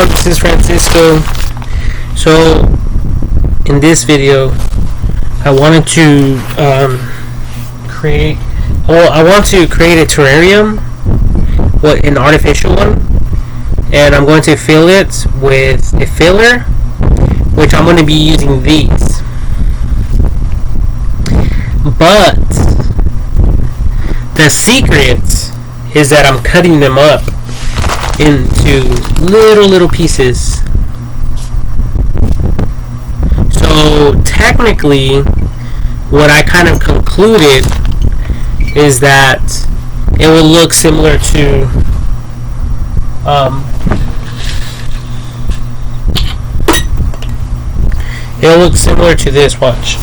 everyone, this is Francisco. So in this video I wanted to create a terrarium, an artificial one, and I'm going to fill it with a filler, which I'm going to be using these. But the secret is that I'm cutting them up into little pieces. So technically, what I kind of concluded is that it will look similar to this. Watch.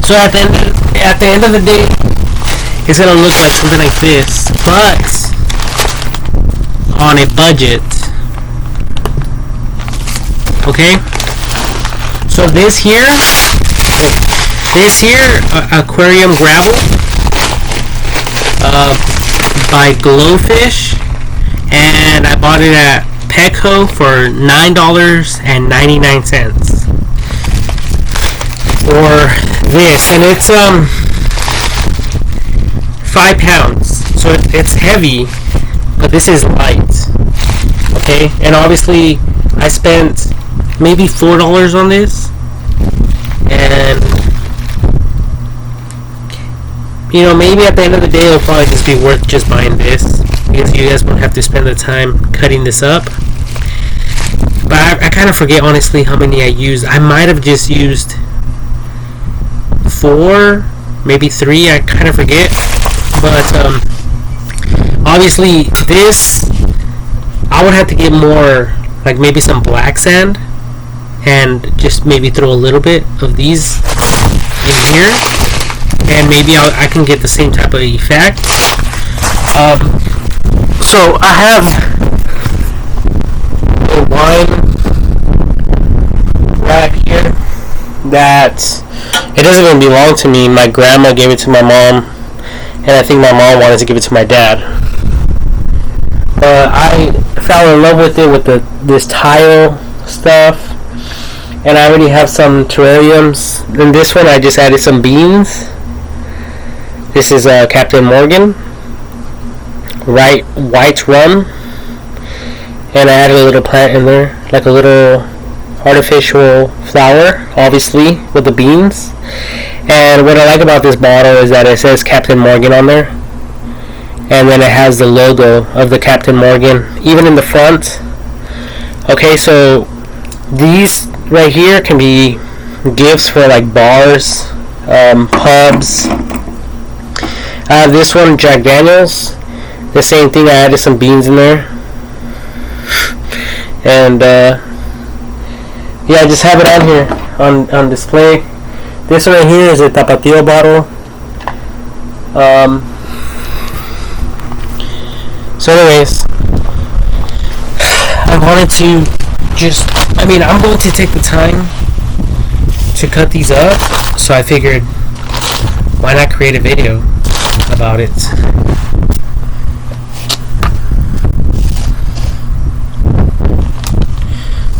So at the end of the day, it's gonna look like something like this, but on a budget. Okay. So this here, aquarium gravel by Glowfish, and I bought it at Petco for $9.99. Or this, and it's 5 pounds, so it's heavy, but this is light. Okay, and obviously I spent maybe $4 on this, and maybe at the end of the day it'll probably just be worth just buying this, because you guys won't have to spend the time cutting this up. But I kind of forget honestly how many I used. I might have just used 4, maybe 3, I kind of forget. But obviously this, I would have to get more, like maybe some black sand, and just maybe throw a little bit of these in here, and maybe I can get the same type of effect. So I have a wine rack here that it doesn't even belong to me. My grandma gave it to my mom, and I think my mom wanted to give it to my dad. I fell in love with it with this tile stuff, and I already have some terrariums. In this one, I just added some beans. This is Captain Morgan, white rum, and I added a little plant in there, like a little artificial flower, obviously, with the beans. And what I like about this bottle is that it says Captain Morgan on there, and then it has the logo of the Captain Morgan even in the front. Okay, so these right here can be gifts for like bars, pubs. I have this one, Jack Daniels, the same thing. I added some beans in there, and yeah, I just have it on here on display. This right here is a Tapatio bottle. So anyways, I wanted to I'm going to take the time to cut these up, so I figured, why not create a video about it?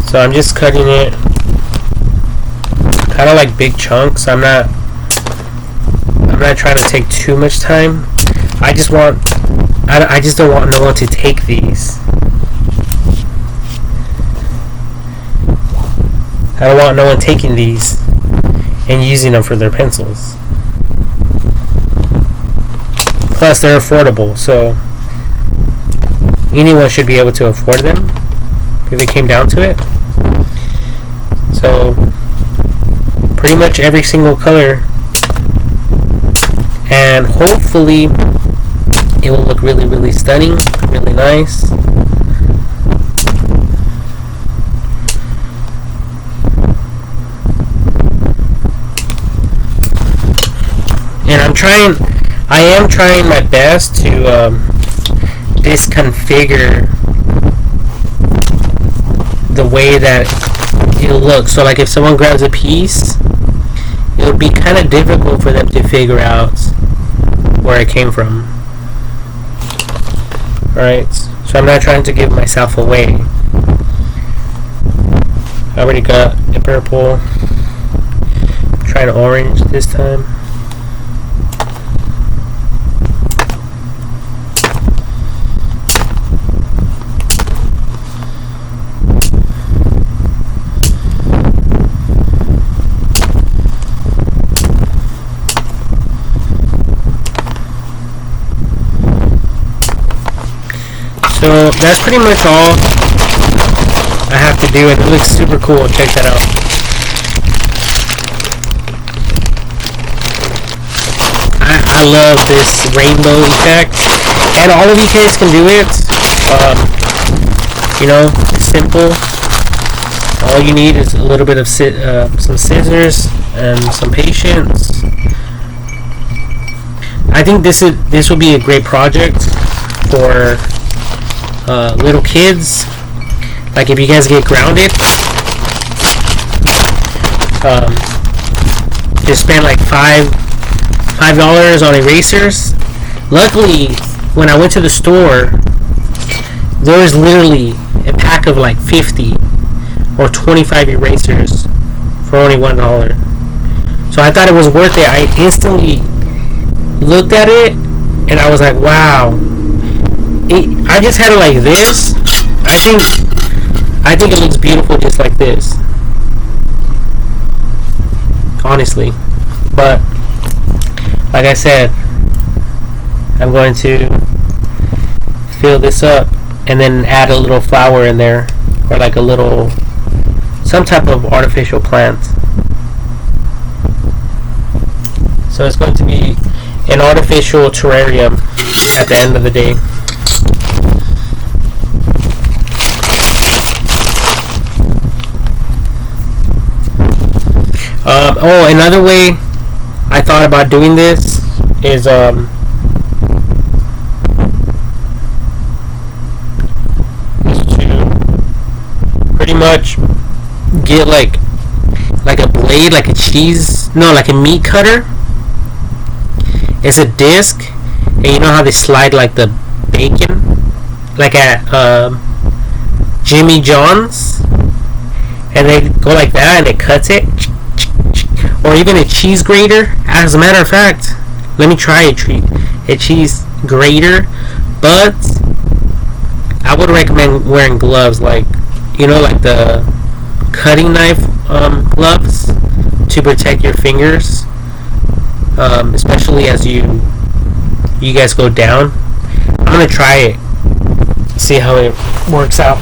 So I'm just cutting it kind of like big chunks. I'm not trying to take too much time. I just don't want no one to take these. I don't want no one taking these and using them for their pencils. Plus they're affordable, so anyone should be able to afford them if it came down to it. So pretty much every single color, and hopefully it will look really stunning, really nice. And I am trying my best to disconfigure the way that it looks. So like if someone grabs a piece, it would be kind of difficult for them to figure out where it came from. Alright, so I'm not trying to give myself away. I already got a purple. I'm trying orange this time. So that's pretty much all I have to do, and it looks super cool. Check that out. I love this rainbow effect, and all of you guys can do it. You know, it's simple. All you need is a little bit of some scissors and some patience. I think this will be a great project for little kids. Like if you guys get grounded, just spend like $5 on erasers. Luckily, when I went to the store, there was literally a pack of like 50 or 25 erasers for only $1. So I thought it was worth it. I instantly looked at it and I was like, wow. I just had it like this. I think it looks beautiful just like this, honestly. But like I said, I'm going to fill this up and then add a little flower in there, or like some type of artificial plant. So it's going to be an artificial terrarium at the end of the day. Another way I thought about doing this is to pretty much get like a blade, like a meat cutter. It's a disc, and you know how they slide like the bacon, like at Jimmy John's, and they go like that and it cuts it. Or even a cheese grater. As a matter of fact, let me try a cheese grater, but I would recommend wearing gloves, like the cutting knife gloves, to protect your fingers, especially as you guys go down. I'm gonna try it, see how it works out.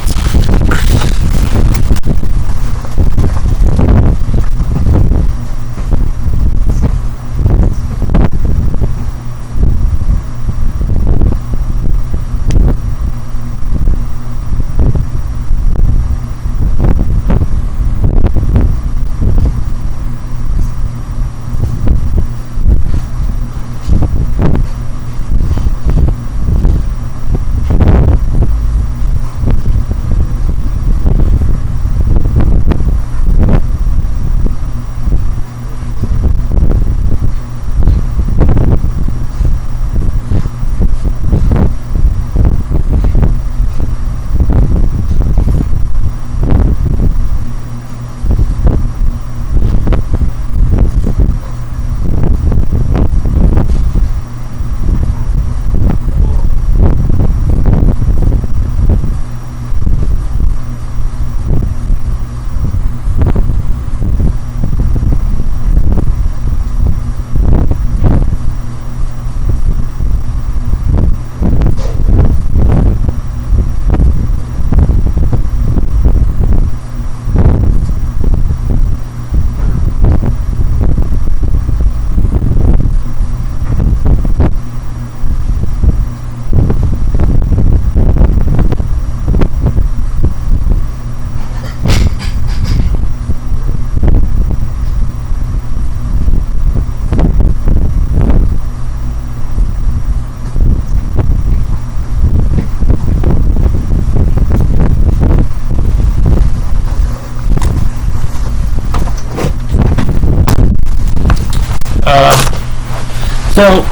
So,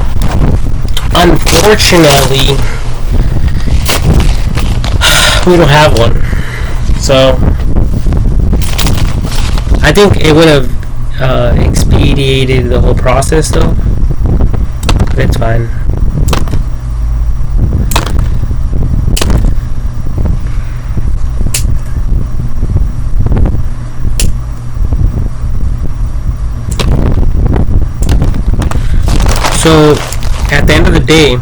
unfortunately, we don't have one. So, I think it would have expedited the whole process, though. But it's fine. So, at the end of the day,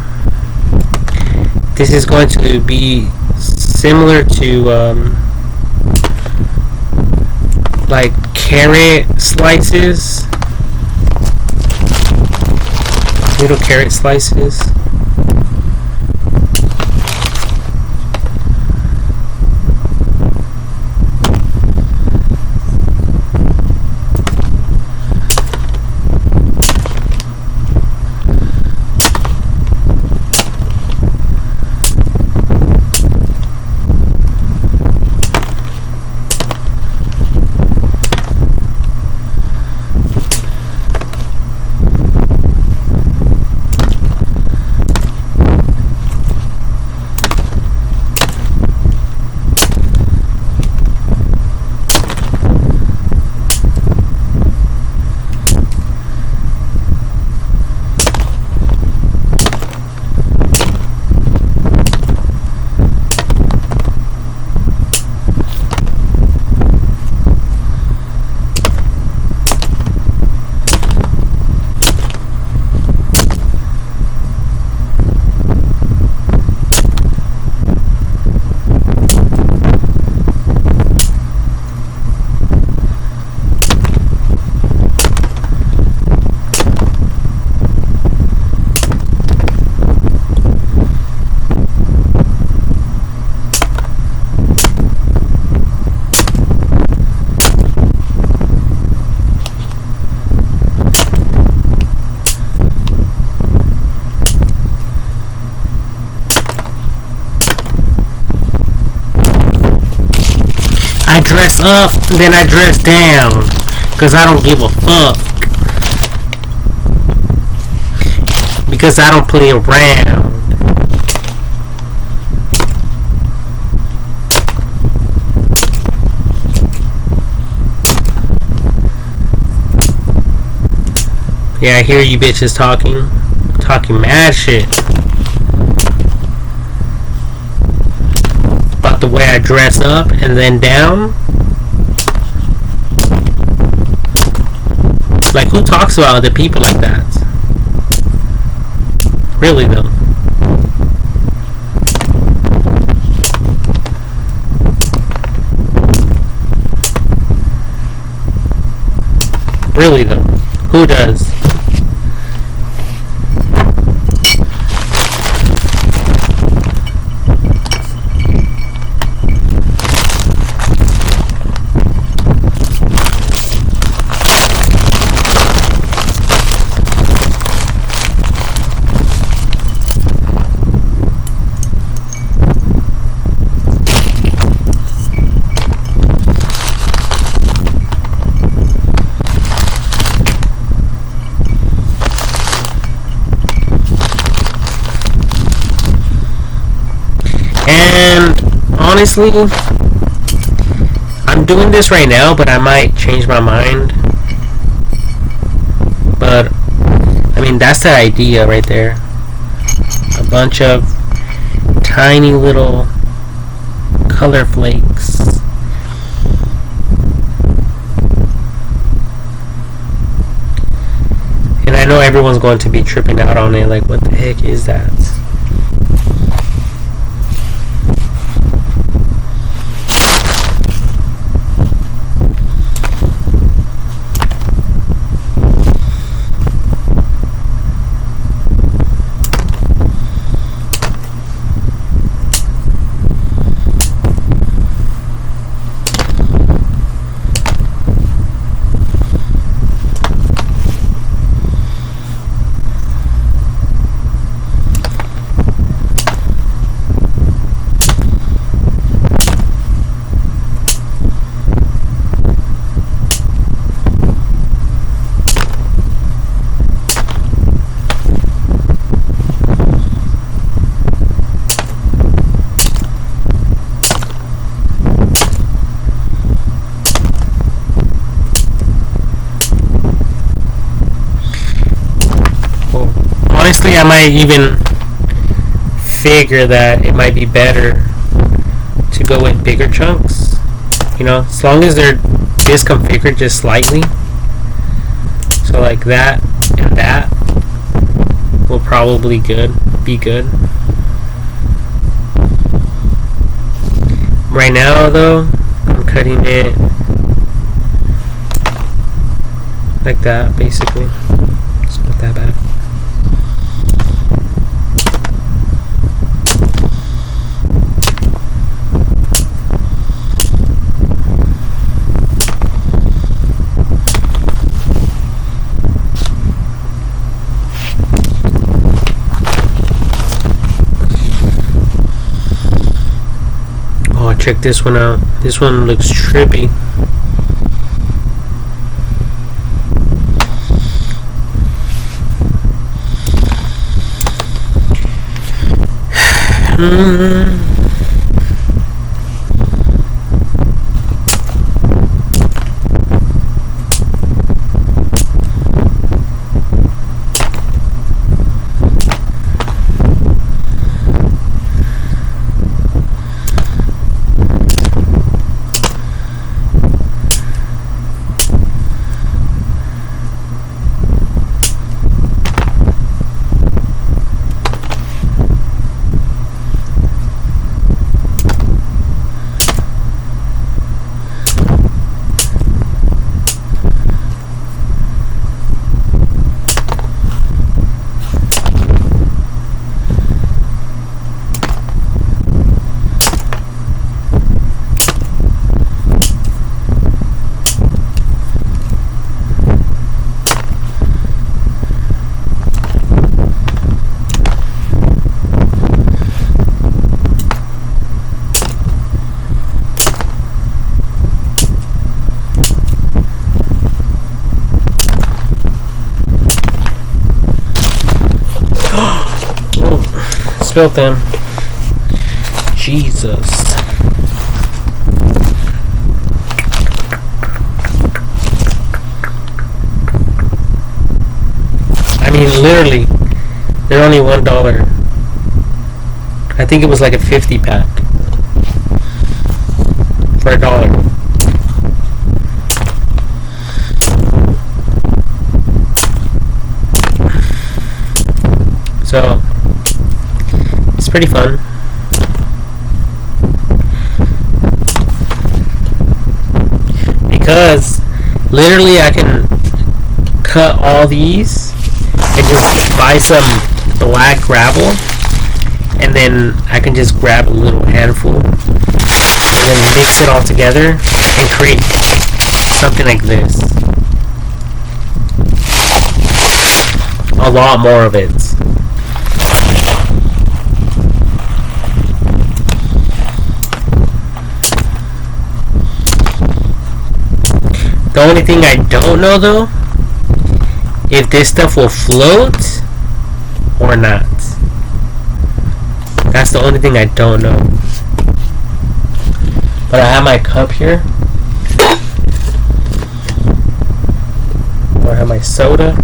this is going to be similar to like carrot slices, little carrot slices. I dress up, then I dress down, cause I don't give a fuck. Because I don't play around. Yeah, I hear you bitches talking mad shit about the way I dress up and then down. Like, who talks about other people like that? Really though. Really though. Who does? And honestly, I'm doing this right now, but I might change my mind. But I mean, that's the idea right there. A bunch of tiny little color flakes. And I know everyone's going to be tripping out on it, like, what the heck is that? I might even figure that it might be better to go with bigger chunks. You know, as long as they're disconfigured just slightly. So like that and that will probably be good. Right now though, I'm cutting it like that basically. It's not that bad. Check this one out. This one looks trippy. Spilled them. Jesus. I mean, literally, they're only $1. I think it was like a 50 pack for $1. So it's pretty fun. Because literally I can cut all these and just buy some black gravel, and then I can just grab a little handful and then mix it all together and create something like this. A lot more of it. The only thing I don't know though, if this stuff will float or not. That's the only thing I don't know. But I have my cup here. Or I have my soda.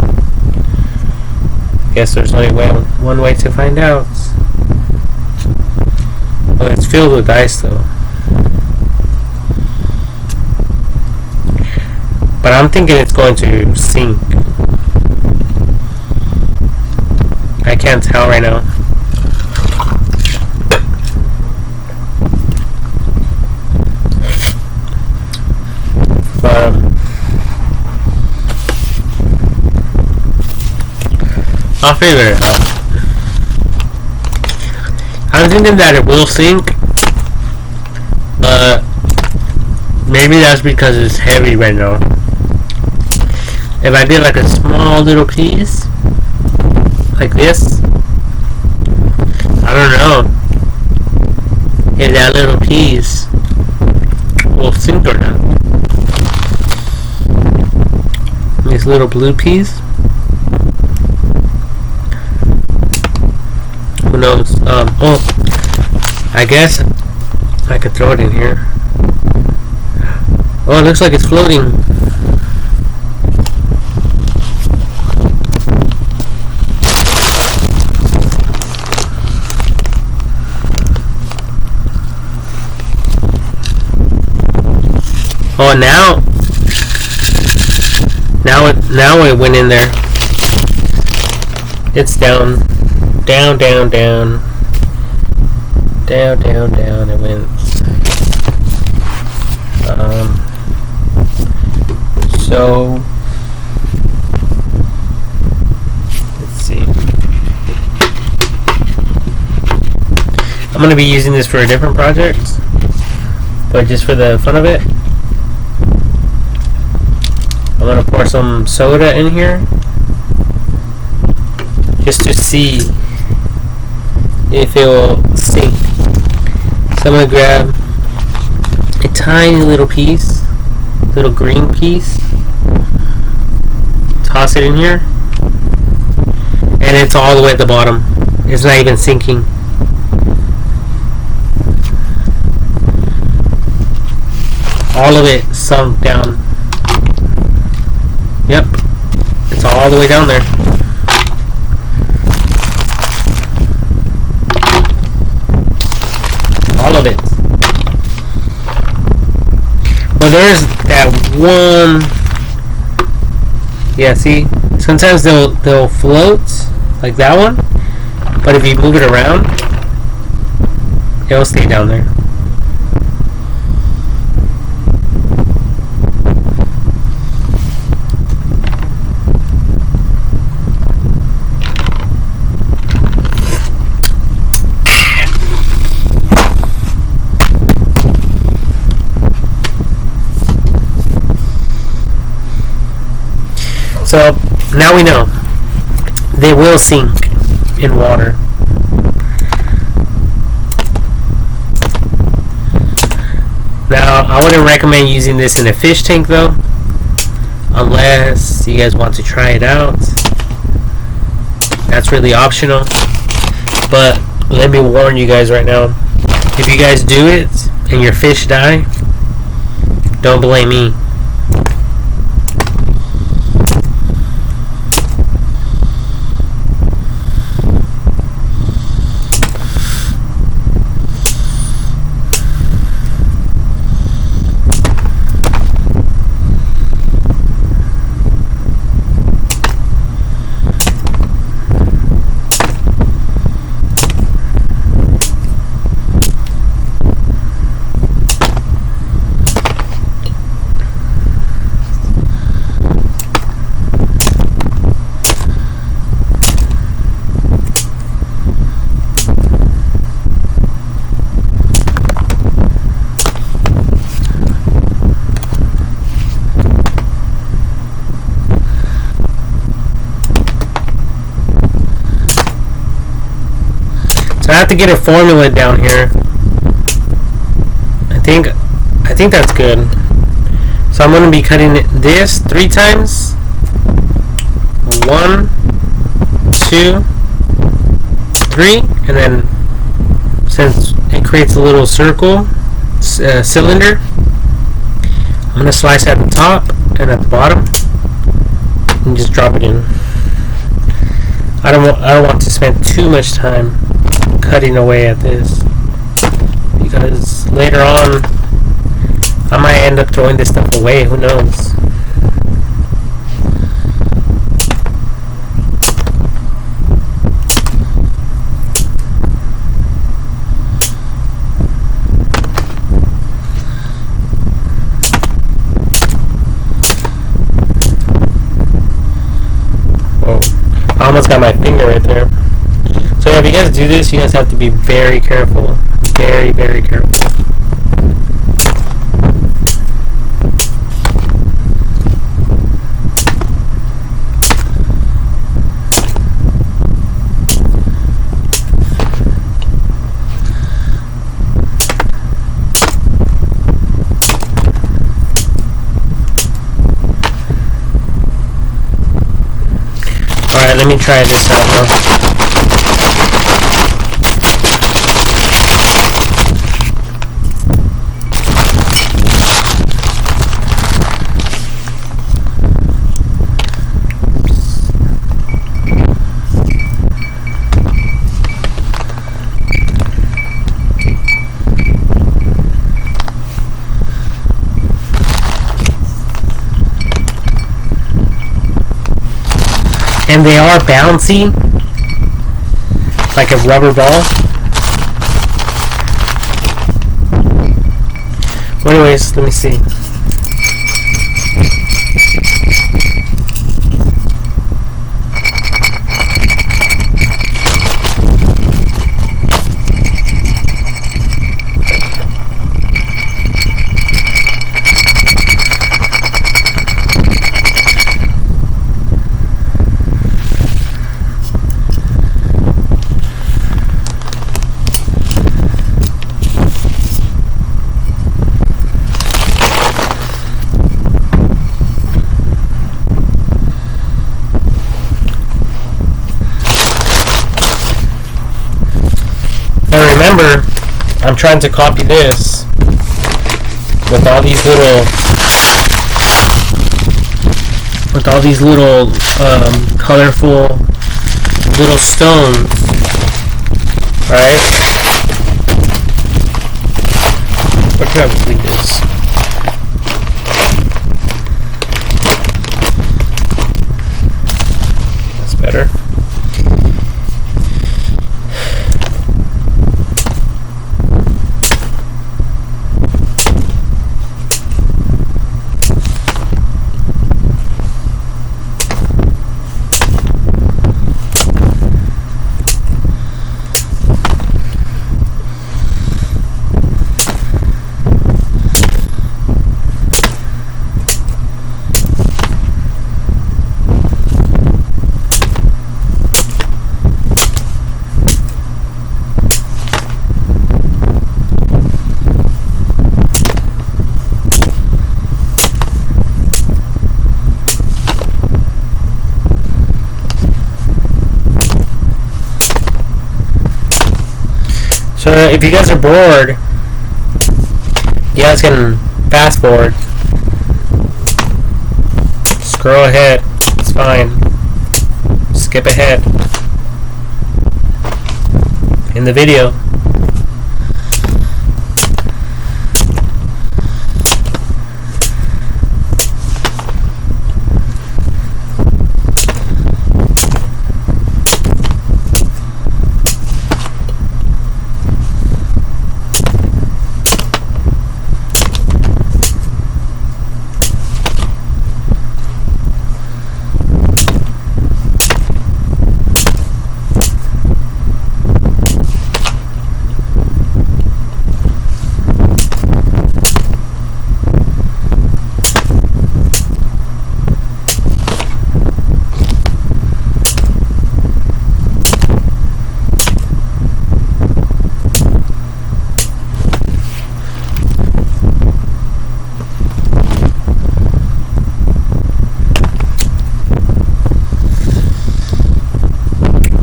Guess there's only one way to find out. Oh, it's filled with ice though. But I'm thinking it's going to sink. I can't tell right now. But I'll figure it out. I'm thinking that it will sink, but maybe that's because it's heavy right now. If I get like a small little piece, like this, I don't know if that little piece will sink or not. This little blue piece, who knows? Oh, I guess I could throw it in here. Oh, it looks like it's floating. Oh, now it went in there. It's down, down, down, down, down, down, down. It went. So let's see. I'm gonna be using this for a different project, but just for the fun of it, I'm gonna pour some soda in here just to see if it will sink. So I'm gonna grab a tiny little piece, little green piece, toss it in here, and it's all the way at the bottom. It's not even sinking. All of it sunk down. Yep, it's all the way down there. All of it. Well, there's that one. Yeah, see? Sometimes they'll float like that one, but if you move it around, it'll stay down there. So now we know they will sink in water. Now I wouldn't recommend using this in a fish tank though, unless you guys want to try it out. That's really optional. But let me warn you guys right now, if you guys do it and your fish die, don't blame me. So I have to get a formula down here. I think that's good. So I'm going to be cutting this 3 times. 1, 2, 3, and then since it creates a little circle, cylinder, I'm going to slice at the top and at the bottom and just drop it in. I don't want to spend too much time cutting away at this, because later on I might end up throwing this stuff away, who knows. Whoa, I almost got my finger right there. So if you guys do this, you guys have to be very careful. Very, very careful. Alright, let me try this out now. and they are bouncy, like a rubber ball. Well, anyways, let me see. Now remember, I'm trying to copy this with all these little colorful little stones. Alright? Where can I leave this? That's better. So if you guys are bored, you guys can fast forward. Scroll ahead. It's fine. Skip ahead in the video.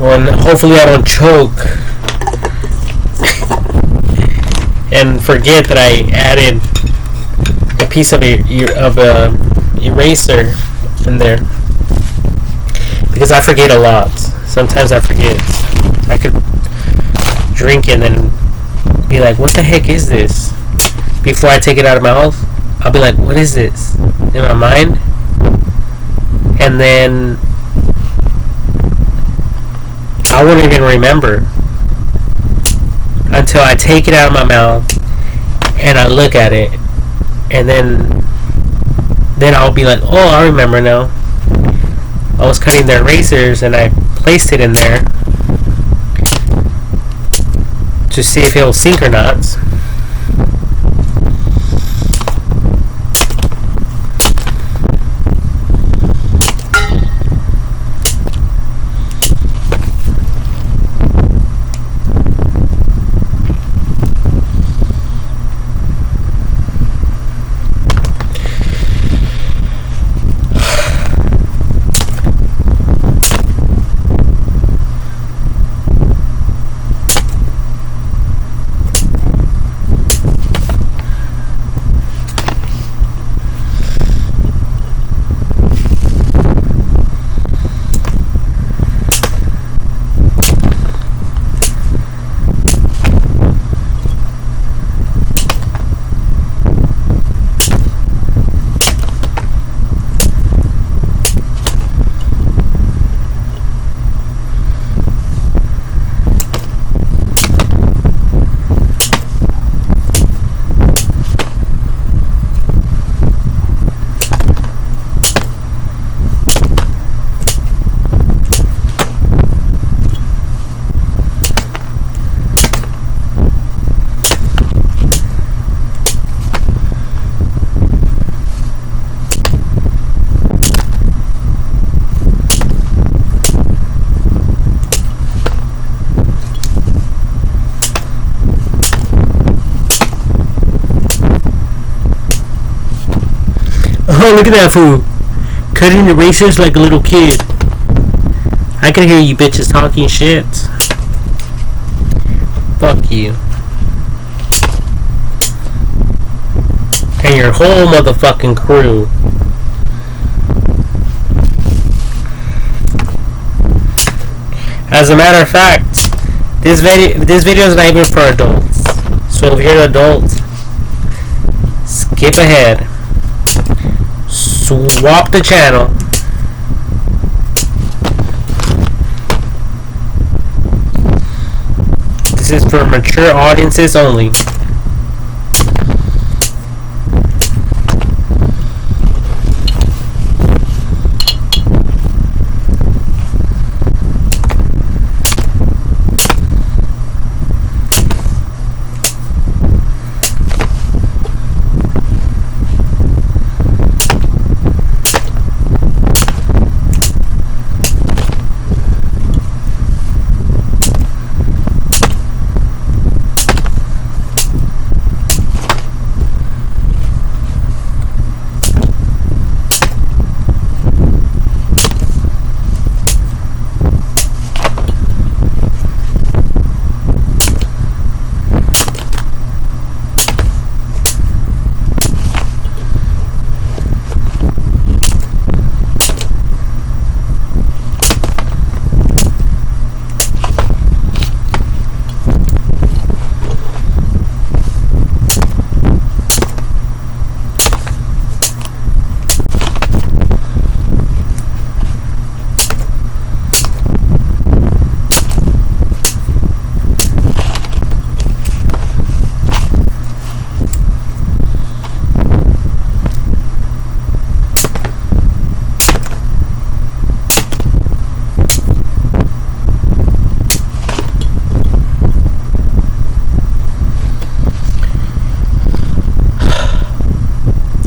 And hopefully I don't choke and forget that I added a piece of eraser in there, because I forget a lot. Sometimes I forget. I could drink and then be like, what the heck is this? Before I take it out of my mouth, I'll be like, what is this? In my mind. And then I wouldn't even remember until I take it out of my mouth and I look at it, and then I'll be like, oh, I remember now. I was cutting the erasers and I placed it in there to see if it'll sink or not. Oh, look at that fool. Cutting erasers like a little kid. I can hear you bitches talking shit. Fuck you. And your whole motherfucking crew. As a matter of fact, this video is not even for adults. So if you're an adult, skip ahead. Swap the channel. This is for mature audiences only.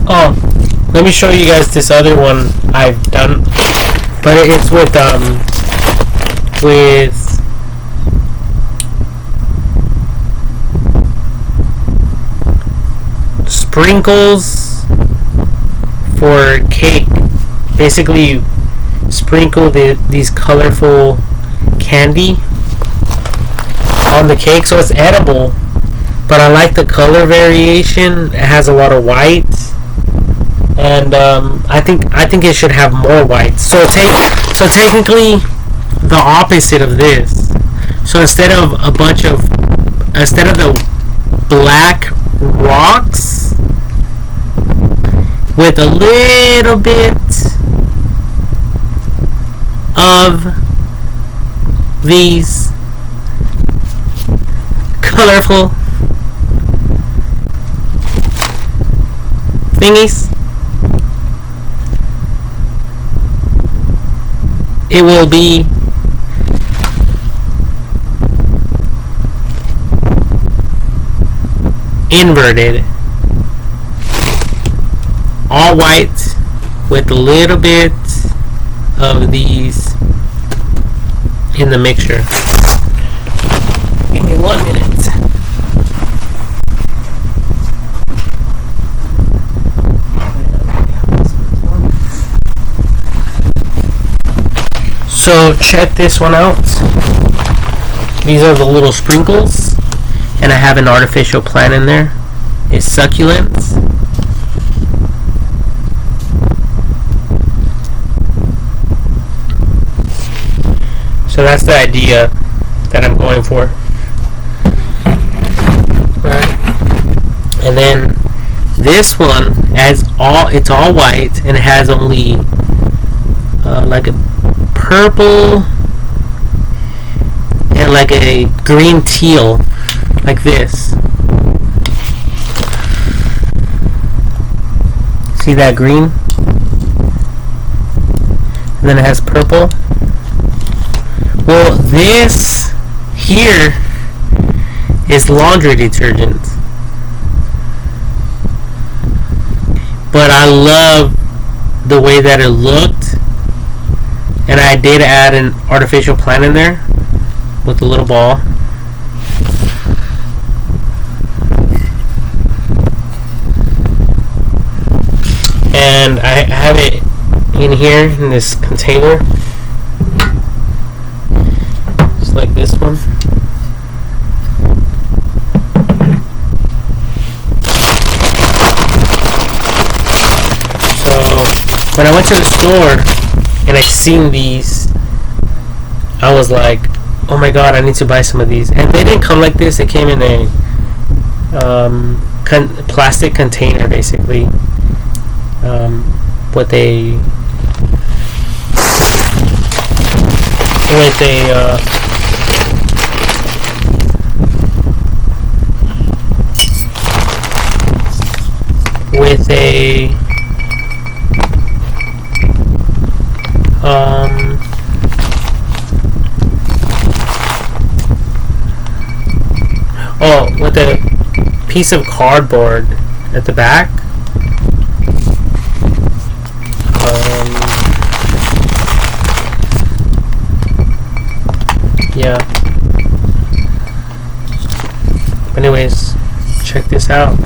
Oh, let me show you guys this other one I've done, but it's with sprinkles for cake. Basically, sprinkle these colorful candy on the cake, so it's edible. But I like the color variation. It has a lot of white. And I think it should have more white. So technically, the opposite of this. So instead of the black rocks with a little bit of these colorful thingies, it will be inverted, all white with a little bit of these in the mixture. Give me 1 minute. So check this one out. These are the little sprinkles, and I have an artificial plant in there. It's succulents. So that's the idea that I'm going for. Right. And then this one it's all white, and it has only like a purple and like a green teal, like this. See that green? And then it has purple. Well, this here is laundry detergent, but I love the way that it looked, and I did add an artificial plant in there with a little ball. and I have it in here in this container, just like this one. So when I went to the store and I seen these, I was like, oh my god, I need to buy some of these. And they didn't come like this. They came in a plastic container, basically, with a with a piece of cardboard at the back. Yeah. Anyways, check this out.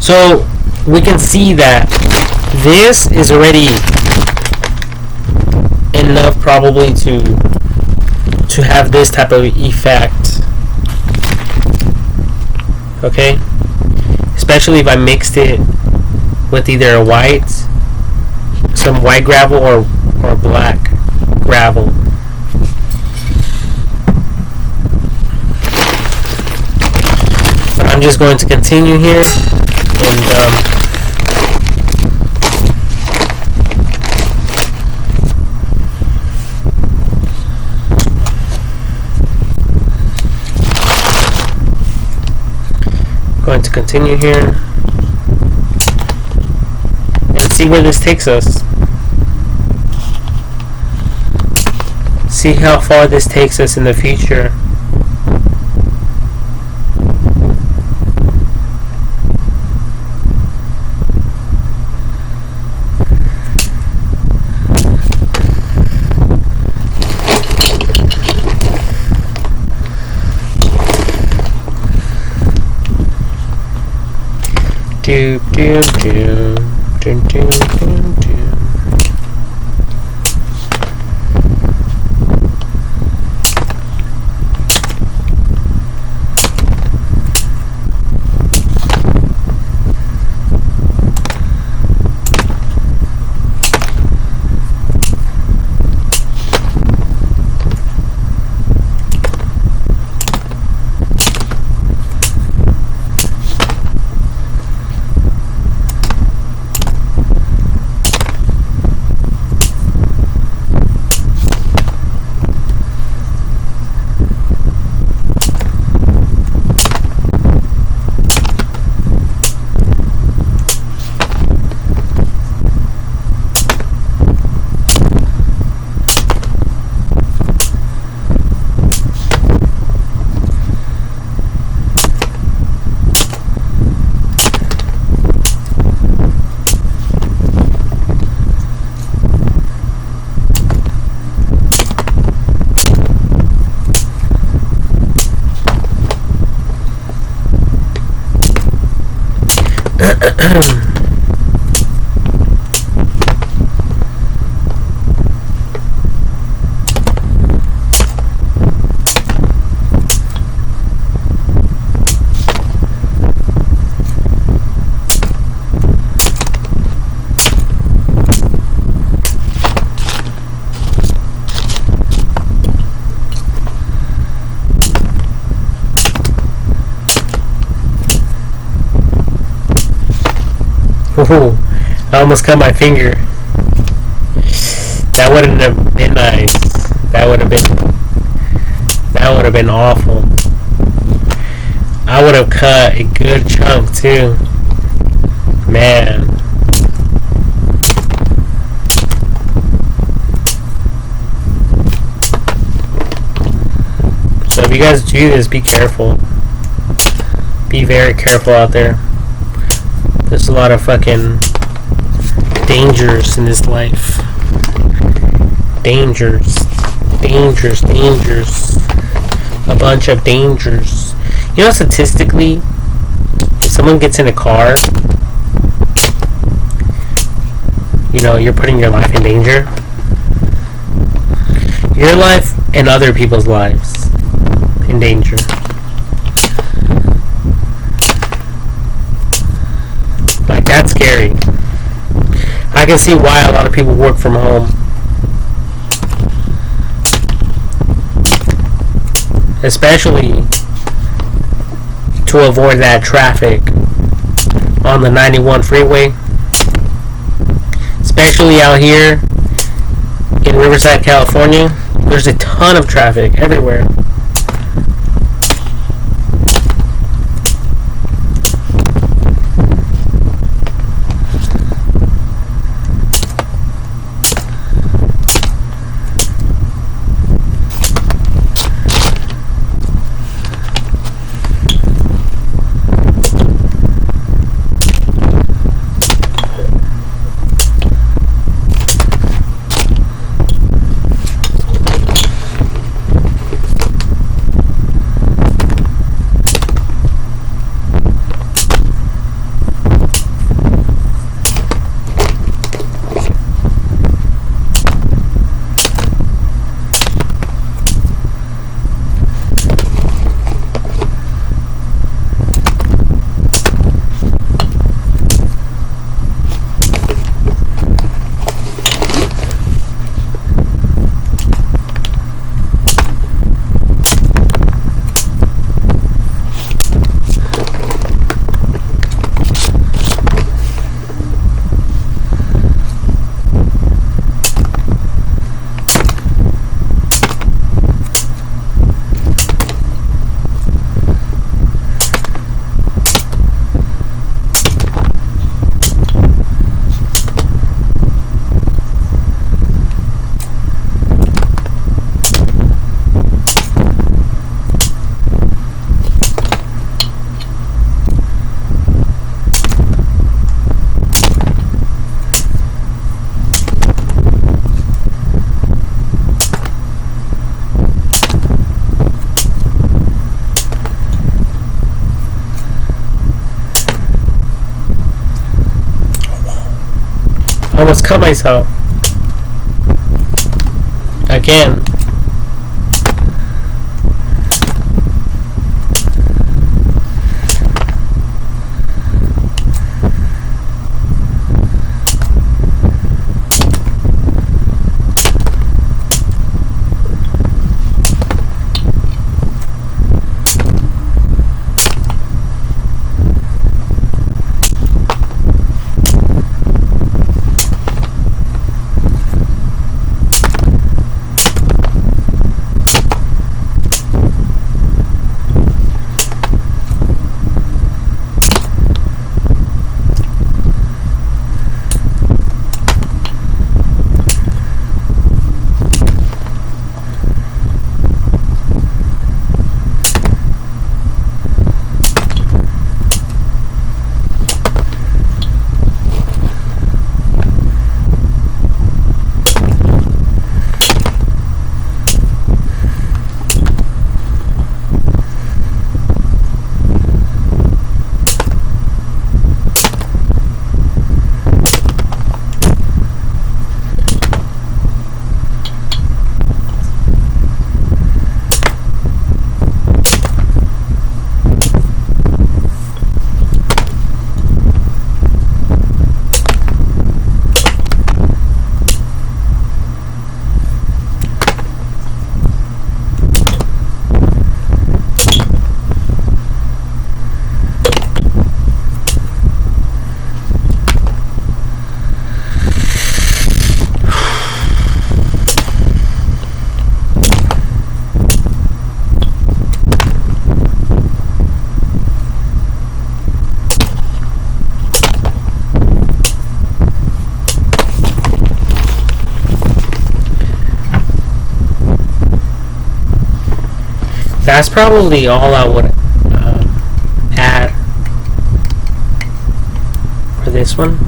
So we can see that this is already enough probably to have this type of effect. Okay, especially if I mixed it with either some white gravel or black gravel. But I'm just going to continue here and going to continue here and see where this takes us. See how far this takes us in the future. Do do do do do do do. Ooh, I almost cut my finger. That wouldn't have been nice. That would have been awful. I would have cut a good chunk too. Man. So if you guys do this, be careful. Be very careful out there. There's a lot of fucking dangers in this life. Dangers. Dangers. Dangers. a bunch of dangers. You know, statistically, if someone gets in a car, you know, you're putting your life in danger. Your life and other people's lives in danger. Like, that's scary. I can see why a lot of people work from home. Especially to avoid that traffic on the 91 freeway. Especially out here in Riverside, California. There's a ton of traffic everywhere. I almost cut myself. Again. That's probably all I would add for this one.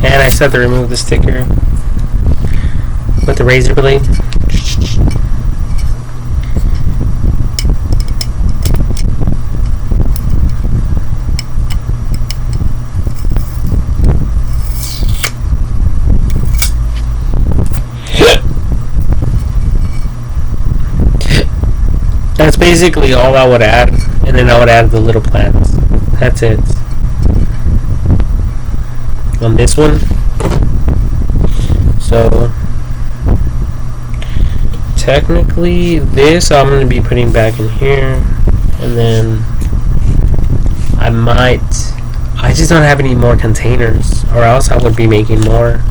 And I still have to remove the sticker with the razor blade. basically all I would add, and then I would add the little plants. That's it. On this one. So technically this I'm going to be putting back in here, and then I just don't have any more containers, or else I would be making more.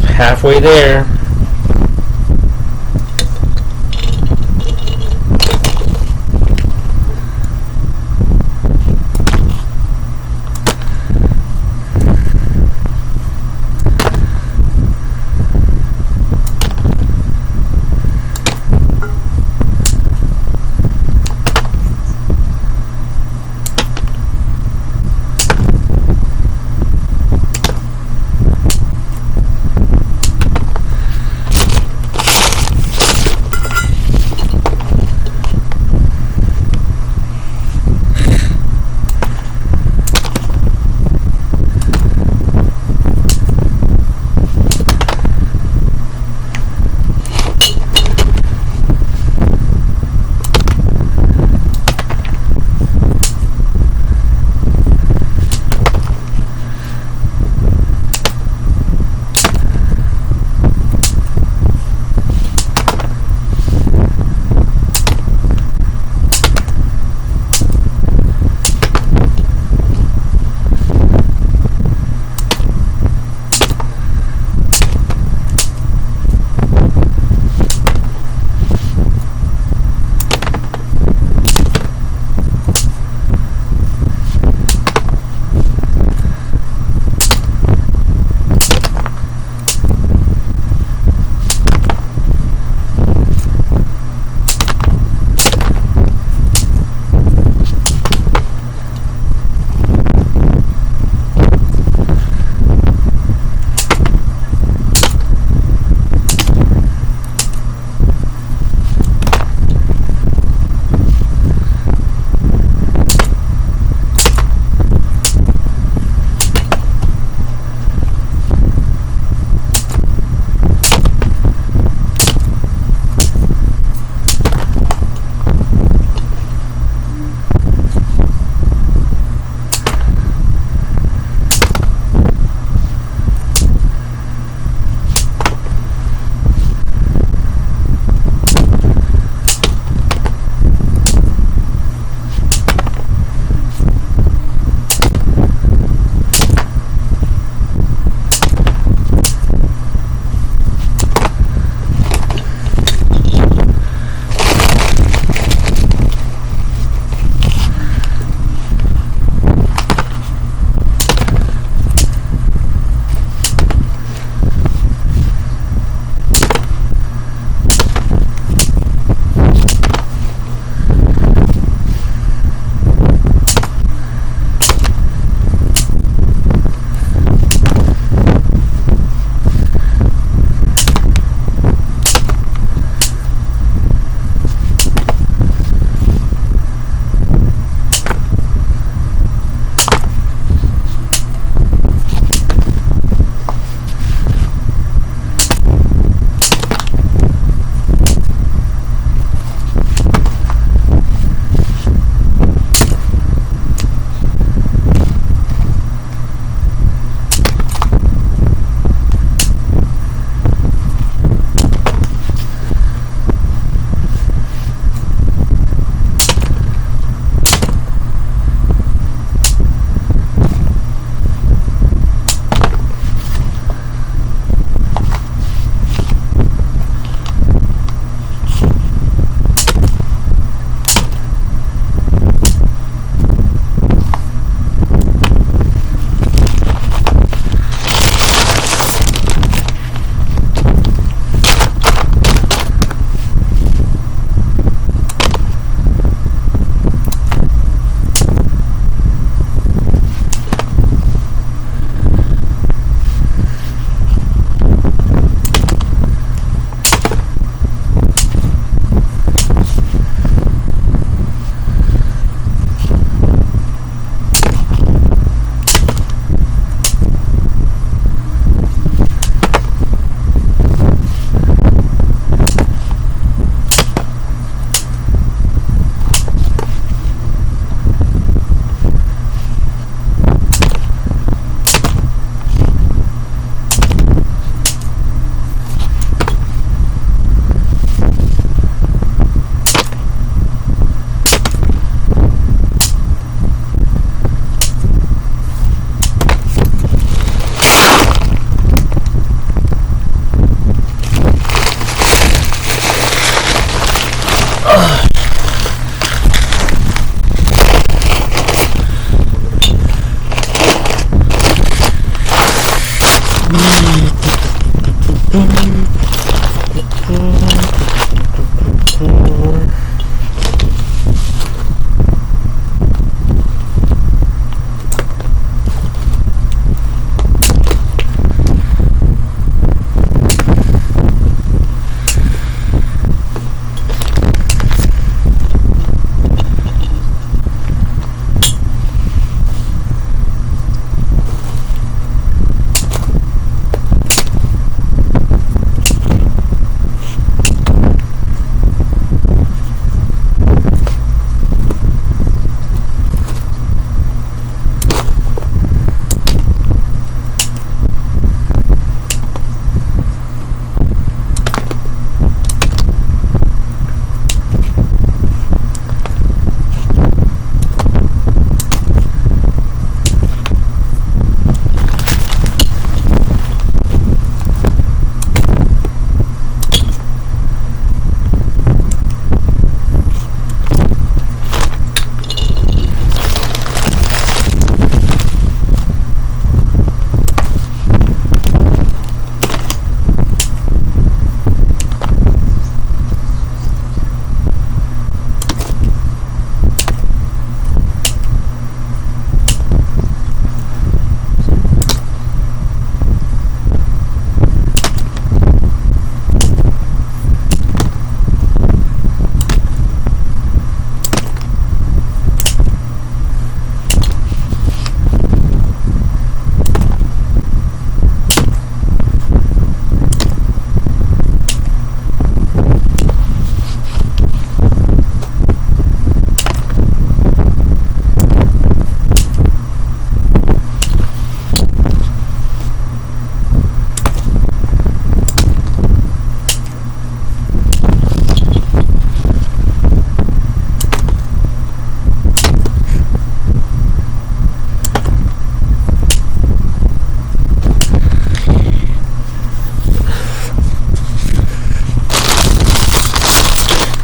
Halfway there.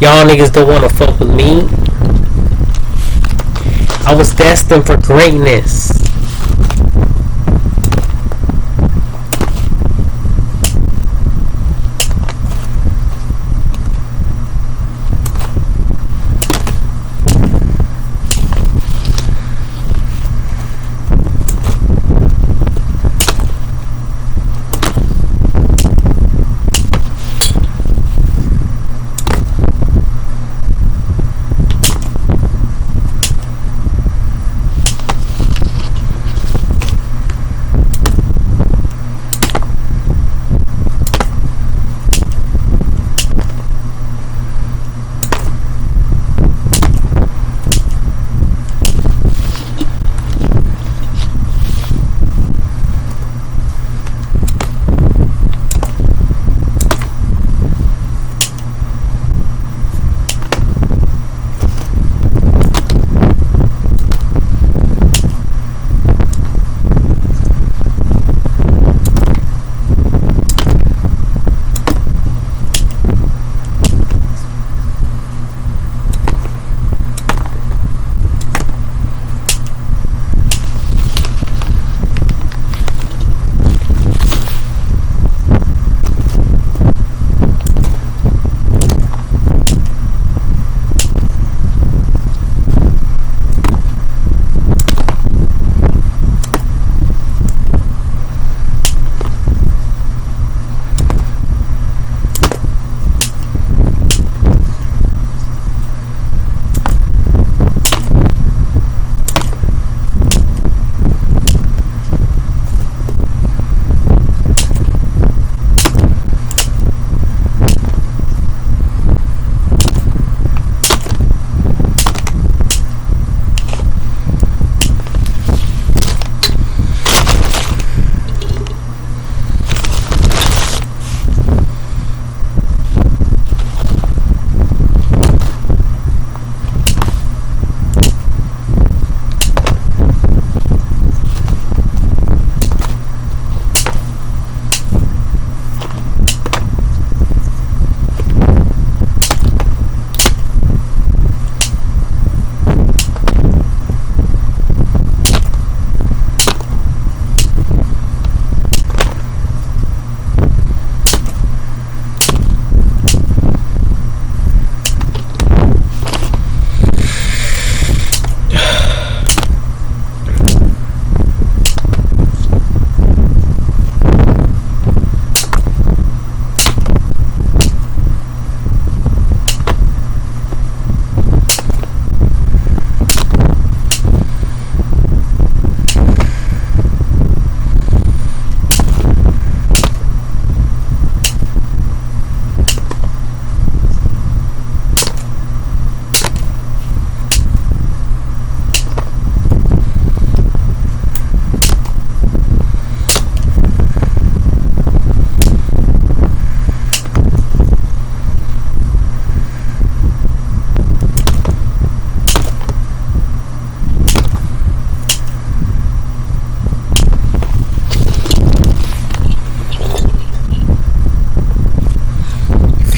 Y'all niggas don't want to fuck with me. I was destined for greatness.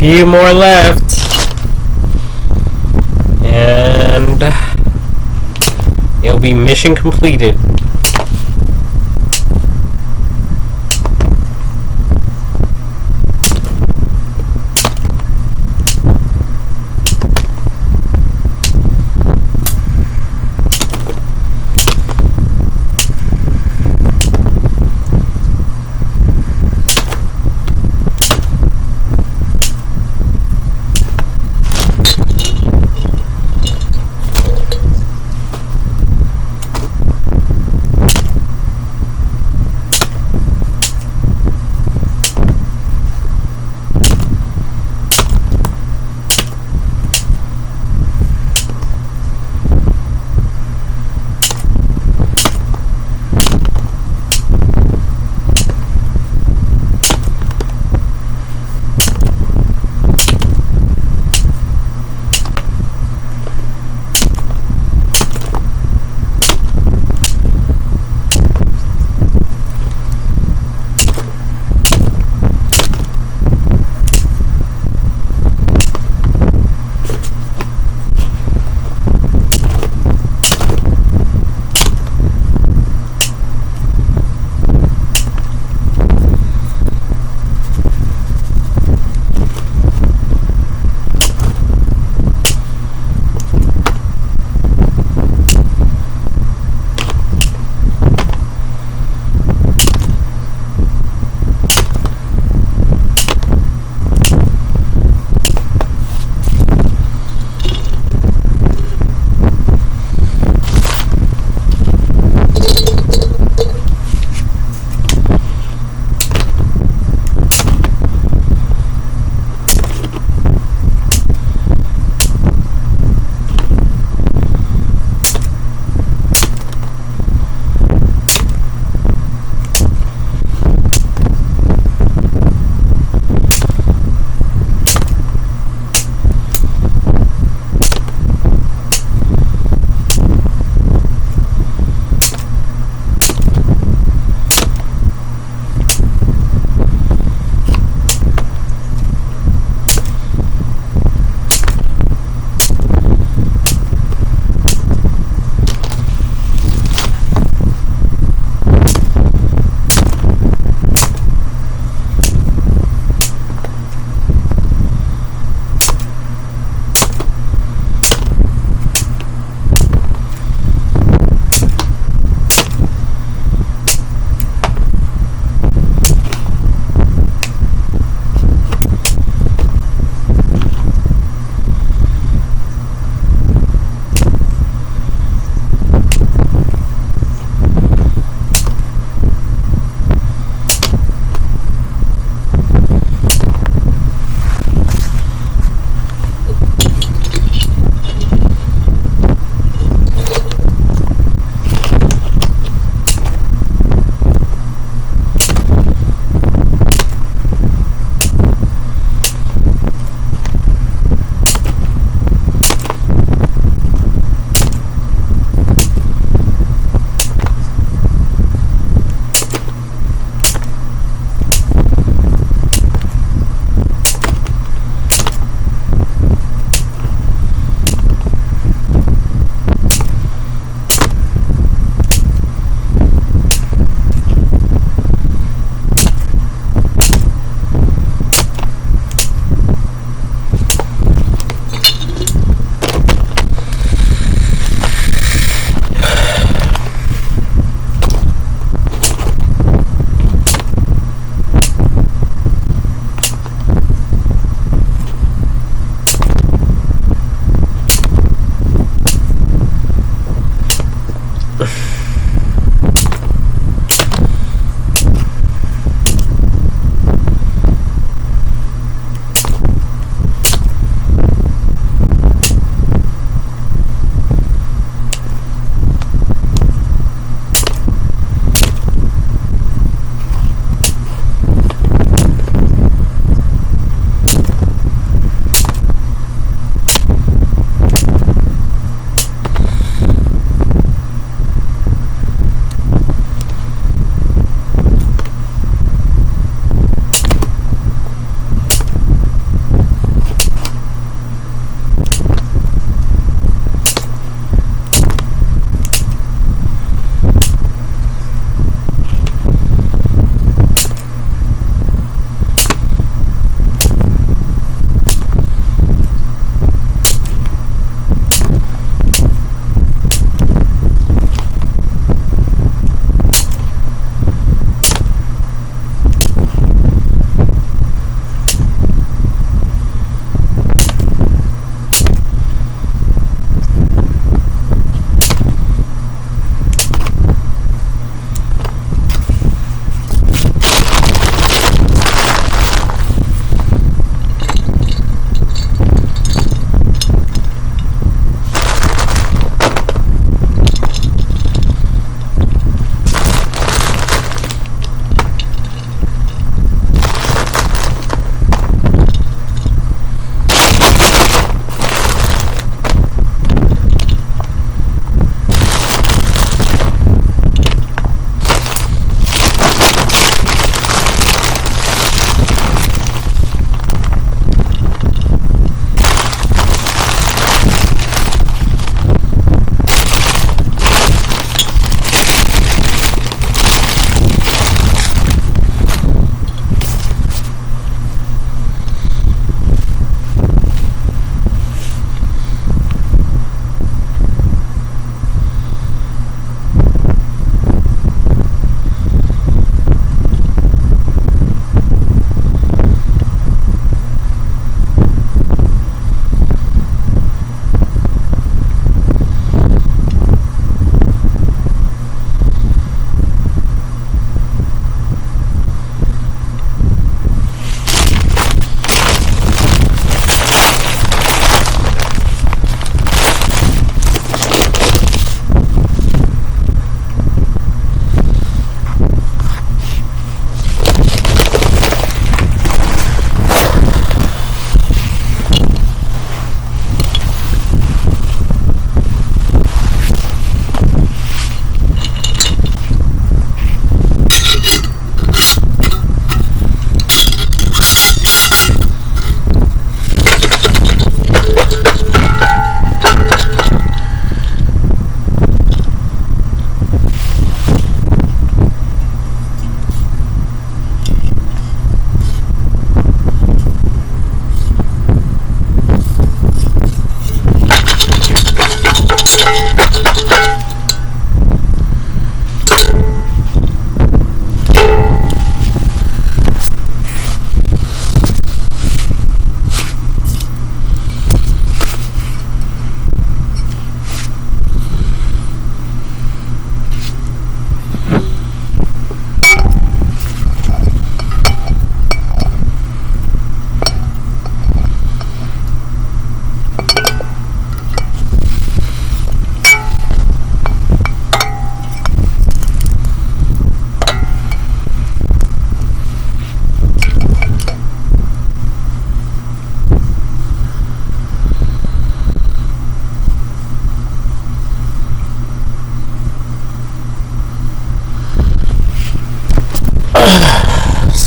Few more left. And it'll be mission completed.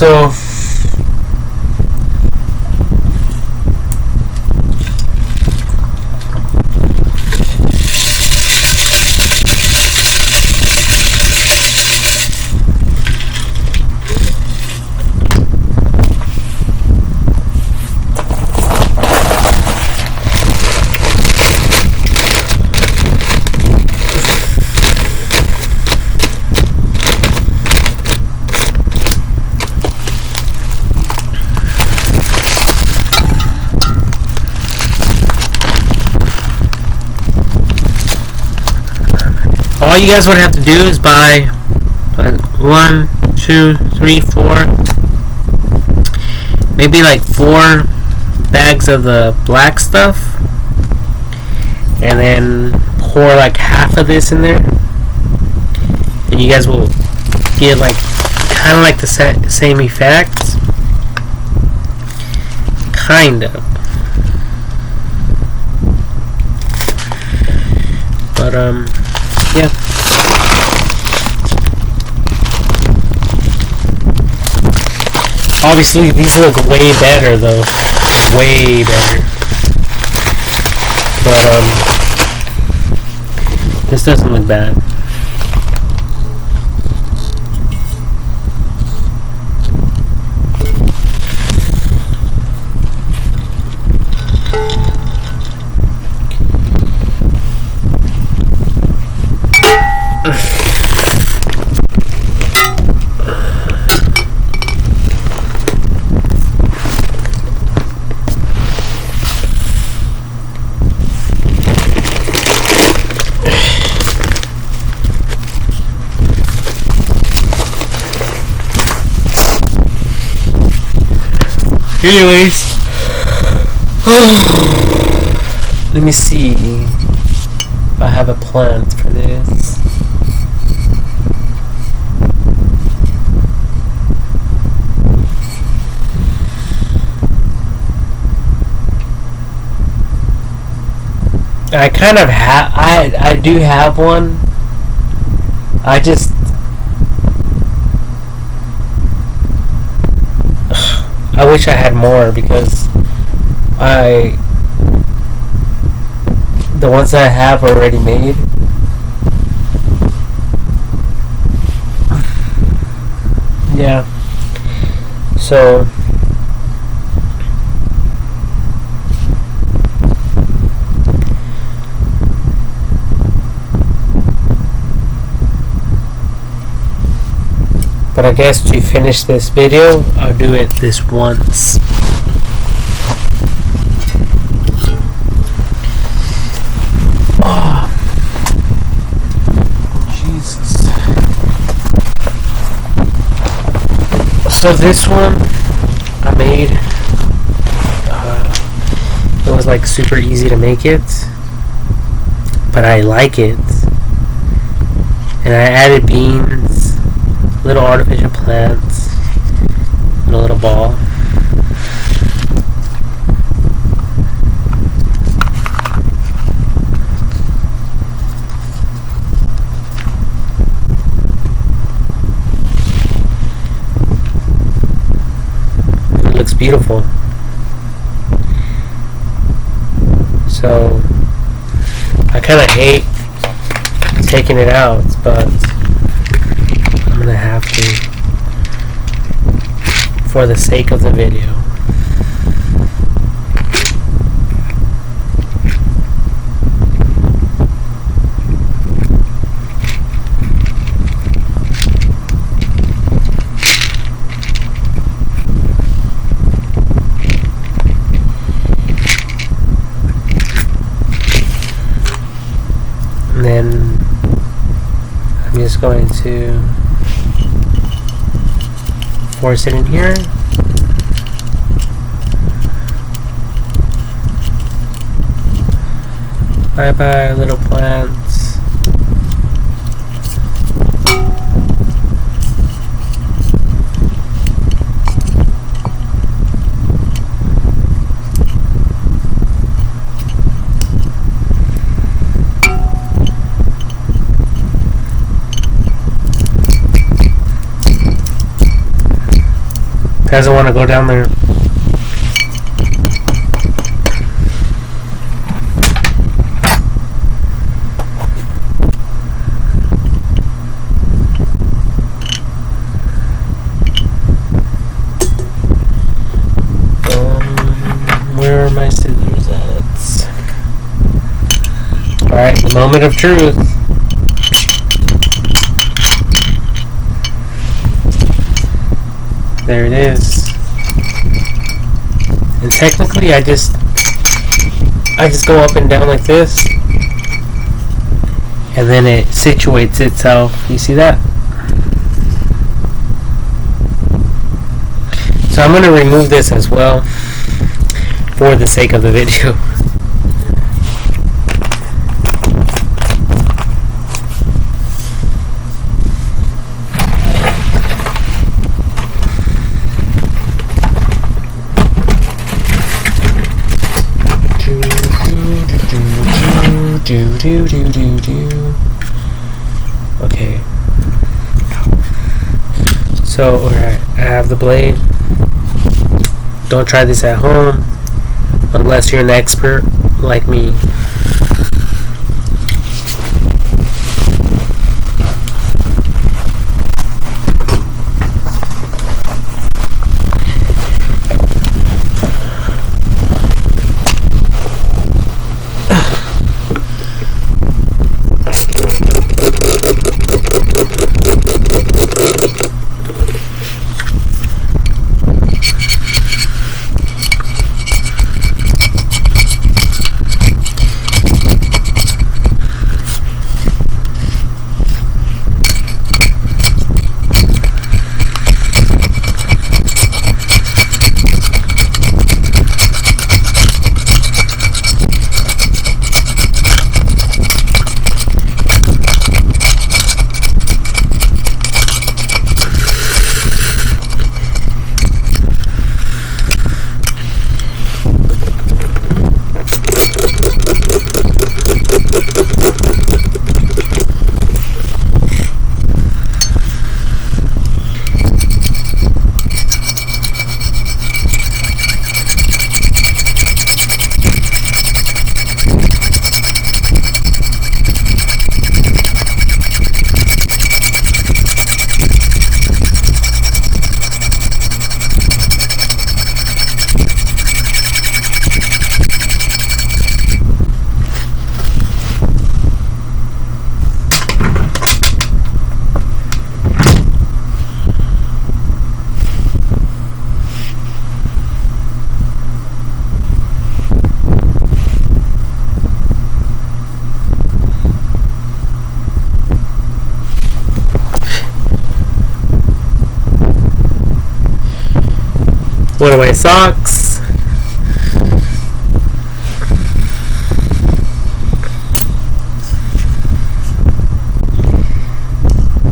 So all you guys would have to do is buy 1, 2, 3, 4, maybe like 4 bags of the black stuff, and then pour like half of this in there, and you guys will get like kind of like the same effect, kind of. But yeah. Obviously, these look way better, though. Way better. But, this doesn't look bad. Anyways, let me see if I have a plan for this. I kind of have. I do have one. I just. I wish I had more because the ones that I have are already made. Yeah. So but I guess to finish this video, I'll do it this once. Oh, Jesus. So this one I made. It was like super easy to make it, but I like it. And I added beans, little artificial plants, and a little ball. And it looks beautiful. So I kind of hate taking it out, but I'm gonna have to for the sake of the video. And then I'm just going to force it in here. Bye bye, little plants. Doesn't want to go down there. Where are my scissors at? Alright, the moment of truth. There it is. And technically I just go up and down like this, and then it situates itself. You see that? So I'm going to remove this as well for the sake of the video. Okay. So, alright, I have the blade. Don't try this at home unless you're an expert like me. One of my socks.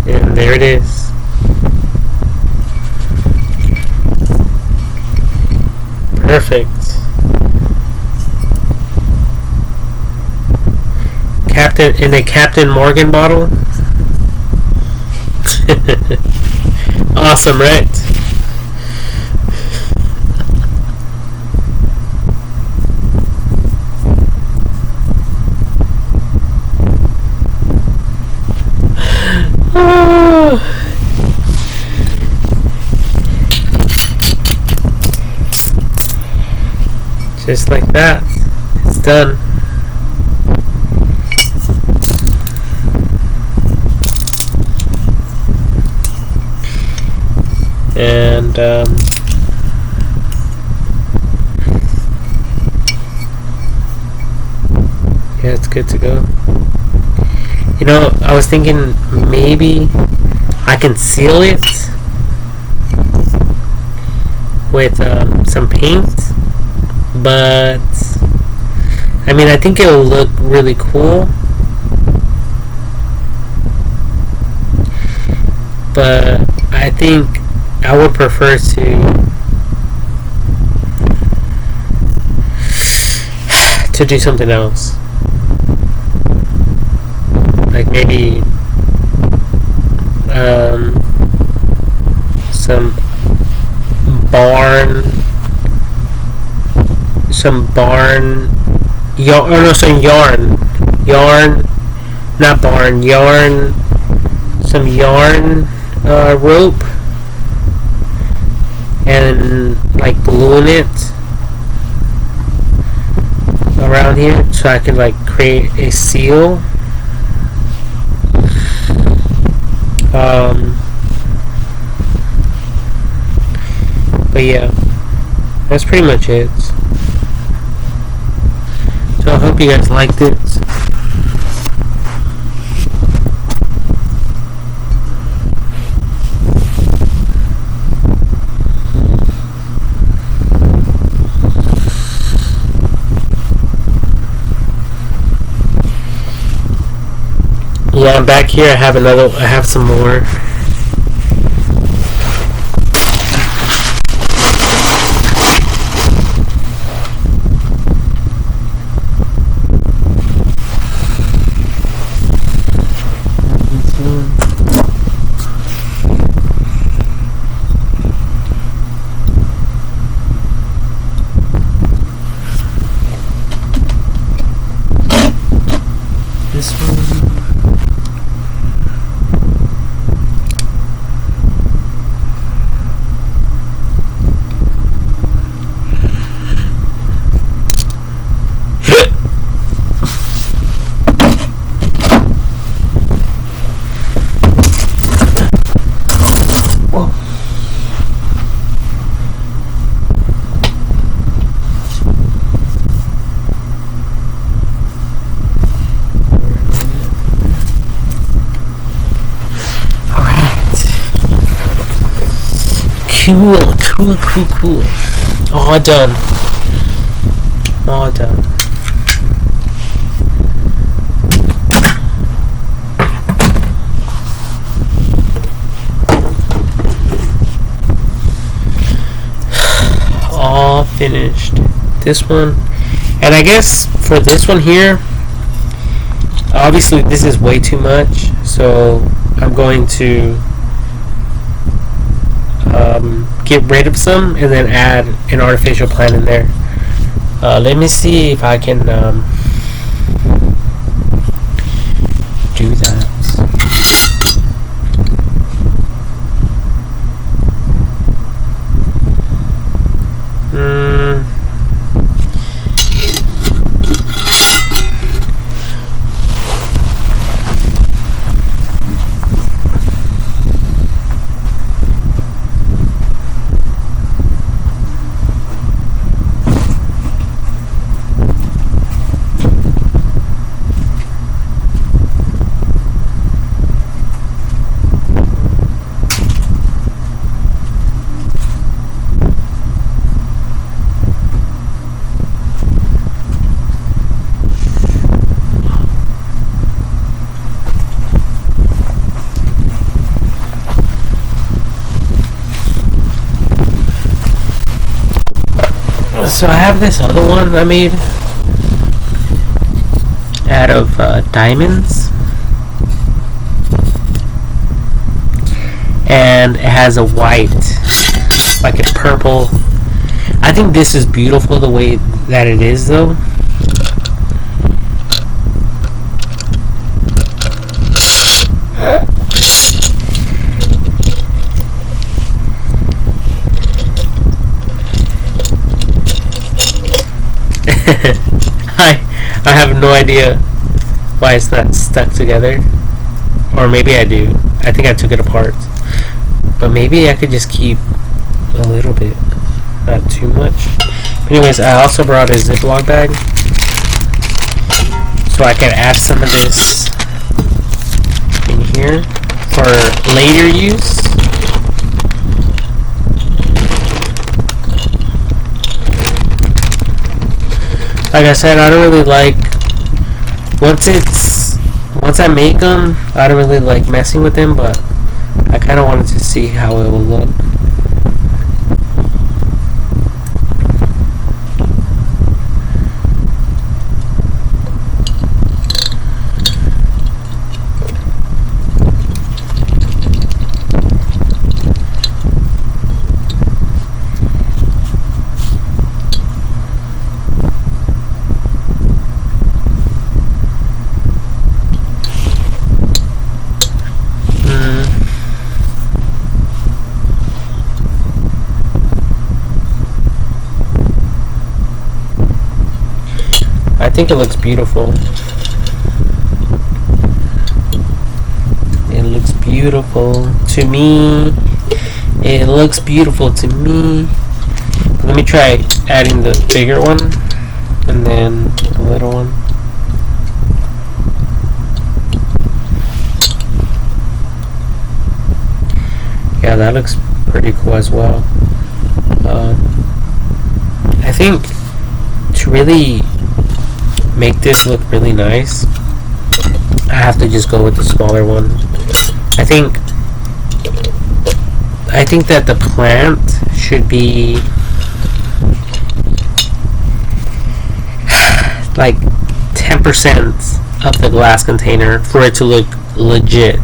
And there it is. Perfect. In a Captain Morgan bottle. Awesome, right? Just like that, it's done. And yeah, it's good to go. You know, I was thinking maybe I can seal it with some paint, but I mean, I think it'll look really cool, but I think I would prefer to do something else, like maybe some barn, yarn, not barn, yarn, some yarn rope, and like gluing it around here so I can like create a seal. But yeah, that's pretty much it. So I hope you guys liked it. Yeah, I'm back here. I have some more. This one. Cool. All done. All finished. This one. And I guess for this one here, obviously this is way too much, so I'm going to get rid of some and then add an artificial plant in there. Let me see if I can do that. So I have this other one I made out of diamonds, and it has a white, like a purple. I think this is beautiful the way that it is, though. I have no idea why it's not stuck together, or maybe I do. I think I took it apart, but maybe I could just keep a little bit, not too much. But anyways, I also brought a Ziploc bag so I can add some of this in here for later use. Like I said, I don't really like once I make them, I don't really like messing with them, but I kind of wanted to see how it will look. think it looks beautiful. It looks beautiful to me. It looks beautiful to me. Let me try adding the bigger one and then the little one. Yeah, that looks pretty cool as well. I think to really make this look really nice, I have to just go with the smaller one. I think that the plant should be like 10% of the glass container for it to look legit.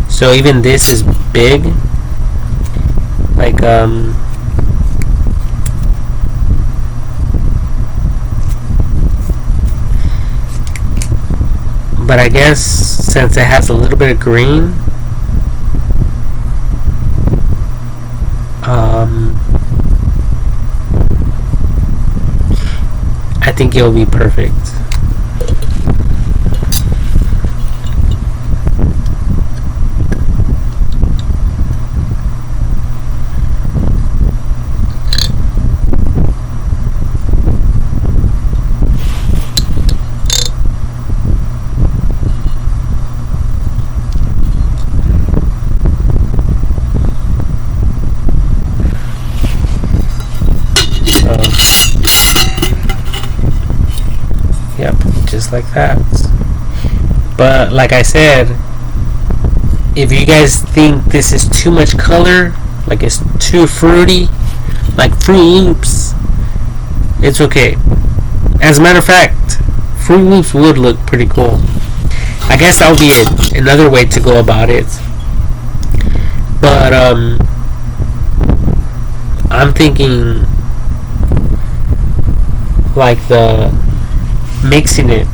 So even this is big, like but I guess since it has a little bit of green, I think it'll be perfect. Yep, just like that. But like I said, if you guys think this is too much color, like it's too fruity, like Fruit Loops, it's okay. As a matter of fact, Fruit Loops would look pretty cool. I guess that would be another way to go about it. But I'm thinking like the mixing it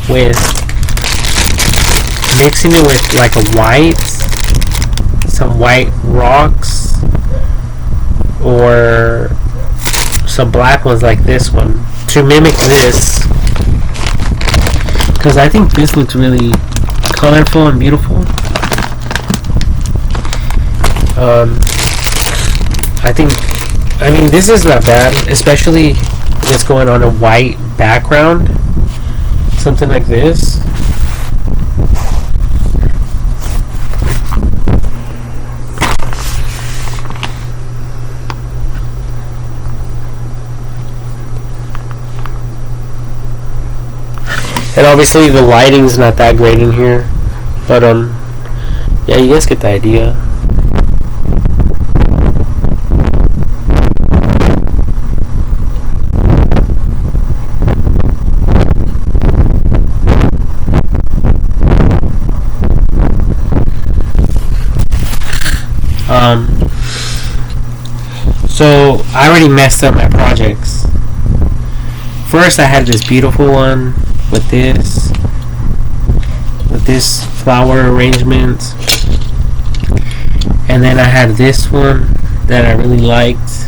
with like a white, some white rocks, or some black ones like this one to mimic this, because I think this looks really colorful and beautiful. I mean this is not bad, especially just going on a white background, something like this. And obviously the lighting's not that great in here, but yeah, you guys get the idea. So I already messed up my projects. First I had this beautiful one with this flower arrangement, and then I had this one that I really liked,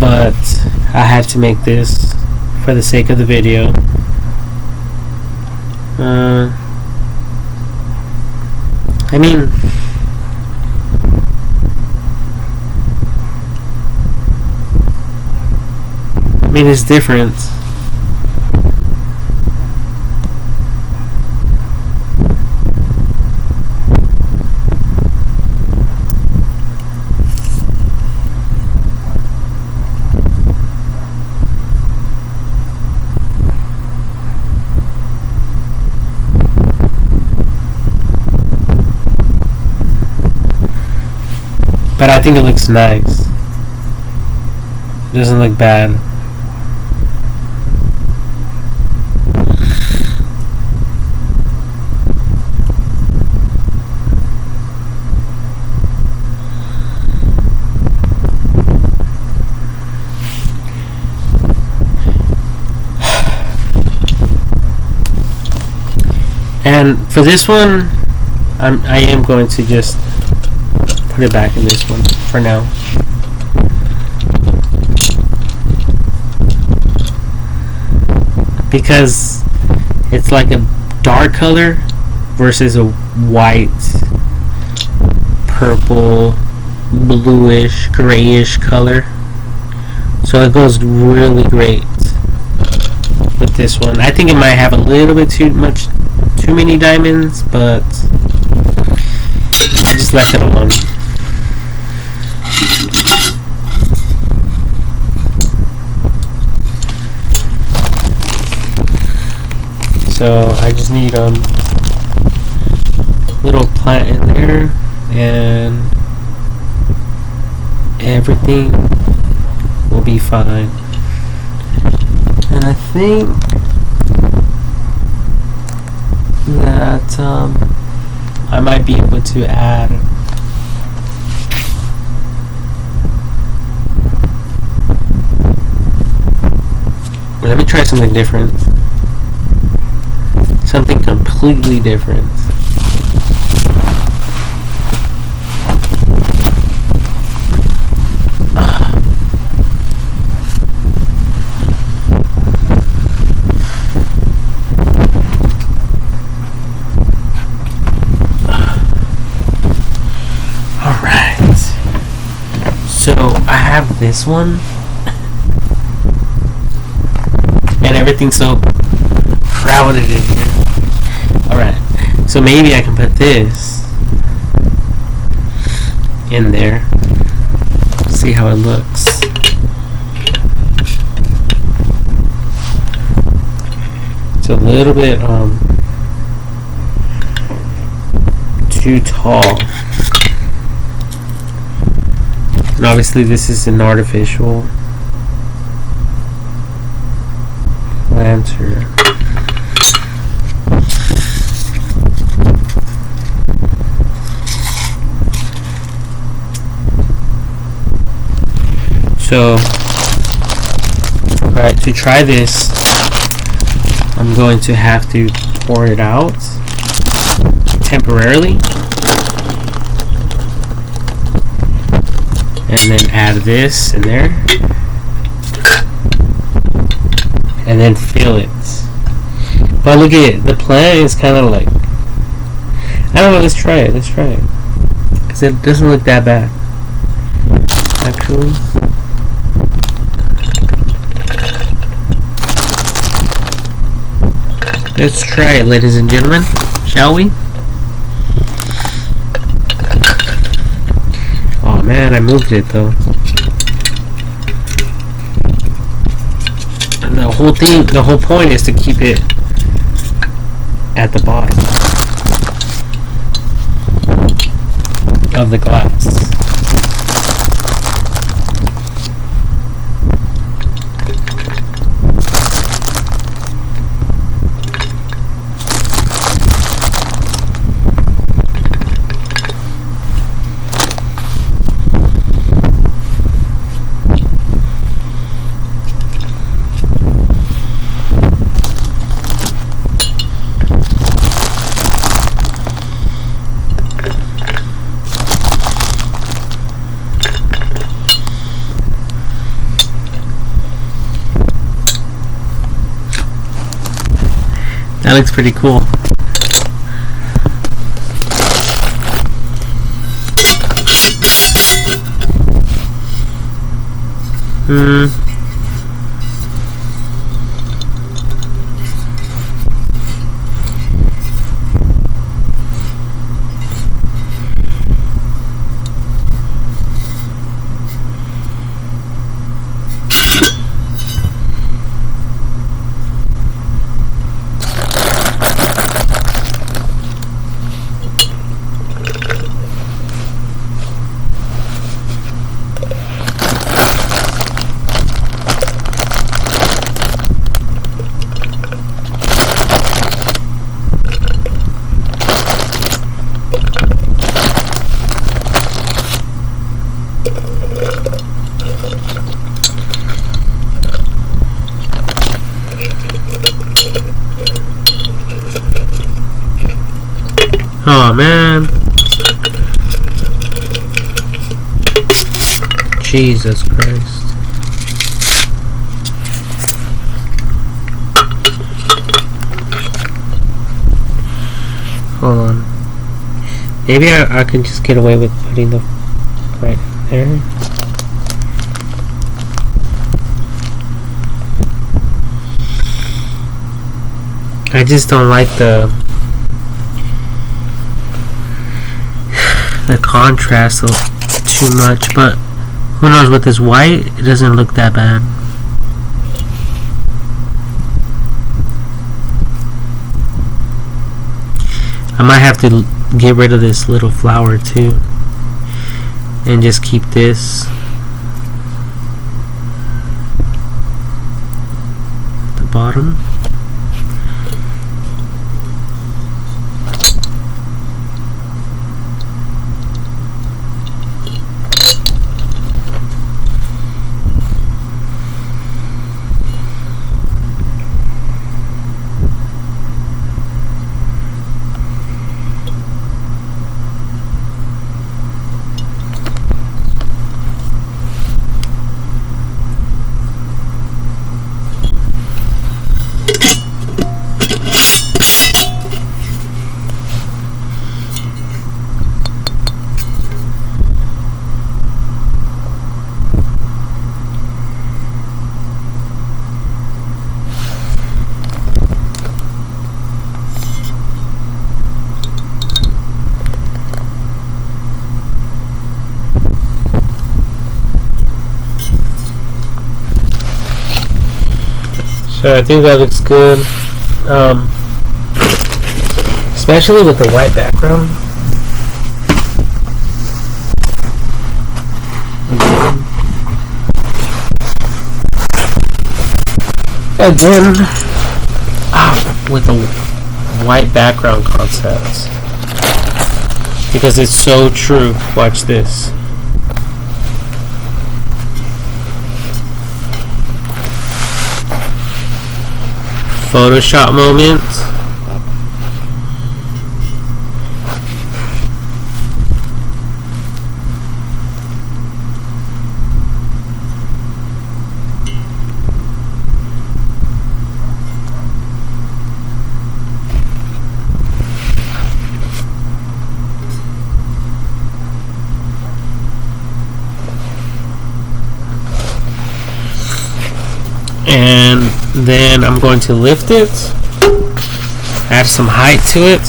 but I had to make this for the sake of the video. I mean it's different. But I think it looks nice. It doesn't look bad. And for this one, I am going to just put it back in this one for now. because it's like a dark color versus a white, purple, bluish, grayish color. So it goes really great with this one. I think it might have a little bit too many diamonds, but I just left it alone. So I just need little plant in there, and everything will be fine. And I think that I might be able to add let me try something different. Something completely different. Alright. So I have this one. And everything's so crowded in here. Alright, so maybe I can put this in there. See how it looks. It's a little bit too tall. And obviously this is an artificial planter. So, alright, to try this, I'm going to have to pour it out temporarily, and then add this in there, and then fill it. But look at it, the plant is kind of like, I don't know, let's try it, because it doesn't look that bad, actually. Let's try it, ladies and gentlemen, shall we? Oh man, I moved it though. And the whole point is to keep it at the bottom of the glass. That looks pretty cool. Oh man. Jesus Christ. Hold on. Maybe I can just get away with putting the right there. I just don't like the contrast too much, but who knows, with this white it doesn't look that bad. I might have to get rid of this little flower too and just keep this at the bottom. So I think that looks good, especially with the white background. And then with the white background concept, because it's so true. Watch this. Photoshop moment. And then I'm going to lift it, add some height to it.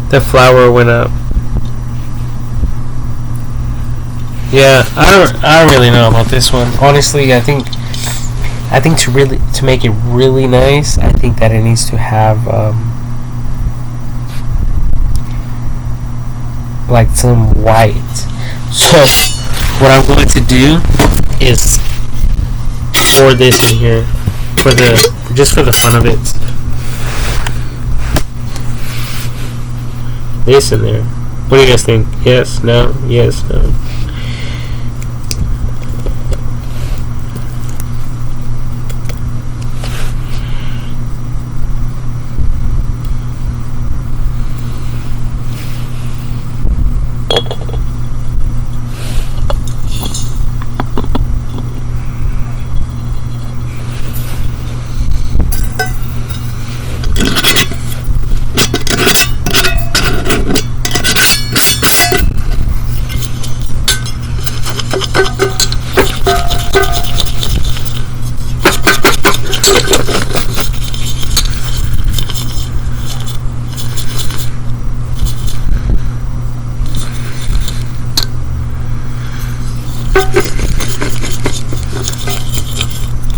The flower went up. Yeah, I don't really know about this one. Honestly, I think to make it really nice, I think that it needs to have like some white. So what I'm going to do is pour this in here just for the fun of it. This in there. What do you guys think? Yes, no, yes, no.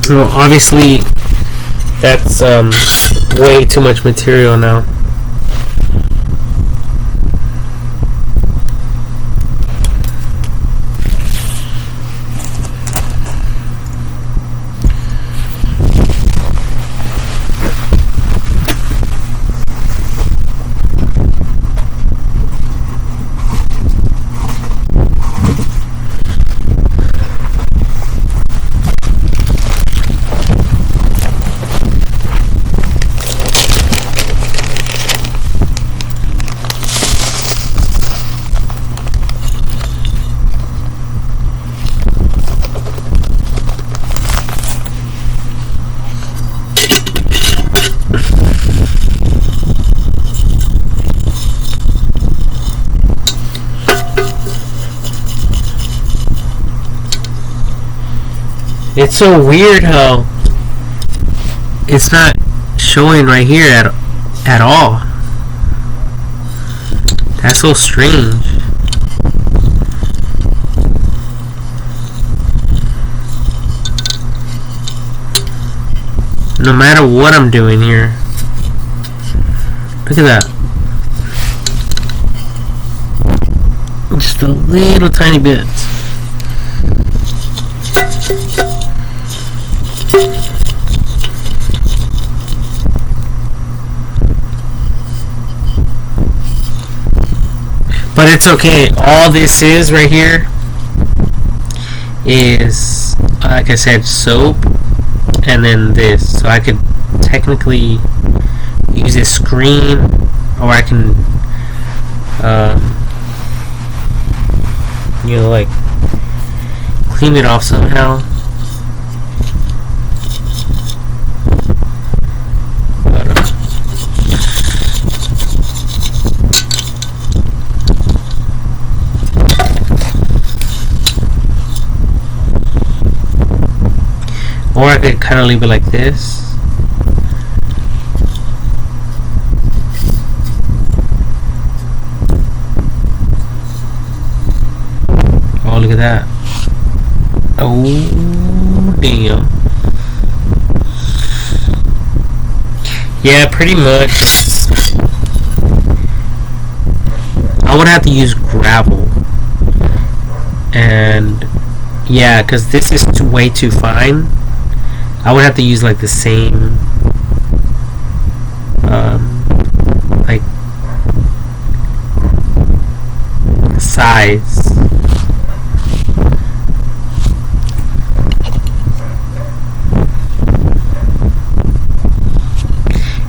Well, obviously, that's way too much material now. It's so weird how it's not showing right here at all. That's so strange. No matter what I'm doing here. Look at that. Just a little tiny bit. But it's okay. All this is right here is, like I said, soap and then this. So I could technically use this screen, or I can, like clean it off somehow. Or I could kind of leave it like this. Oh, look at that. Oh, damn. Yeah, pretty much. I would have to use gravel. And, yeah, because this is way too fine. I would have to use like the same like size.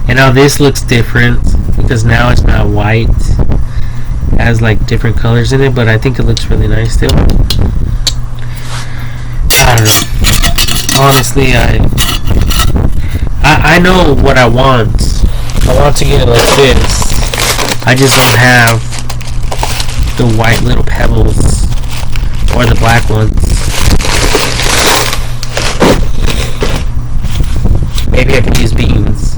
And now this looks different because now it's not white. It has like different colors in it, but I think it looks really nice still. I don't know. Honestly, I know what I want. I want to get it like this. I just don't have the white little pebbles or the black ones. Maybe I could use beans.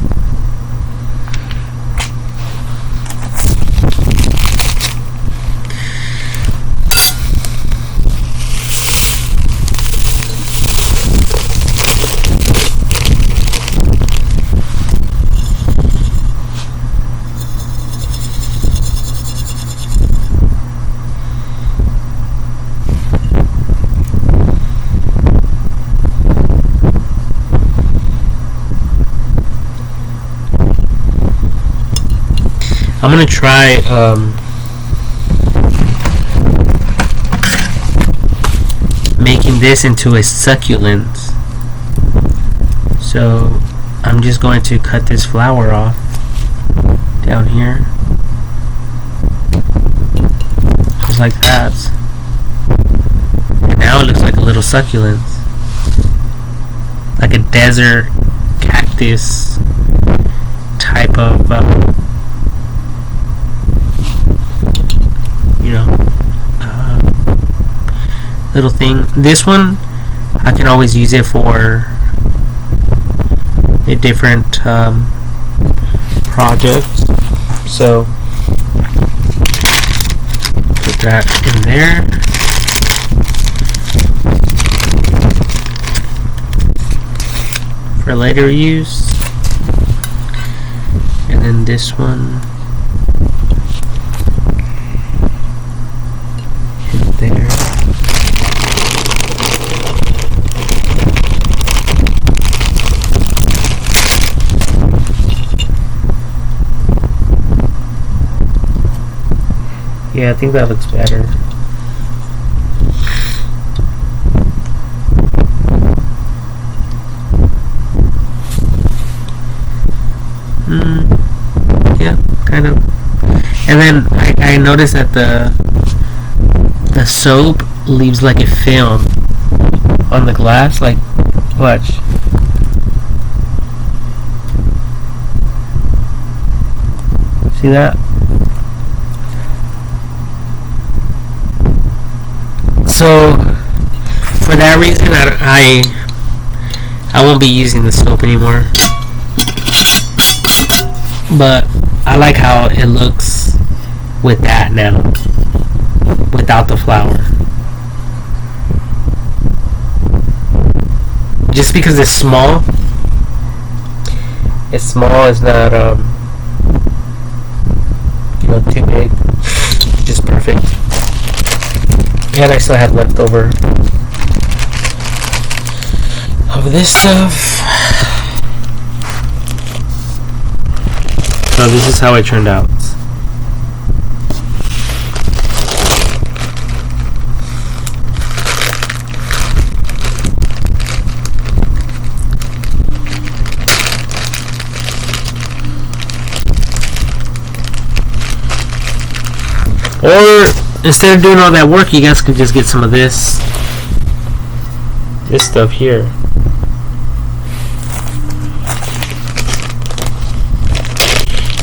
I'm gonna try making this into a succulent. So I'm just going to cut this flower off down here, just like that. And now it looks like a little succulent, like a desert cactus type of little thing. This one I can always use it for a different project, so put that in there. for later use. And then this one in there. Yeah, I think that looks better. Yeah, kind of. And then I noticed that the soap leaves like a film on the glass. Like, watch. See that? So for that reason, I won't be using the soap anymore. But I like how it looks with that now, without the flower. Just because it's small. It's small. It's not too big. Just perfect. And I still had leftover of this stuff. So this is how it turned out. Or instead of doing all that work, you guys could just get some of this stuff here.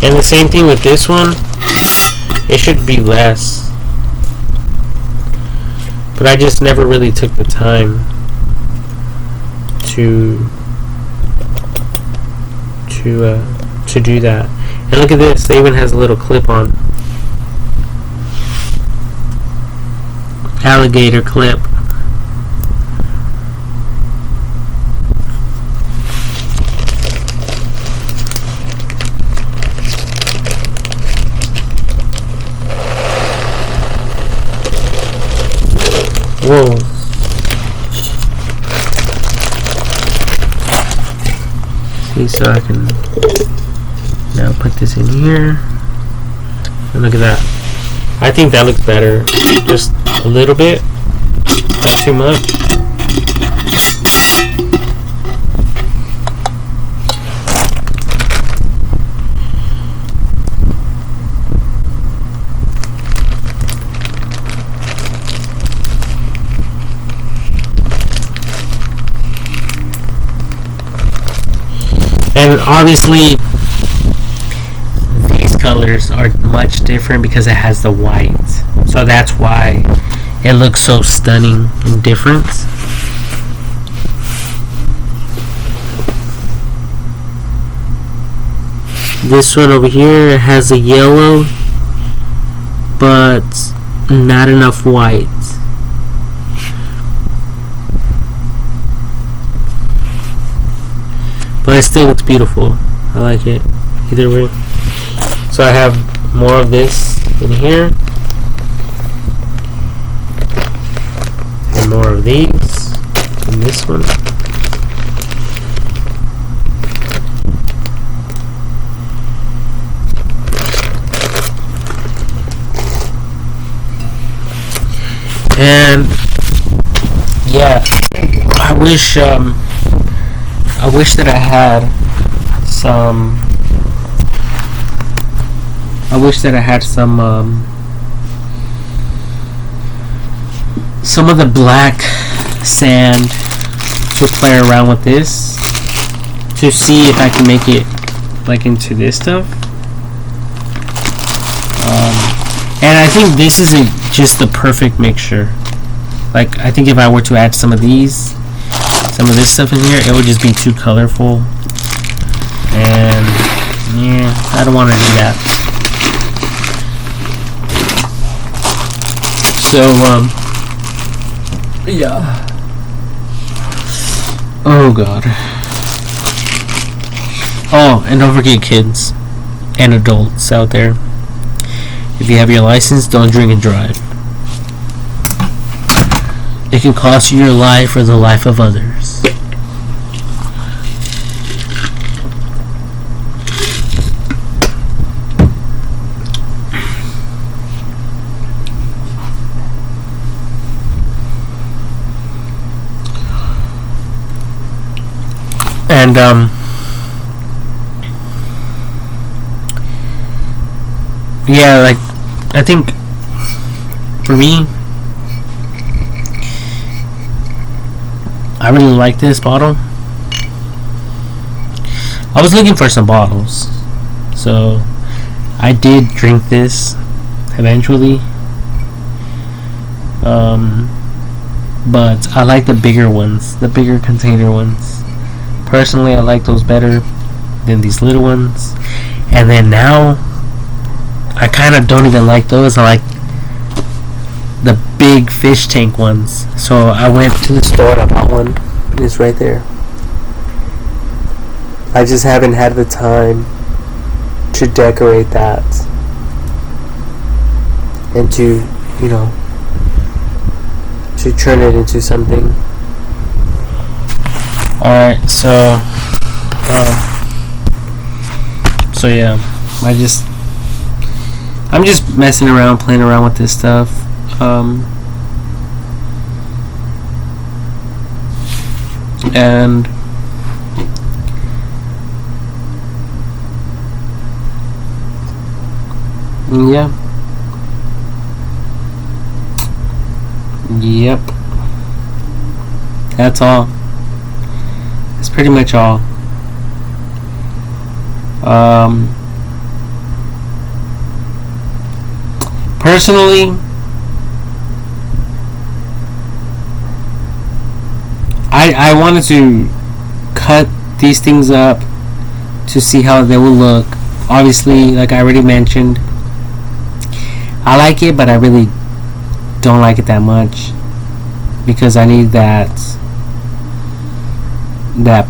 And the same thing with this one. It should be less, but I just never really took the time to do that. And look at this, it even has a little clip on. Alligator clip. Whoa. See, so I can now put this in here. And look at that. I think that looks better. Just a little bit. Not too much. And obviously these colors are much different because it has the white, so that's why it looks so stunning and different. This one over here has a yellow but not enough white. But it still looks beautiful. I like it either way. So I have more of this in here. And more of these in this one. And yeah, I wish that I had some. I wish that I had some of the black sand to play around with this to see if I can make it like into this stuff. And I think this is just the perfect mixture. Like, I think if I were to add some of this stuff in here, it would just be too colorful. And yeah, I don't want to do that. So, yeah. Oh god. Oh, and don't forget kids and adults out there. If you have your license, don't drink and drive. It can cost you your life or the life of others. And yeah, like I think for me, I really like this bottle. I was looking for some bottles, so I did drink this eventually. But I like the bigger ones, the bigger container ones. Personally, I like those better than these little ones. And then now, I kind of don't even like those. I like the big fish tank ones. So I went to the store and I bought one. And it's right there. I just haven't had the time to decorate that. And to, you know, to turn it into something. Alright, so yeah, I'm just messing around, playing around with this stuff. And yeah. Yep. That's all. That's pretty much all. Personally, I wanted to cut these things up to see how they will look. Obviously, like I already mentioned, I like it, but I really don't like it that much because I need the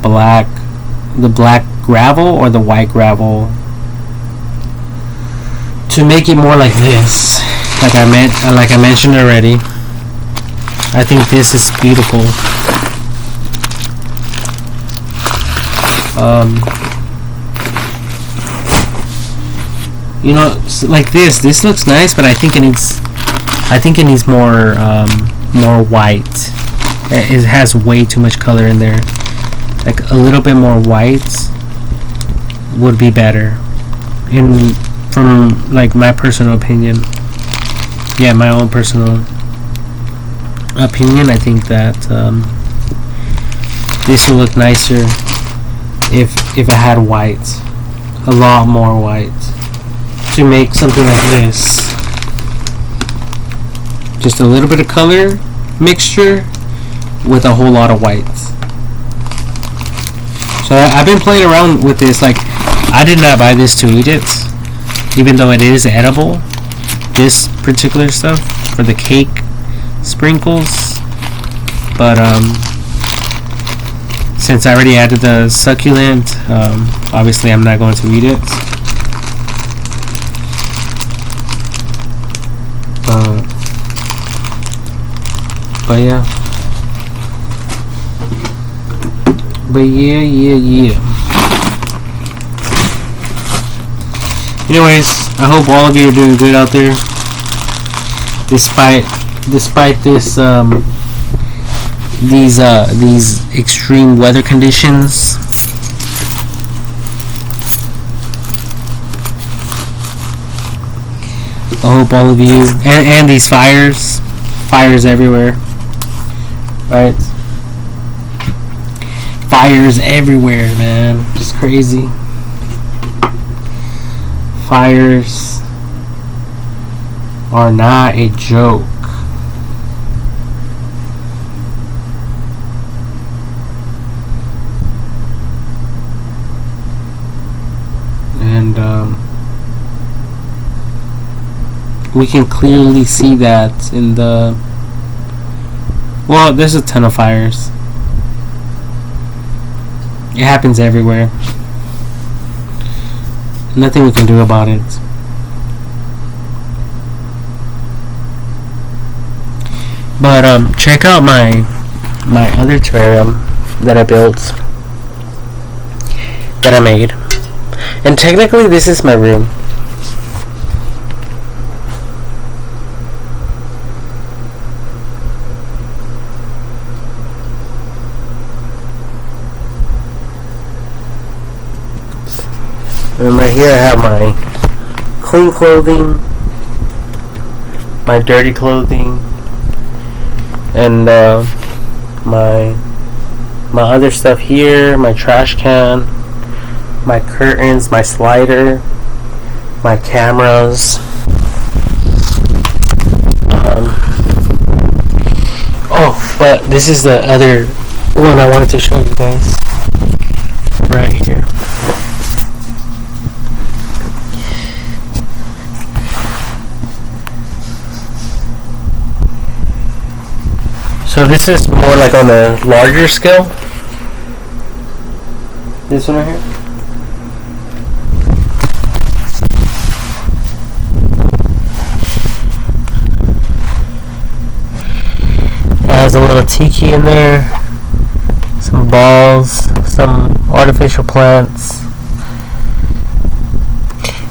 black gravel or the white gravel to make it more like this. Like I mentioned already, I think this is beautiful. You know, like this looks nice, but I think it needs more white. It has way too much color in there. Like a little bit more white would be better, from like my personal opinion. Yeah, my own personal opinion. I think that this would look nicer if it had white, a lot more white, to make something like this. Just a little bit of color mixture with a whole lot of white. So I've been playing around with this. Like, I did not buy this to eat it, even though it is edible. This particular stuff for the cake sprinkles, but since I already added the succulent, obviously I'm not going to eat it. But yeah. But yeah. Anyways, I hope all of you are doing good out there, despite this these extreme weather conditions. I hope all of you and these fires everywhere, right? Fires everywhere, man. Just crazy. Fires are not a joke. And we can clearly see that in the... Well, there's a ton of fires. It happens everywhere. nothing we can do about it. But check out my other terrarium that I built, that I made. And technically this is my room. And right here I have my clean clothing, my dirty clothing, and my other stuff here, my trash can, my curtains, my slider, my cameras. But this is the other one I wanted to show you guys. Right here. So this is more like on a larger scale. This one right here. Has a little tiki in there, some balls, some artificial plants,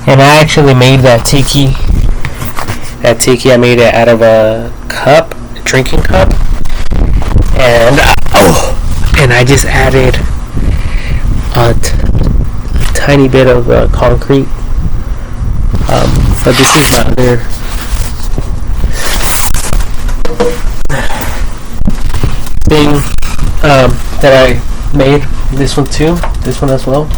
and I actually made that tiki. That tiki, I made it out of a cup, a drinking cup, and I just added a tiny bit of concrete. But this is the other thing that I made. This one too. This one as well.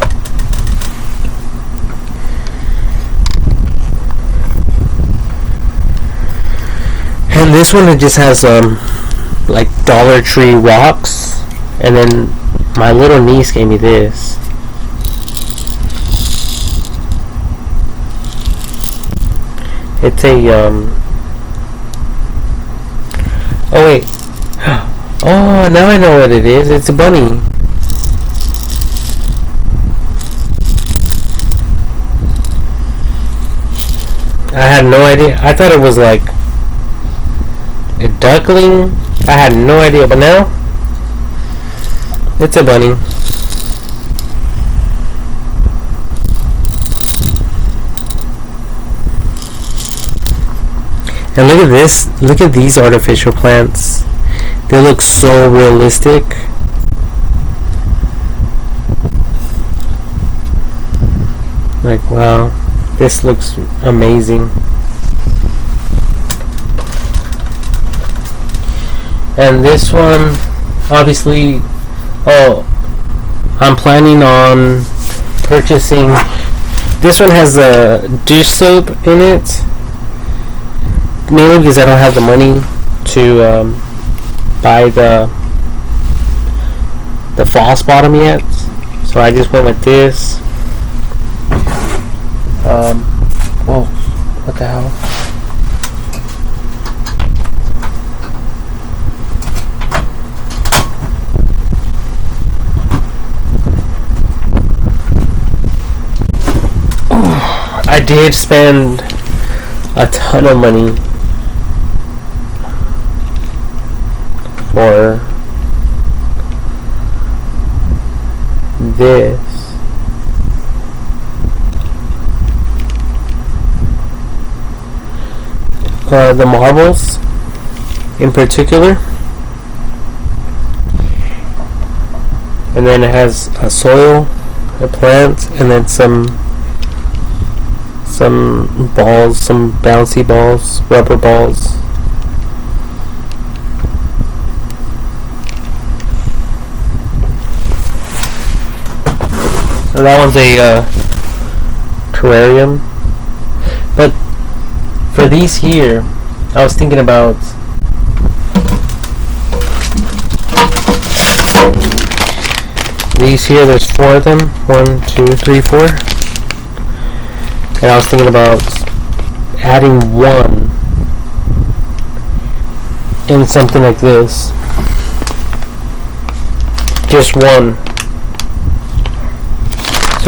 And this one, it just has like Dollar Tree rocks, and then my little niece gave me this. It's a oh wait. Oh, now I know what it is. It's a bunny. I had no idea. I thought it was like a duckling. I had no idea, but now it's a bunny. And look at this. Look at these artificial plants. They look so realistic. Like, wow. This looks amazing. And this one, obviously, I'm planning on purchasing. This one has a dish soap in it, mainly because I don't have the money to buy the false bottom yet, so I just went with this. Whoa, what the hell? I did spend a ton of money for this. The marbles in particular, and then it has a soil, a plant, and then some balls, some bouncy balls, rubber balls. So that one's a terrarium. But for these here, I was thinking about these here. There's 4 of them. 1, 2, 3, 4. And I was thinking about adding one in something like this. Just one.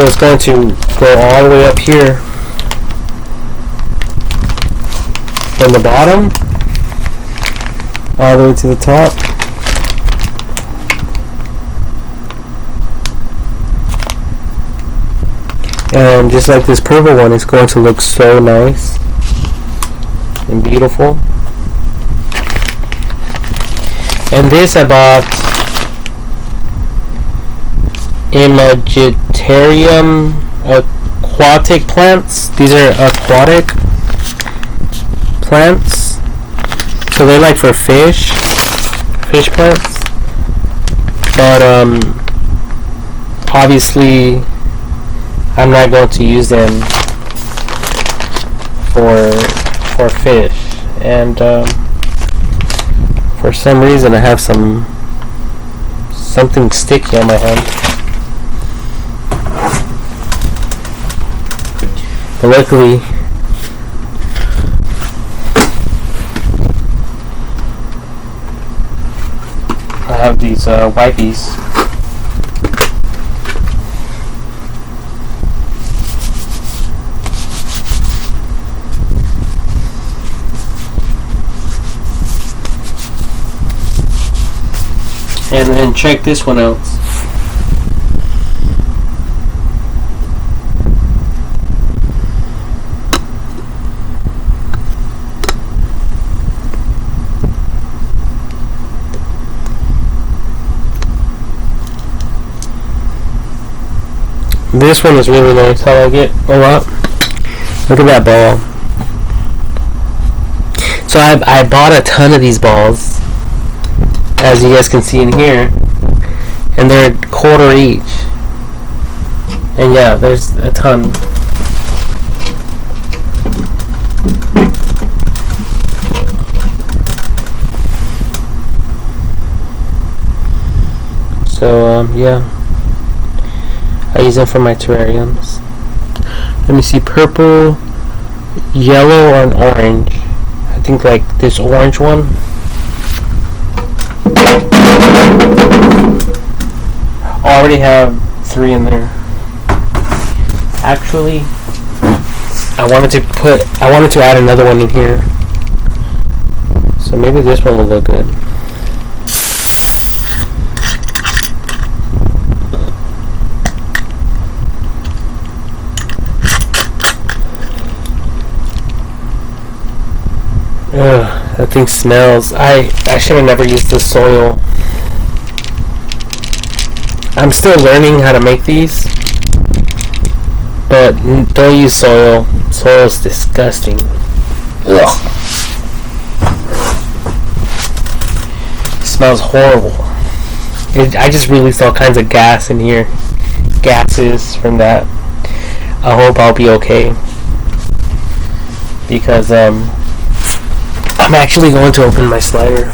So it's going to go all the way up here from the bottom all the way to the top. And just like this purple one, it's going to look so nice and beautiful. And this I bought Imagitarium aquatic plants. These are aquatic plants, so they're like for fish plants. But obviously I'm not going to use them for fish, and for some reason I have something sticky on my hand. But luckily, I have these wipes. And then check this one out. This one is really nice. I like it a lot. Look at that ball. So I bought a ton of these balls, as you guys can see in here, and they're $1 each. And yeah, there's a ton. So yeah, I use them for my terrariums. Let me see, purple, yellow, and orange. I think like this orange one. I already have 3 in there. Actually, I wanted to add another one in here. So maybe this one will look good. Ugh, that thing smells. I should have never used this soil. I'm still learning how to make these, but don't use soil. Soil is disgusting. Ugh. It smells horrible. I just released all kinds of gas in here. Gases from that. I hope I'll be okay, because I'm actually going to open my slider.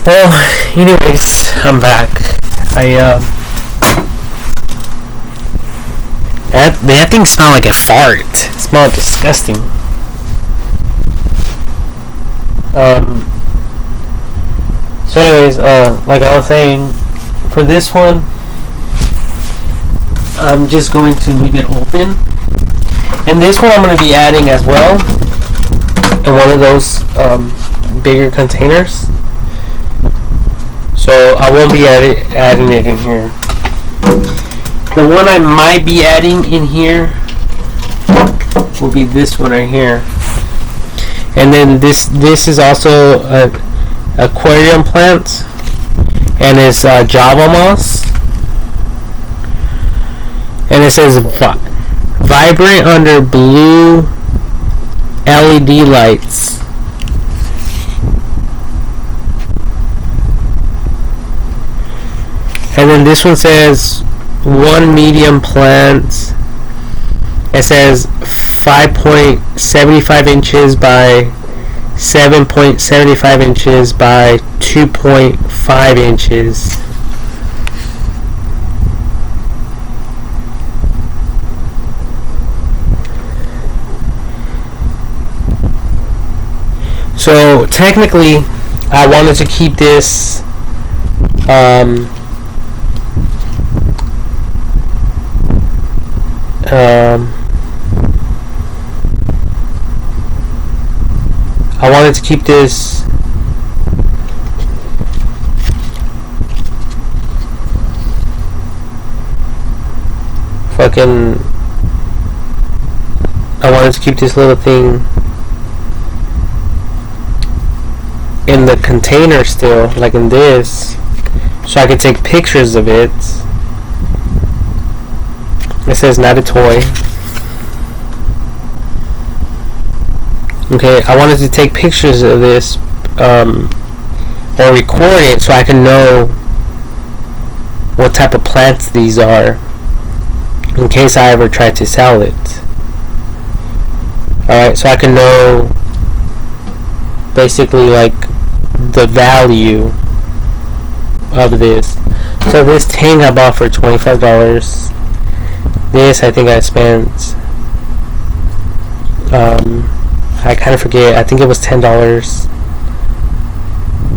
Well, anyways, I'm back. That thing smelled like a fart. It smelled disgusting. So anyways, like I was saying, for this one, I'm just going to leave it open. And this one I'm going to be adding as well in one of those bigger containers. So I won't be adding it in here. The one I might be adding in here will be this one right here. And then this is also an aquarium plant, and it's Java moss. And it says vibrant under blue LED lights. And then this one says one medium plant. It says 5.75 inches by 7.75 inches by 2.5 inches. So technically, I wanted to keep this I wanted to keep this I wanted to keep this little thing in the container still, like in this, so I could take pictures of it. It says not a toy. Okay, I wanted to take pictures of this or record it so I can know what type of plants these are in case I ever try to sell it. Alright, so I can know basically like the value of this. So this tank I bought for $25. This I think I spent I kind of forget, I think it was $10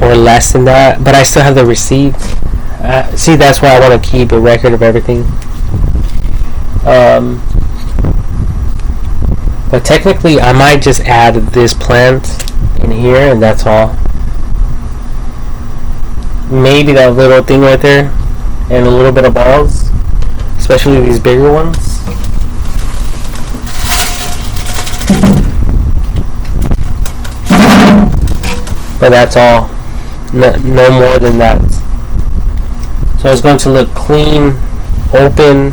or less than that, but I still have the receipt. See, that's why I want to keep a record of everything. But technically I might just add this plant in here and that's all. Maybe that little thing right there and a little bit of balls, especially these bigger ones. But that's all. No more than that. So it's going to look clean, open,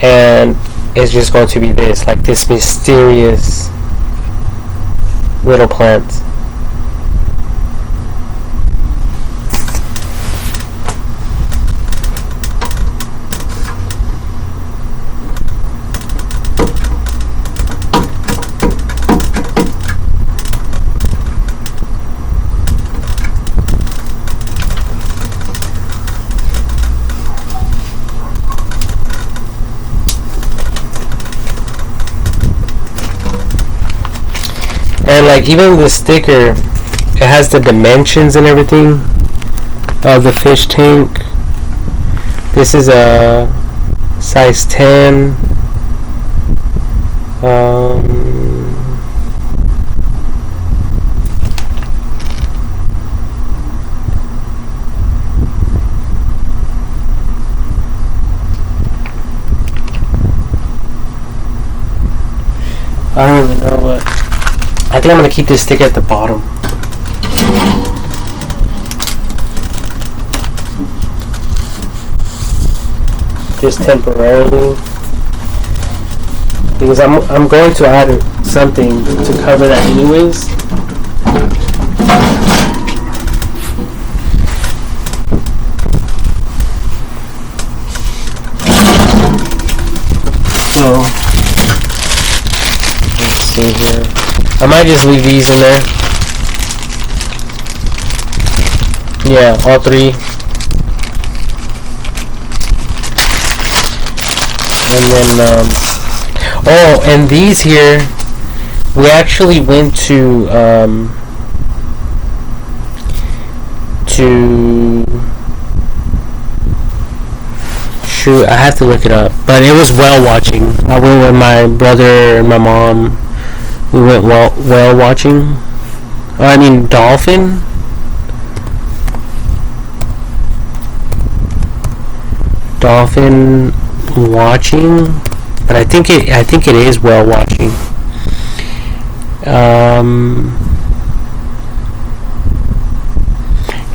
and it's just going to be this, like this mysterious little plant. And like even the sticker, it has the dimensions and everything of the fish tank. This is a size 10. I don't really know what. I think I'm going to keep this sticker at the bottom. Just temporarily. Because I'm going to add something to cover that anyways. So, let's see here. I might just leave these in there. Yeah, all three. And then, oh, and these here, we actually went to shoot, I have to look it up, but it was whale watching. I went with my brother and my mom. We went whale watching. I mean dolphin. Dolphin watching, but I think it is whale watching.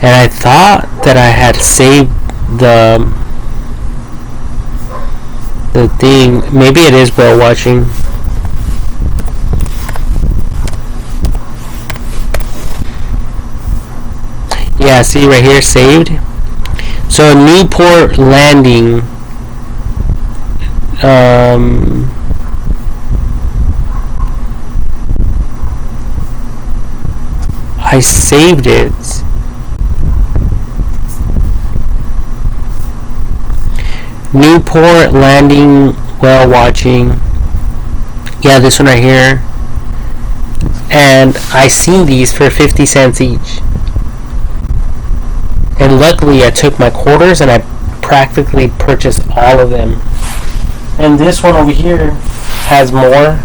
And I thought that I had saved the thing. Maybe it is whale watching. Yeah, see right here, saved. So Newport Landing. I saved it. Newport Landing whale watching. Yeah, this one right here. And I seen these for 50 cents each. And luckily I took my quarters and I practically purchased all of them. And this one over here has more.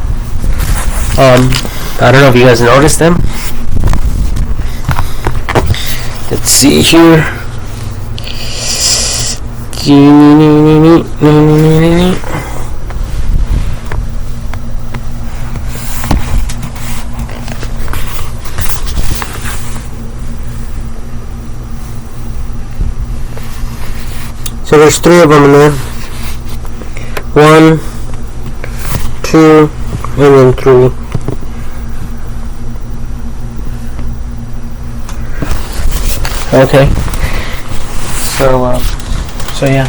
I don't know if you guys noticed them. Let's see here. So there's three of them in there. 1, 2, and then 3. Okay. So yeah.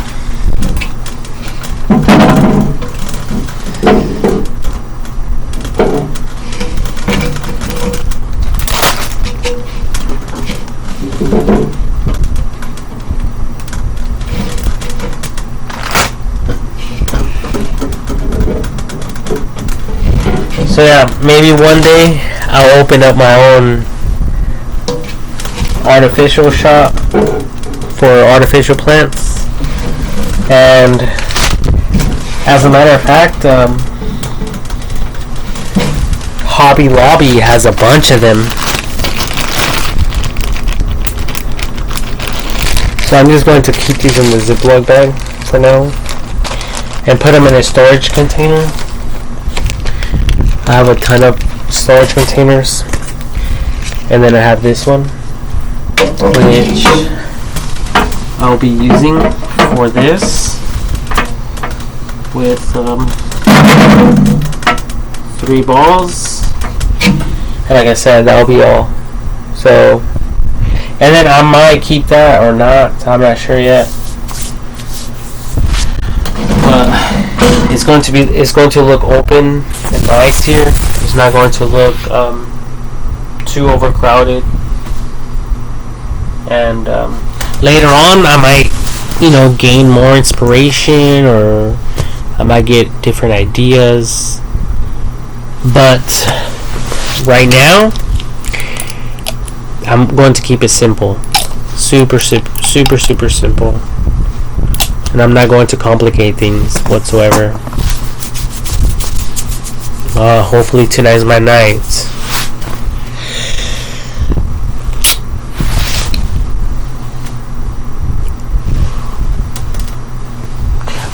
So yeah, maybe one day I'll open up my own artificial shop for artificial plants. And as a matter of fact, Hobby Lobby has a bunch of them. So I'm just going to keep these in the Ziploc bag for now and put them in a storage container. I have a ton of storage containers, and then I have this one, which I'll be using for this with 3 balls, and like I said, that'll be all. So, and then I might keep that or not, I'm not sure yet, but it's going to look open and nice here. It's not going to look too overcrowded. And later on, I might, gain more inspiration, or I might get different ideas. But right now, I'm going to keep it simple, super simple. And I'm not going to complicate things whatsoever. Hopefully tonight's my night.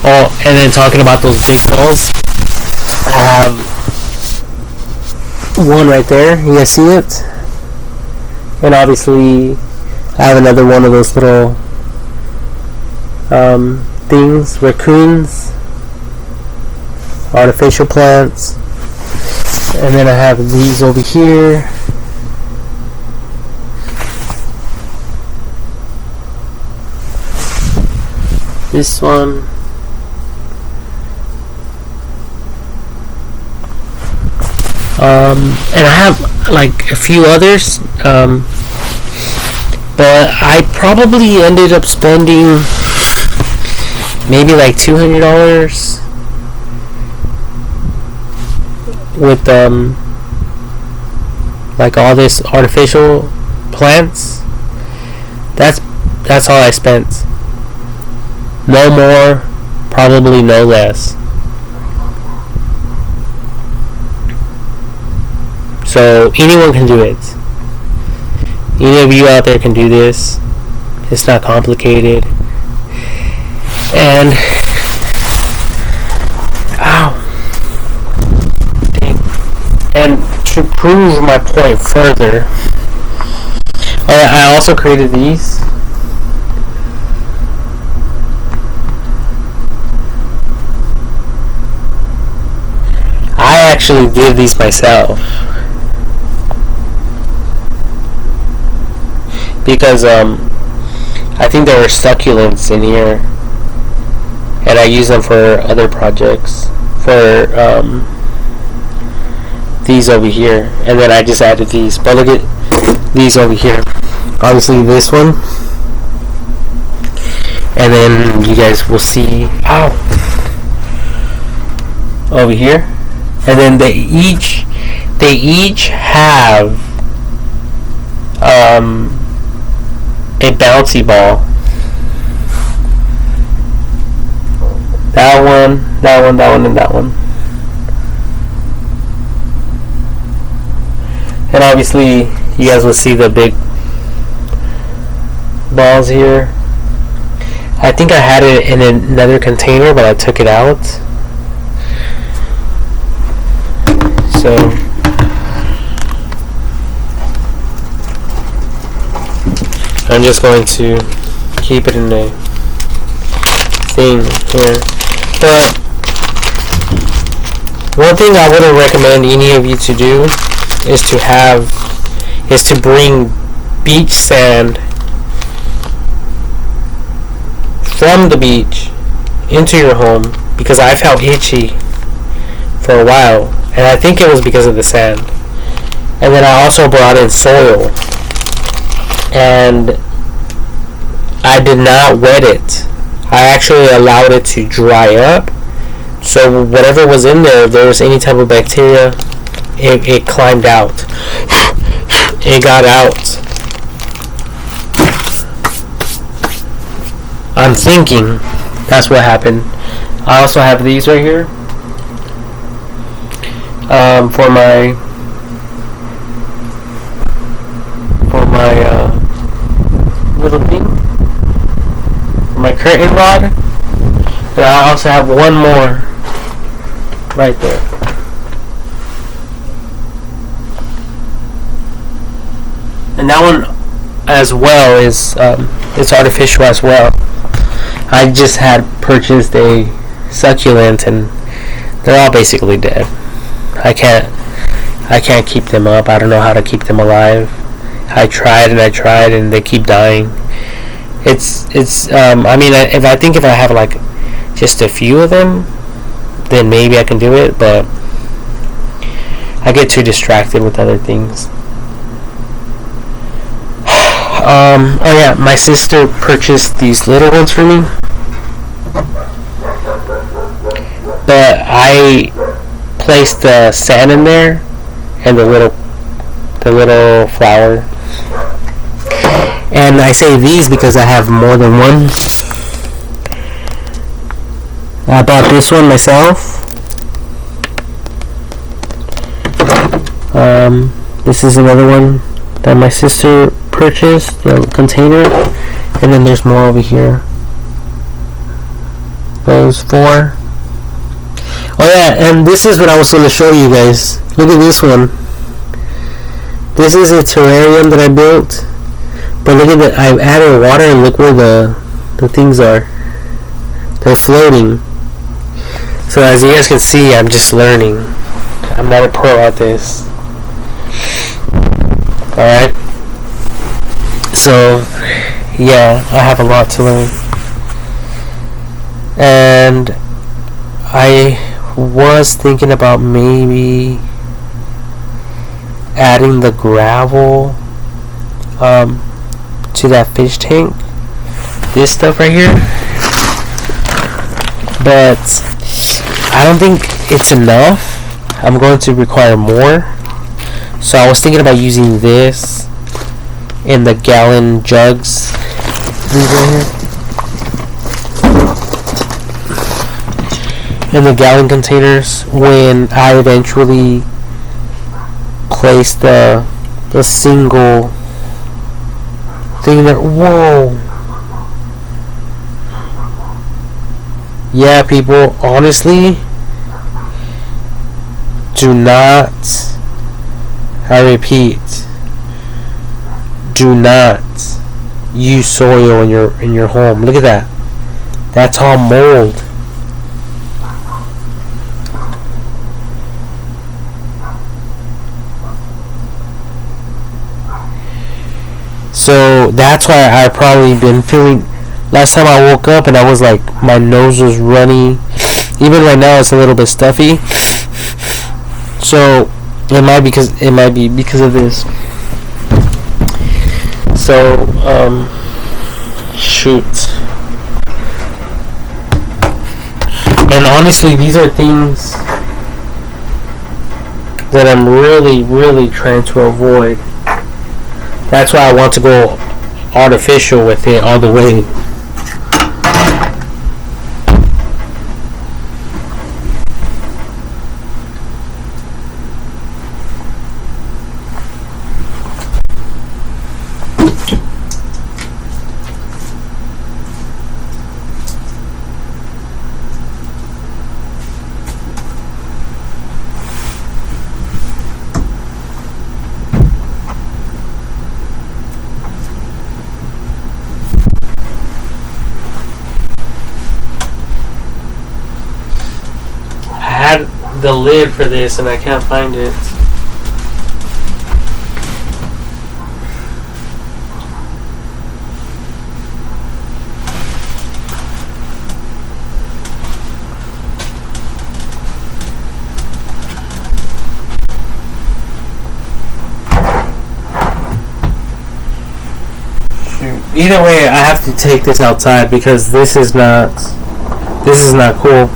Oh, and then talking about those big balls, I have one right there. You guys see it? And obviously, I have another one of those little things, raccoons, artificial plants, and then I have these over here. This one. And I have like a few others. But I probably ended up spending maybe like $200 with like all this artificial plants. That's all I spent. No more, probably no less. So anyone can do it. Any of you out there can do this. It's not complicated. And ow, dang. And to prove my point further, I also created these. I actually did these myself because I think there were succulents in here, and I use them for other projects. For these over here, and then I just added these. But look at these over here. Obviously this one, and then you guys will see over here, and then they each have a bouncy ball. That one, and that one. And obviously you guys will see the big balls here. I think I had it in another container, but I took it out. So I'm just going to keep it in a thing here. But one thing I wouldn't recommend any of you to do is to bring beach sand from the beach into your home, because I felt itchy for a while, and I think it was because of the sand. And then I also brought in soil, and I did not wet it. I actually allowed it to dry up, so whatever was in there, if there was any type of bacteria, it climbed out. It got out. I'm thinking that's what happened. I also have these right here for my little thing, for my curtain rod. And I also have one more right there. And that one as well is it's artificial as well. I just had purchased a succulent, and they're all basically dead. I can't keep them up. I don't know how to keep them alive. I tried, and they keep dying. I mean, if I have like just a few of them, then maybe I can do it, but I get too distracted with other things. Oh yeah, my sister purchased these little ones for me, but I placed the sand in there and the little flower. And I say these because I have more than one. I bought this one myself. This is another one that my sister purchased, the container, and then there's more over here. Those 4. Oh yeah, and this is what I was going to show you guys. Look at this one. This is a terrarium that I built, but look at that. I added water, and look where the things are. They're floating. So as you guys can see, I'm just learning. I'm not a pro at this. Alright. So, yeah, I have a lot to learn. And I was thinking about maybe adding the gravel to that fish tank. This stuff right here. But I don't think it's enough. I'm going to require more. So I was thinking about using this in the gallon jugs. These right here. In the gallon containers when I eventually place the single thing there. Whoa. Yeah, people, honestly, do not, I repeat, do not use soil in your home. Look at that. That's all mold. So that's why I've probably been feeling. Last time I woke up and I was like, my nose was runny. Even right now, it's a little bit stuffy. So it might be because of this. So shoot. And honestly, these are things that I'm really trying to avoid. That's why I want to go artificial with it all the way. The lid for this and I can't find it. Either way, I have to take this outside because this is not cool.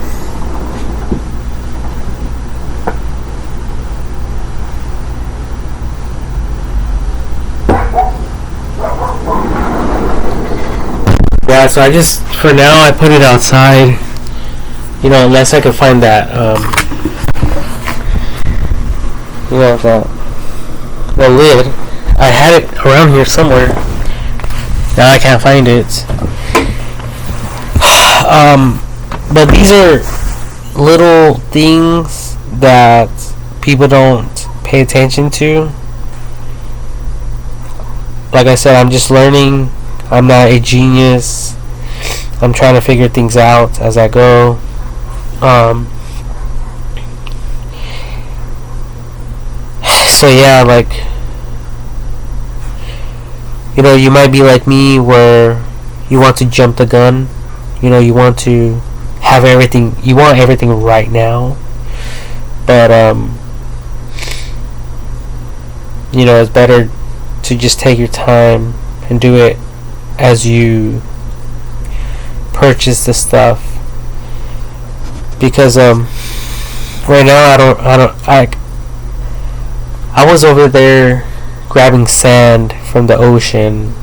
Yeah, so I just, for now, I put it outside, you know, unless I can find that, you know, the lid. I had it around here somewhere. Now I can't find it. But these are little things that people don't pay attention to. Like I said, I'm just learning. I'm not a genius. I'm trying to figure things out as I go. So yeah, like, you know, you might be like me where you want to jump the gun. You know, you want to have everything. You want everything right now. But you know, it's better to just take your time and do it as you purchase the stuff, because right now I was over there grabbing sand from the ocean,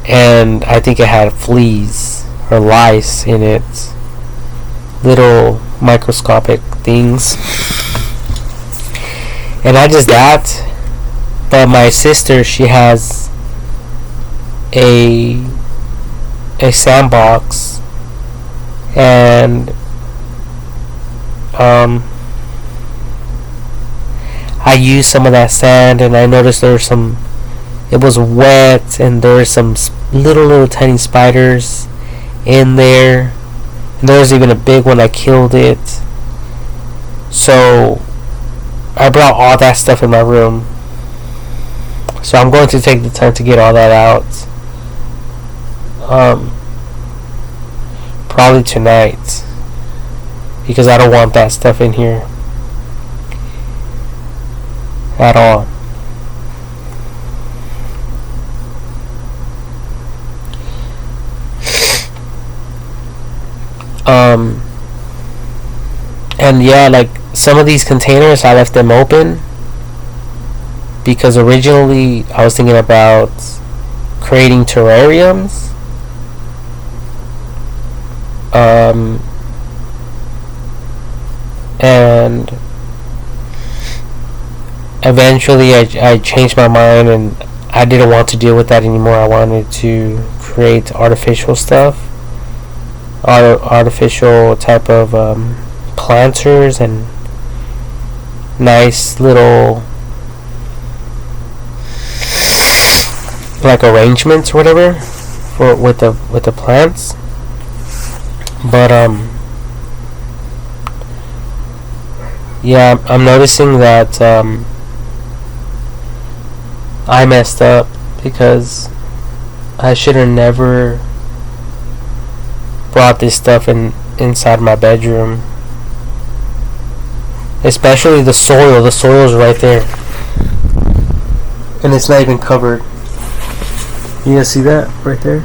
and I think it had fleas or lice in it, little microscopic things, and I just that. But my sister, she has a sandbox, and I used some of that sand, and I noticed there was some, it was wet, and there were some little tiny spiders in there, and there was even a big one. I killed it. So I brought all that stuff in my room. So I'm going to take the time to get all that out. Probably tonight, because I don't want that stuff in here at all. Um, and yeah, like some of these containers, I left them open because originally I was thinking about creating terrariums. And eventually I changed my mind and I didn't want to deal with that anymore. I wanted to create artificial stuff, artificial type of planters and nice little like arrangements or whatever for with the plants. But yeah, I'm noticing that I messed up because I should have never brought this stuff inside my bedroom. Especially the soil. The soil's right there. And it's not even covered. You guys see that? Right there?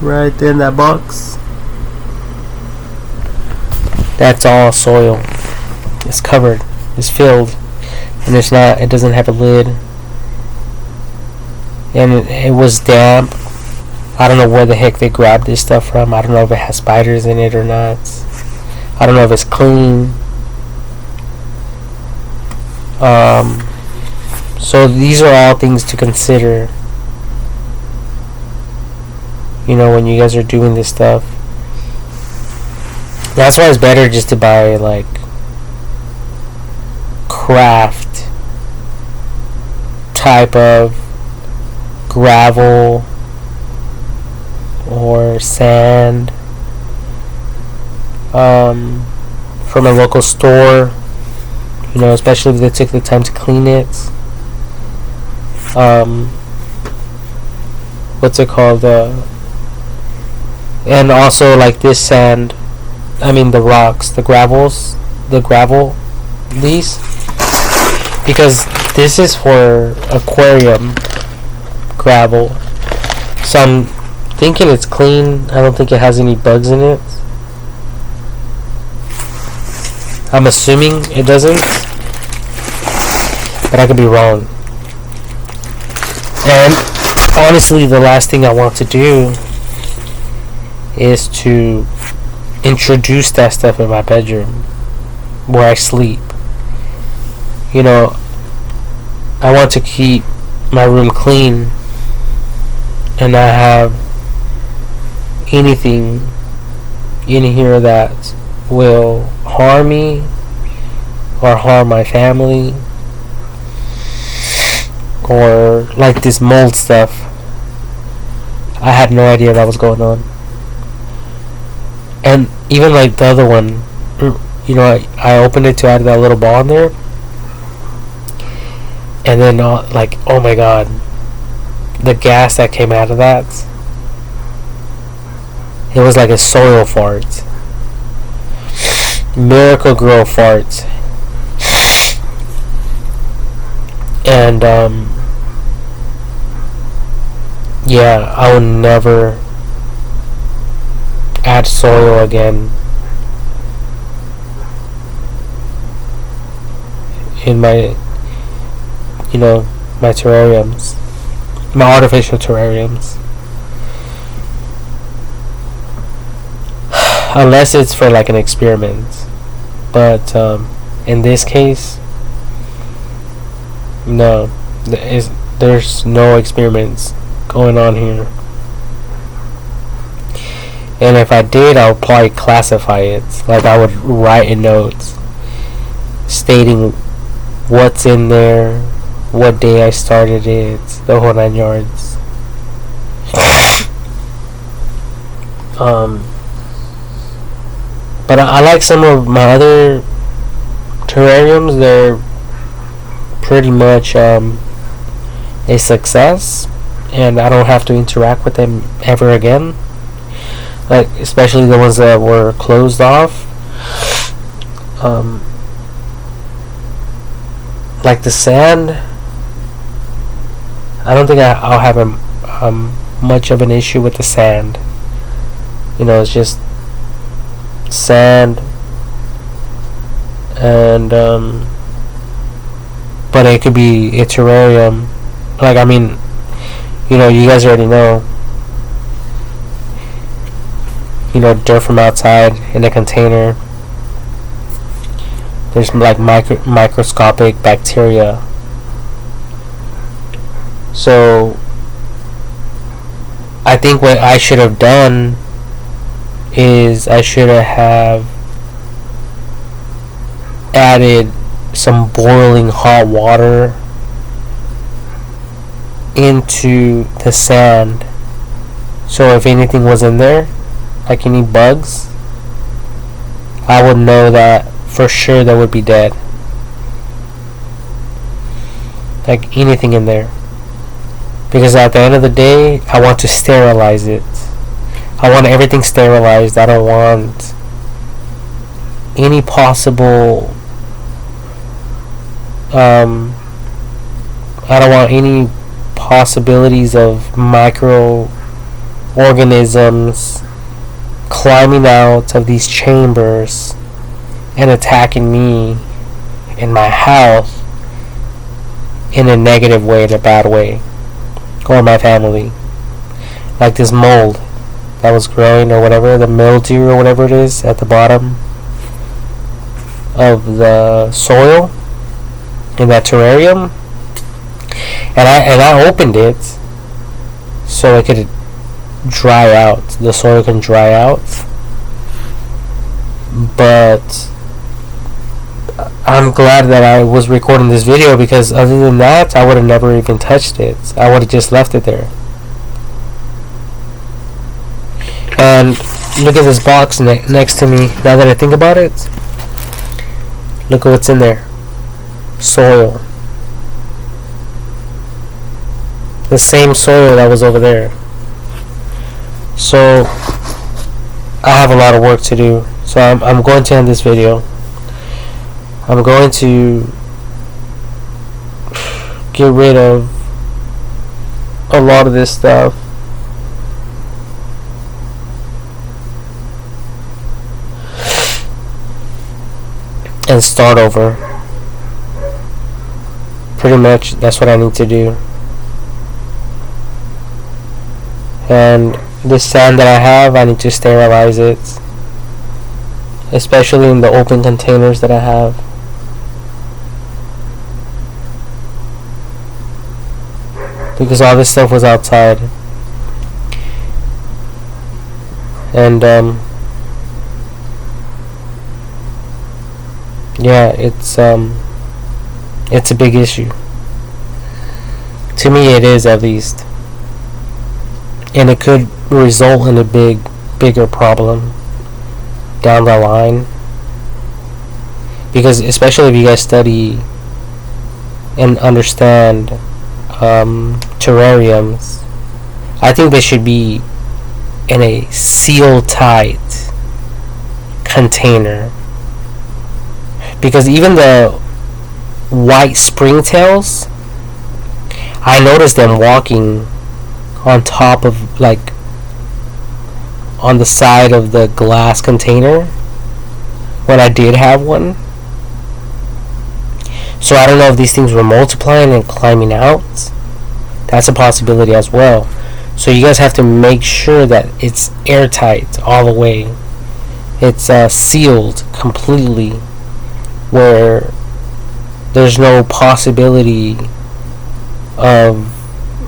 Right there in that box. That's all soil. It's covered. It's filled. And it doesn't have a lid. And it was damp. I don't know where the heck they grabbed this stuff from. I don't know if it has spiders in it or not. I don't know if it's clean. So these are all things to consider. You know, when you guys are doing this stuff. That's why it's better just to buy like craft type of gravel or sand from a local store, you know, especially if they took the time to clean it. What's it called? And also like this sand, I mean the rocks, the gravel, these, because this is for aquarium gravel. So I'm thinking it's clean. I don't think it has any bugs in it. I'm assuming it doesn't, but I could be wrong. And honestly, the last thing I want to do is to introduce that stuff in my bedroom where I sleep. You know, I want to keep my room clean and not have anything in here that will harm me or harm my family, or like this mold stuff. I had no idea that was going on. And even like the other one, you know, I opened it to add that little ball in there, and then like, oh my god, the gas that came out of that, it was like a soil fart. Miracle Grow fart. And yeah, I will never add soil again in my, you know, my terrariums, my artificial terrariums, unless it's for like an experiment. But in this case, no, there's no experiments going on here. And if I did, I would probably classify it. Like I would write in notes stating what's in there, what day I started it, the whole 9 yards. But I like some of my other terrariums. They're pretty much a success, and I don't have to interact with them ever again. Like especially the ones that were closed off. Like the sand, I don't think I'll have much of an issue with the sand. It's just sand, and but it could be a terrarium. Like, I mean, you guys already know. Dirt from outside in a container. There's like microscopic bacteria. So I think what I should have done is I should have added some boiling hot water into the sand, so if anything was in there, like any bugs, I would know that for sure they would be dead. Like anything in there. Because at the end of the day, I want to sterilize it. I want everything sterilized. I don't want any possible I don't want any possibilities of microorganisms climbing out of these chambers and attacking me in my house in a negative way, in a bad way, or my family. Like this mold that was growing, or whatever, the mildew or whatever it is at the bottom of the soil in that terrarium, and I opened it so it could dry out. The soil can dry out, but I'm glad that I was recording this video, because other than that, I would have never even touched it. I would have just left it there. And look at this box next to me. Now that I think about it, look at what's in there. Soil. The same soil that was over there. So I have a lot of work to do. So I'm going to end this video. I'm going to get rid of a lot of this stuff. And start over. Pretty much that's what I need to do. And this sand that I have, I need to sterilize it, especially in the open containers that I have. Because all this stuff was outside. And yeah, it's a big issue. To me, it is, at least. And it could result in a bigger problem down the line. Because especially if you guys study and understand terrariums, I think they should be in a seal tight container. Because even the white springtails, I noticed them walking on top of, like, on the side of the glass container when I did have one. So I don't know if these things were multiplying and climbing out. That's a possibility as well. So you guys have to make sure that it's airtight all the way. It's sealed completely, where there's no possibility of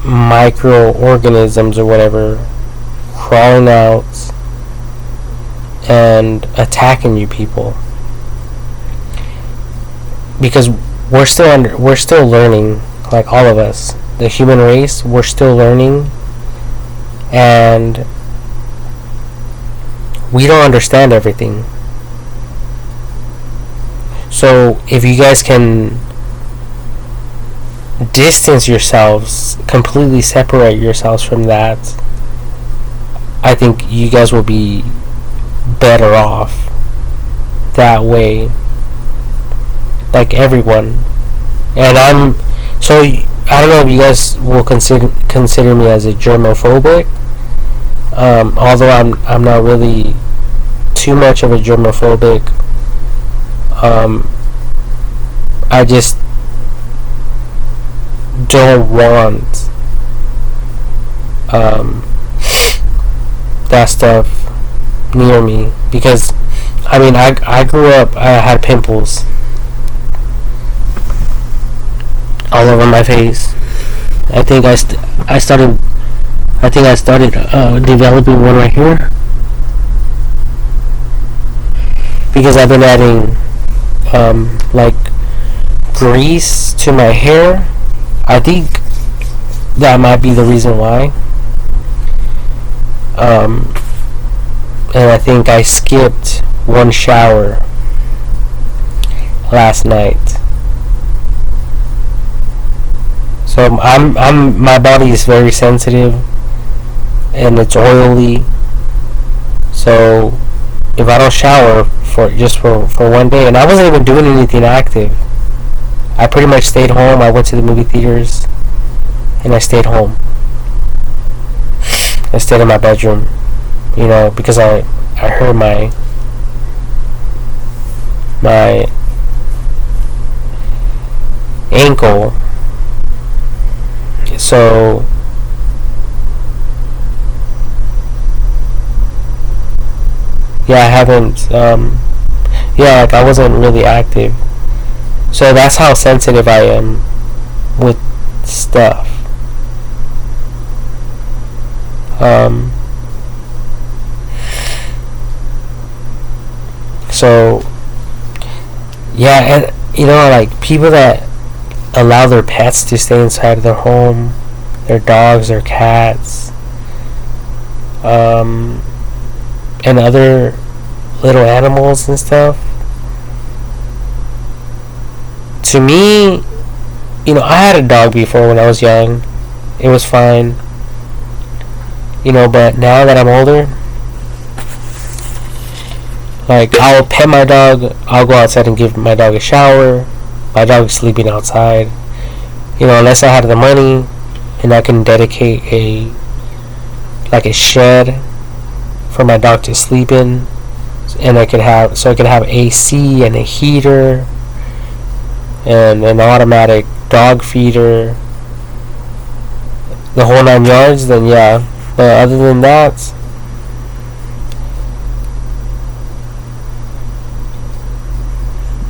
microorganisms or whatever crawling out and attacking you people. Because we're still learning, like all of us, the human race. We're still learning, and we don't understand everything. So if you guys can distance yourselves, completely separate yourselves from that, I think you guys will be better off that way. Like everyone. And I don't know if you guys will consider me as a germophobic. Although I'm not really too much of a germophobic. I just don't want that stuff near me, because I grew up, I had pimples all over my face. I think I started developing one right here because I've been adding like grease to my hair. I think that might be the reason why. And I think I skipped one shower last night. So my body is very sensitive and it's oily. So if I don't shower for one day, and I wasn't even doing anything active. I pretty much stayed home. I went to the movie theaters and I stayed home. I stayed in my bedroom, because I hurt my ankle. So yeah, I haven't like I wasn't really active. So that's how sensitive I am with stuff. So yeah, and like people that allow their pets to stay inside of their home, their dogs, their cats, and other little animals and stuff. To me, I had a dog before when I was young. It was fine. But now that I'm older, like, I'll pet my dog, I'll go outside and give my dog a shower. My dog's sleeping outside. Unless I have the money and I can dedicate a shed for my dog to sleep in, and I can have AC and a heater and an automatic dog feeder, the whole 9 yards, then yeah. But other than that,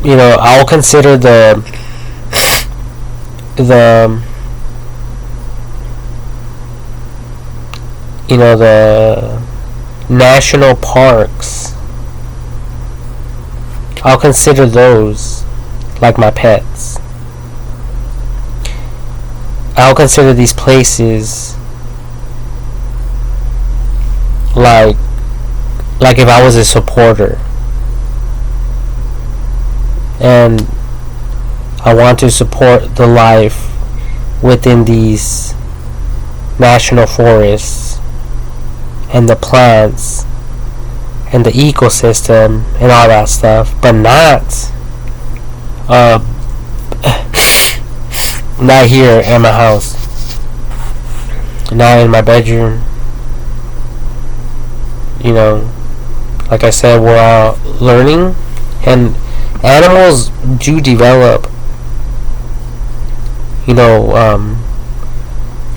I'll consider the the national parks. I'll consider those like my pets. I'll consider these places like if I was a supporter and I want to support the life within these national forests and the plants and the ecosystem and all that stuff, but not not here at my house, not in my bedroom. Like I said, we're all learning, and animals do develop,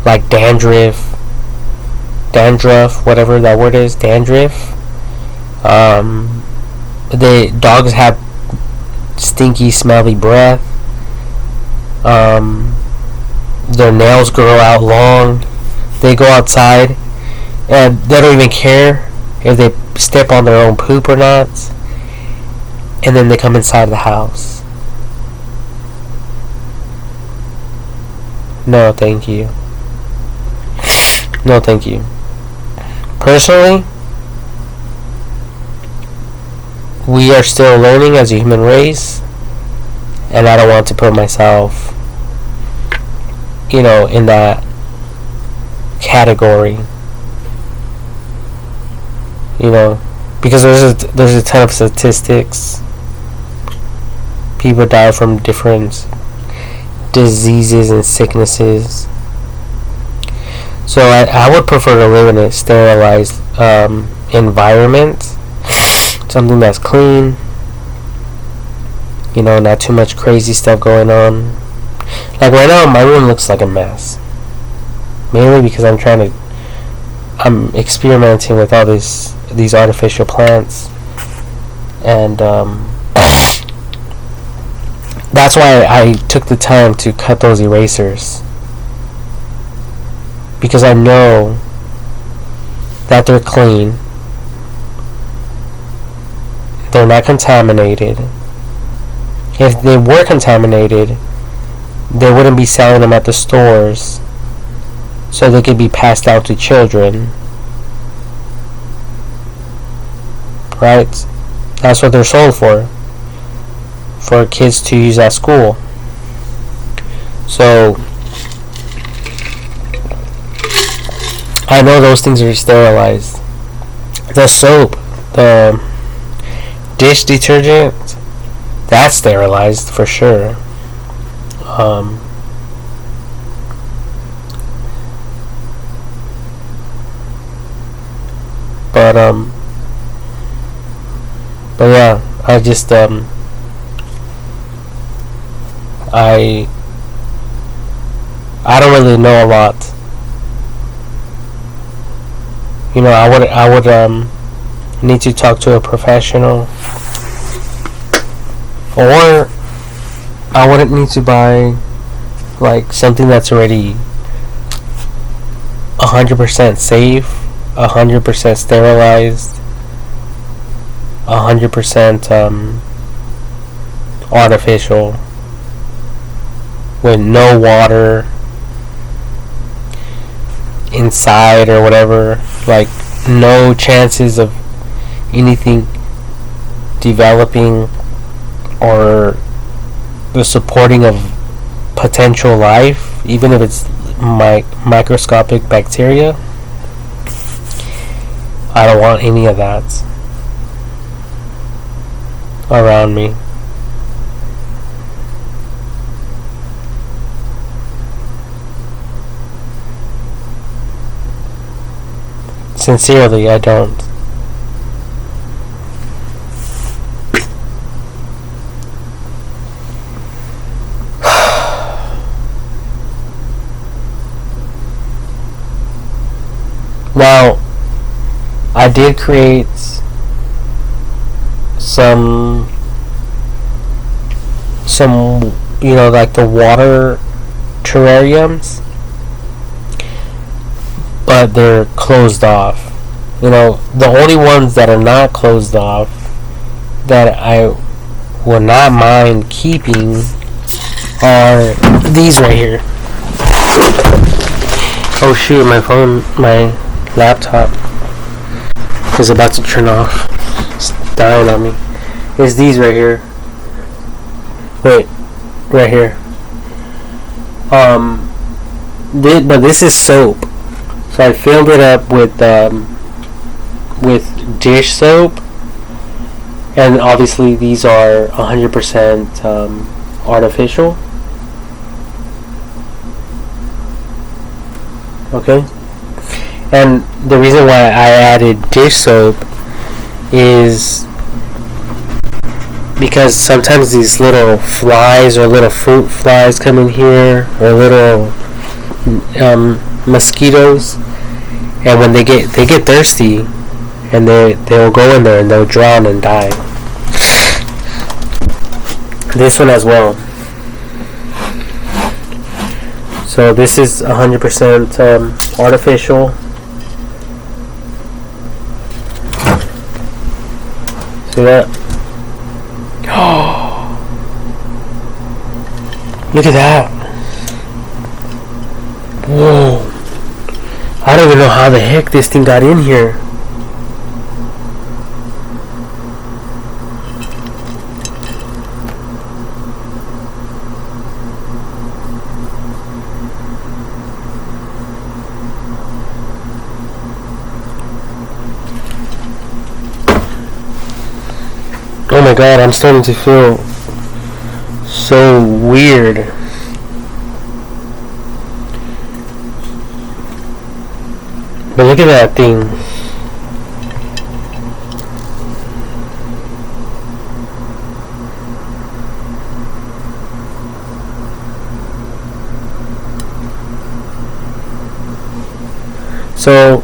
like dandruff, whatever that word is, dandruff. Dogs have stinky, smelly breath. Their nails grow out long. They go outside and they don't even care if they step on their own poop or not. And then they come inside the house. No, thank you. No, thank you. Personally, we are still learning as a human race, and I don't want to put myself, in that category. Because there's a ton of statistics. People die from different diseases and sicknesses. So I would prefer to live in a sterilized environment, something that's clean. Not too much crazy stuff going on. Like right now, my room looks like a mess. Mainly because I'm experimenting with all these artificial plants, and that's why I took the time to cut those erasers, because I know that they're clean, they're not contaminated. If they were contaminated, they wouldn't be selling them at the stores so they could be passed out to children. Right? That's what they're sold for kids to use at school. So I know those things are sterilized. The soap, the dish detergent, that's sterilized for sure. But yeah, I just I don't really know a lot. I would need to talk to a professional, or I wouldn't need to buy like something that's already 100% safe, 100% sterilized, 100% artificial, with no water inside or whatever, like no chances of anything developing or the supporting of potential life, even if it's microscopic bacteria. I don't want any of that around me. Sincerely, I don't. Now, I did create some like the water terrariums, but they're closed off. The only ones that are not closed off that I would not mind keeping are these right here. Oh shoot, my laptop is about to turn off. It's dying on me. It's these right here. Wait, right here. But this is soap. So I filled it up with dish soap, and obviously these are 100% artificial. Okay, and the reason why I added dish soap is because sometimes these little flies or little fruit flies come in here, or little mosquitoes, and when they get thirsty, and they'll go in there and they'll drown and die. This one as well. So this is 100% artificial. See that? Oh, look at that. Whoa. I don't even know how the heck this thing got in here. Oh my god, I'm starting to feel so weird. But look at that thing. So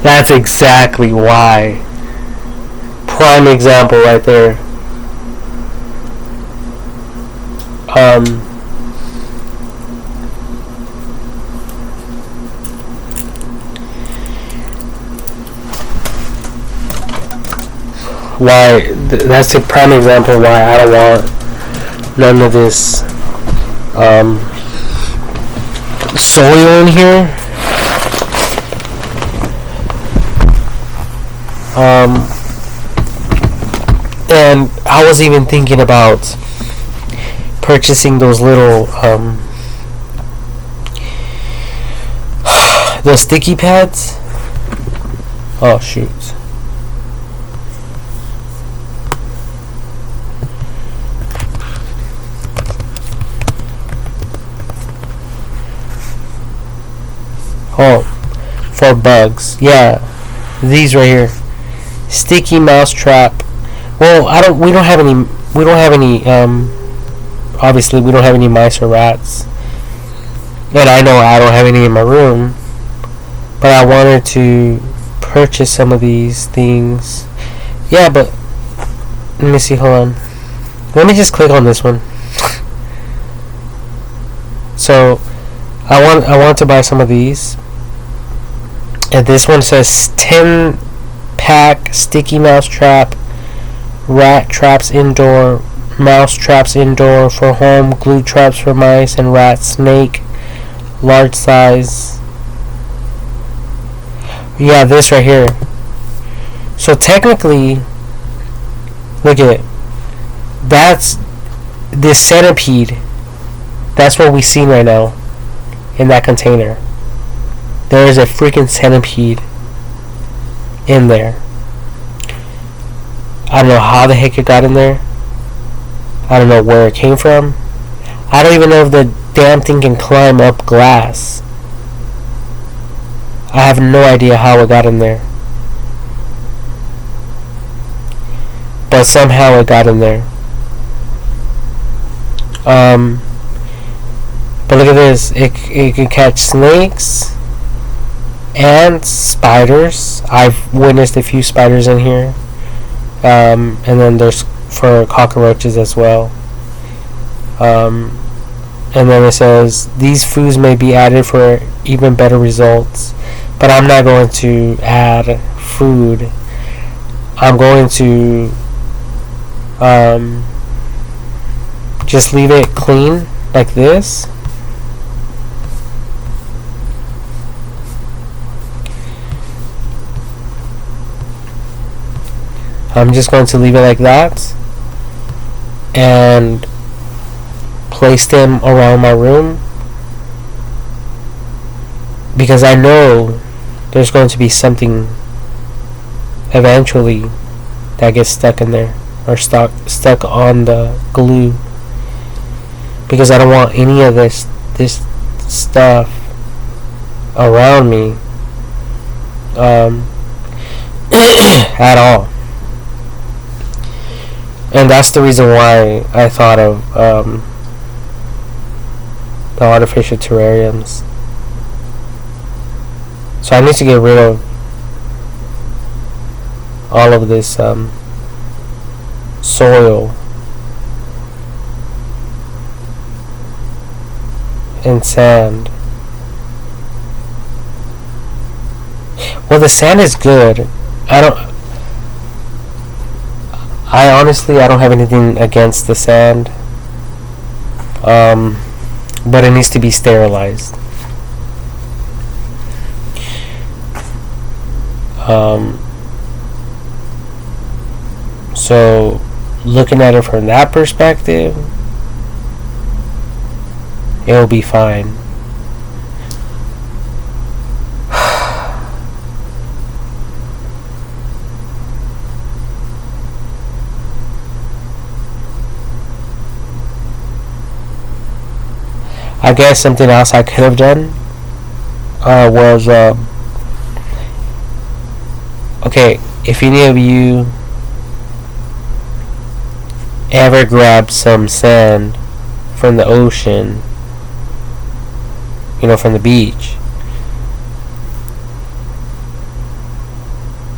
that's exactly why. Prime example right there. Why? That's a prime example why I don't want none of this soil in here. And I was even thinking about purchasing those little those sticky pads. Oh shoot. Oh, for bugs. Yeah, these right here. Sticky mouse trap. Well, we don't have any. Obviously, we don't have any mice or rats, and I know I don't have any in my room. But I wanted to purchase some of these things. Yeah, but let me see. Hold on. Let me just click on this one. So, I want to buy some of these. And this one says 10-pack sticky mouse trap, rat traps indoor, mouse traps indoor for home, glue traps for mice and rats, snake, large size. Yeah, this right here. So technically, look at it. That's this centipede. That's what we seen right now in that container. There is a freaking centipede in there. I don't know how the heck it got in there. I don't know where it came from. I don't even know if the damn thing can climb up glass. I have no idea how it got in there. But somehow it got in there. But look at this. It can catch snakes and spiders. I've witnessed a few spiders in here. And then there's for cockroaches as well. And then it says these foods may be added for even better results. But I'm not going to add food. I'm going to just leave it clean like this. I'm just going to leave it like that and place them around my room, because I know there's going to be something eventually that gets stuck in there or stuck on the glue, because I don't want any of this stuff around me at all. And that's the reason why I thought of the artificial terrariums. So I need to get rid of all of this soil and sand. Well, the sand is good. I honestly don't have anything against the sand, but it needs to be sterilized. So looking at it from that perspective, it'll be fine. I guess something else I could have done was Okay, if any of you ever grabbed some sand from the ocean, from the beach,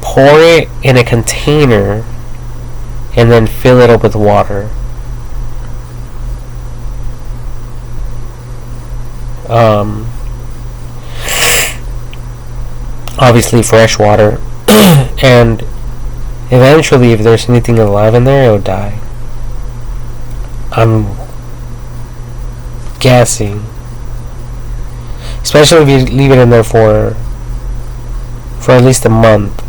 pour it in a container and then fill it up with water. Obviously fresh water. And eventually, if there's anything alive in there, it'll die. I'm guessing. Especially if you leave it in there for at least a month.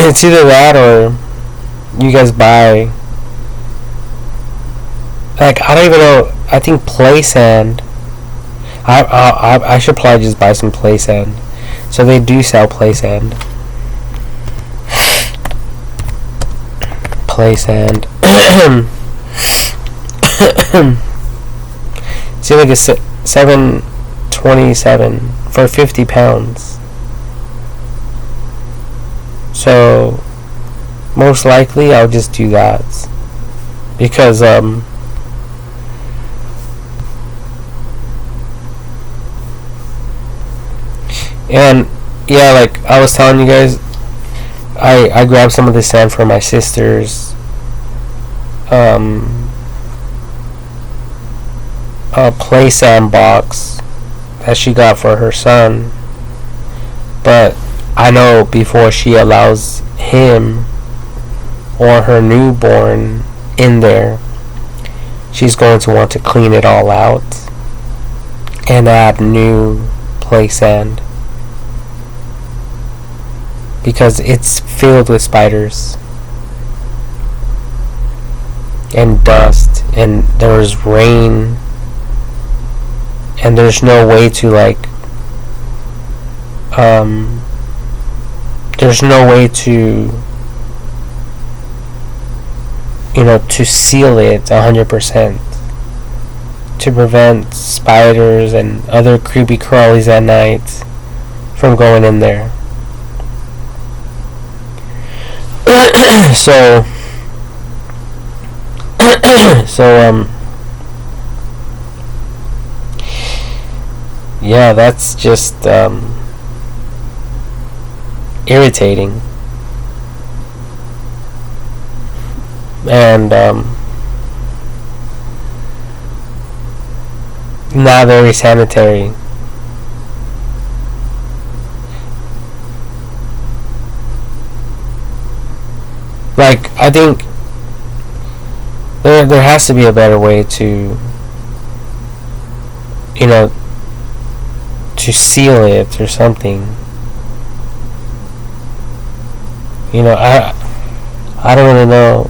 It's either that or you guys buy, like, I don't even know, I think play sand. I should probably just buy some play sand. So they do sell play sand. Play sand. See, like, it's $7.27 for 50 pounds. So most likely I'll just do that, because and yeah, like I was telling you guys, I grabbed some of the sand from my sister's play sand box that she got for her son. But I know before she allows him or her newborn in there, she's going to want to clean it all out and add new play sand, because it's filled with spiders and dust, and there's rain, and there's no way to there's no way to to seal it 100% to prevent spiders and other creepy crawlies at night from going in there. so yeah, that's just irritating, and not very sanitary. Like, I think there has to be a better way to to seal it or something. I don't really know.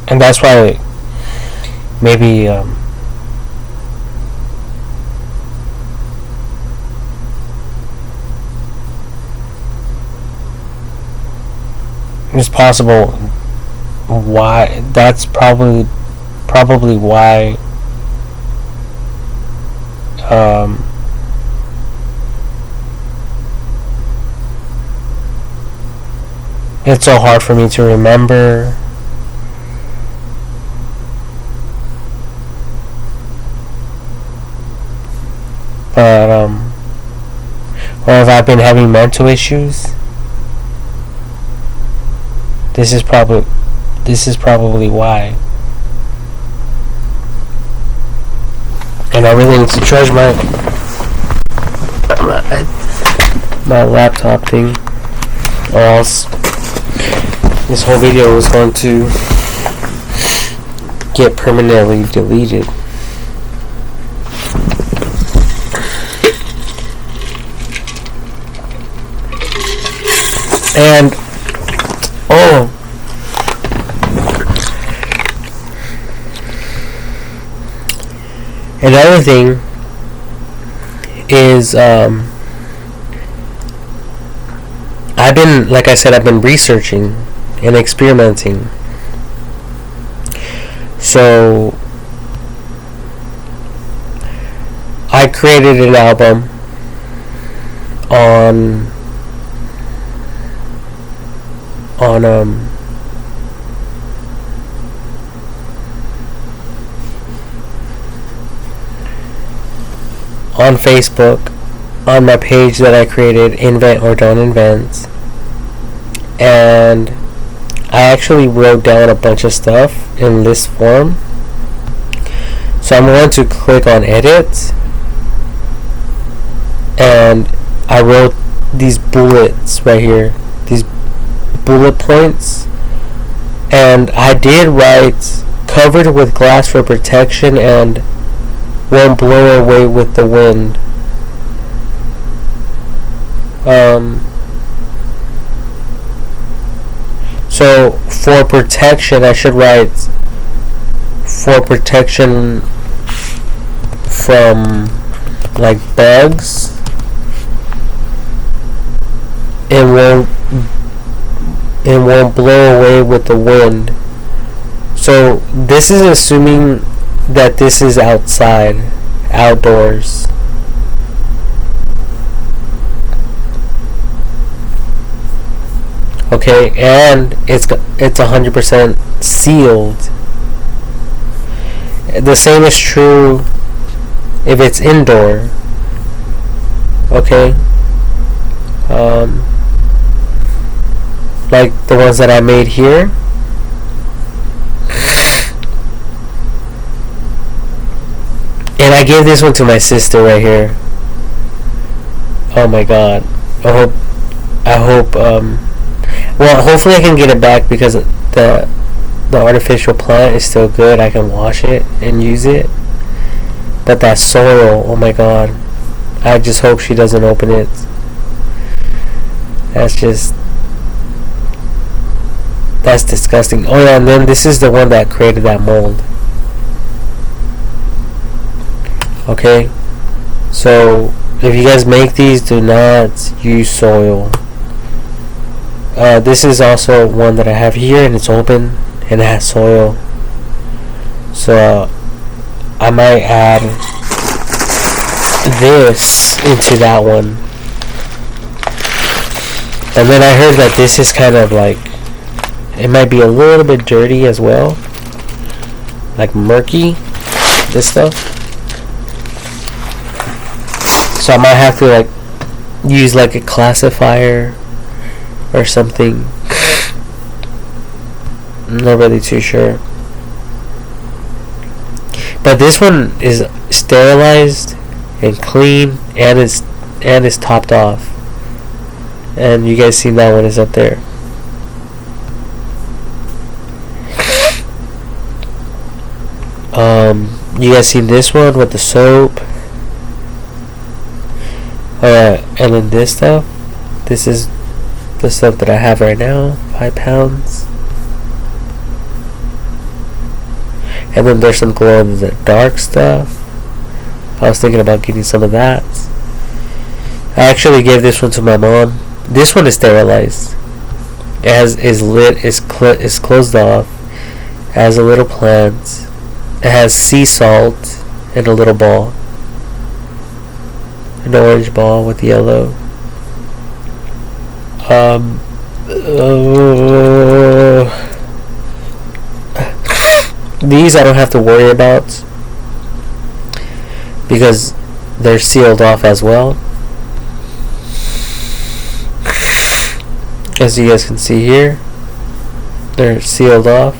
And that's why maybe it's possible why that's probably why it's so hard for me to remember. But or if I've been having mental issues, this is probably why. And I really need to charge my laptop thing, or else this whole video is going to get permanently deleted. And oh, another thing is like I said, I've been researching and experimenting. So I created an album on on Facebook, on my page that I created, Invent or Don't Invent, and I actually wrote down a bunch of stuff in list form. So I'm going to click on edit, and I wrote these bullets right here, these bullet points, and I did write covered with glass for protection and won't blow away with the wind. So for protection, I should write for protection from like bugs. It won't blow away with the wind. So this is assuming that this is outdoors. Okay, and it's 100% sealed. The same is true if it's indoor. Okay. Like the ones that I made here. And I gave this one to my sister right here. Oh my god. I hope well, hopefully I can get it back because the artificial plant is still good. I can wash it and use it. But that soil, oh my god. I just hope she doesn't open it. That's disgusting. Oh yeah, and then this is the one that created that mold. Okay, so if you guys make these, do not use soil. This is also one that I have here, and it's open and it has soil. So I might add this into that one. And then I heard that this is kind of like, it might be a little bit dirty as well, like murky, this stuff. So I might have to like use like a classifier or something. I'm not really too sure. But this one is sterilized and clean, and is topped off. And you guys seen that one is up there. You guys seen this one with the soap? And then this stuff. This is the stuff that I have right now, 5 pounds. And then there's some glow in the dark stuff. I was thinking about getting some of that. I actually gave this one to my mom. This one is sterilized. Is closed off. It has a little plant. It has sea salt and a little ball. An orange ball with yellow. These I don't have to worry about because they're sealed off as well. As you guys can see here, they're sealed off.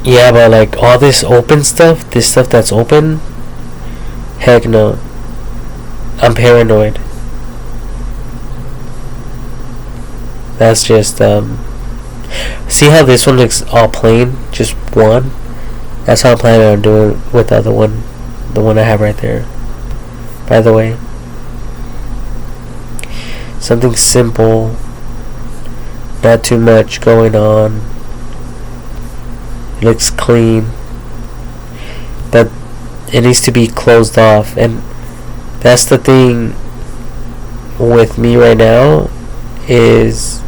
Yeah, but like all this open stuff, this stuff that's open, heck no. I'm paranoid. That's just see how this one looks all plain, just one, That's how I'm planning on doing with the other one, the one I have right there. By the way, something simple, not too much going on. It looks clean, but it needs to be closed off, and that's the thing with me right now, is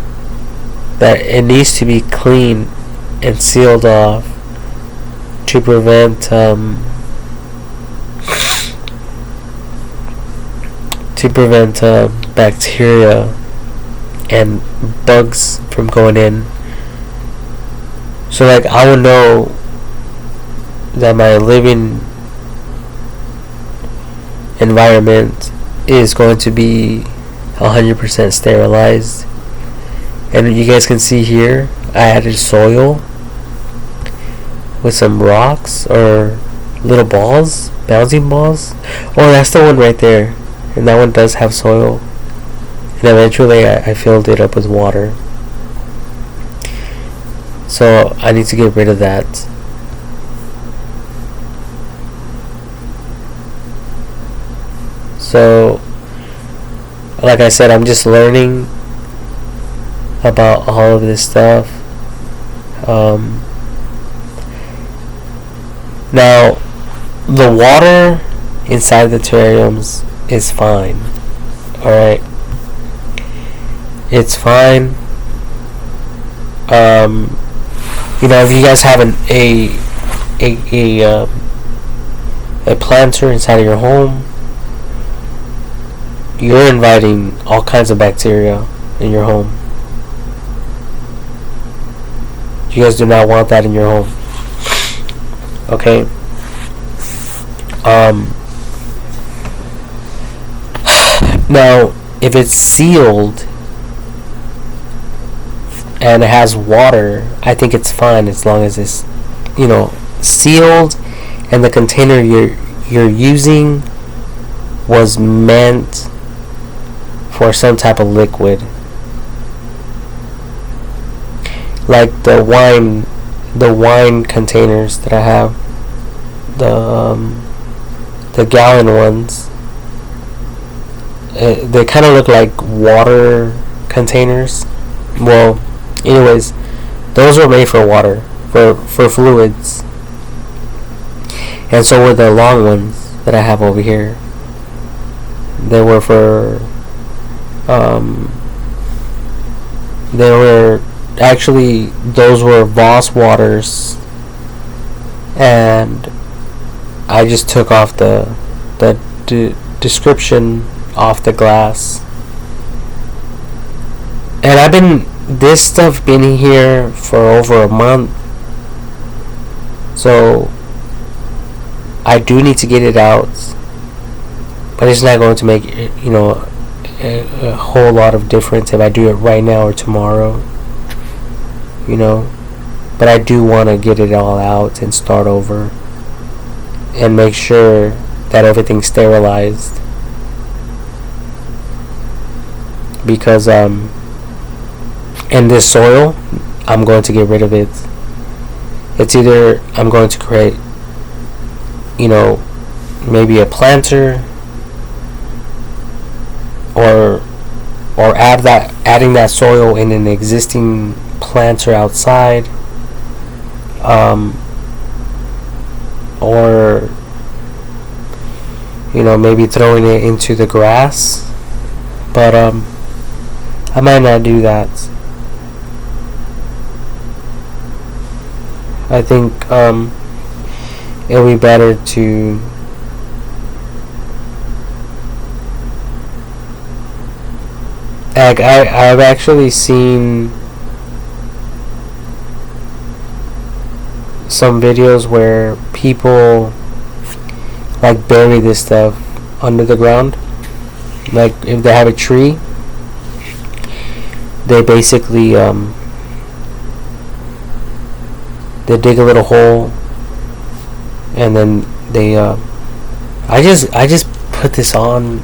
that it needs to be clean and sealed off to prevent bacteria and bugs from going in. So like I would know that my living environment is going to be 100% sterilized. And you guys can see here, I added soil with some rocks or little balls, bouncing balls. Oh, that's the one right there. And that one does have soil. And eventually I filled it up with water. So I need to get rid of that. So, like I said, I'm just learning about all of this stuff. Now, the water inside the terrariums is fine. Alright? It's fine. If you guys have a planter inside of your home, you're inviting all kinds of bacteria in your home. You guys do not want that in your home. Okay? Now, if it's sealed and it has water, I think it's fine as long as it's, sealed, and the container you're using was meant for some type of liquid, like the wine containers that I have, the gallon ones. They kind of look like water containers. Well, anyways, those were made for water, for fluids. And so were the long ones that I have over here. They were for those were Voss waters, and I just took off the description off the glass. And this stuff been here for over a month, so I do need to get it out, but it's not going to make a whole lot of difference if I do it right now or tomorrow, but I do want to get it all out and start over and make sure that everything's sterilized, because and this soil, I'm going to get rid of it. It's either I'm going to create maybe a planter, or adding that soil in an existing planter outside, or maybe throwing it into the grass, but I might not do that. I think it'll be better to I've actually seen some videos where people bury this stuff under the ground. Like if they have a tree, they basically they dig a little hole, and then they I just put this on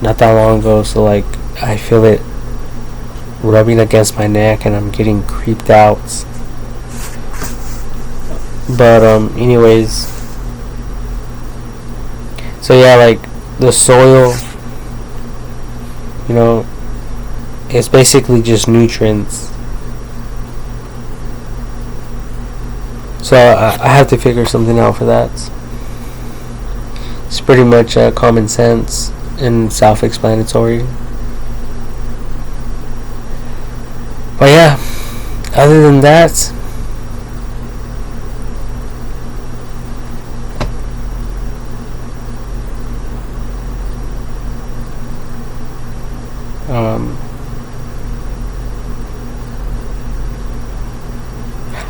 not that long ago, so I feel it rubbing against my neck and I'm getting creeped out. But anyways, so yeah, like the soil, you know, it's basically just nutrients. So I have to figure something out for that. It's pretty much common sense and self-explanatory. But yeah, other than that,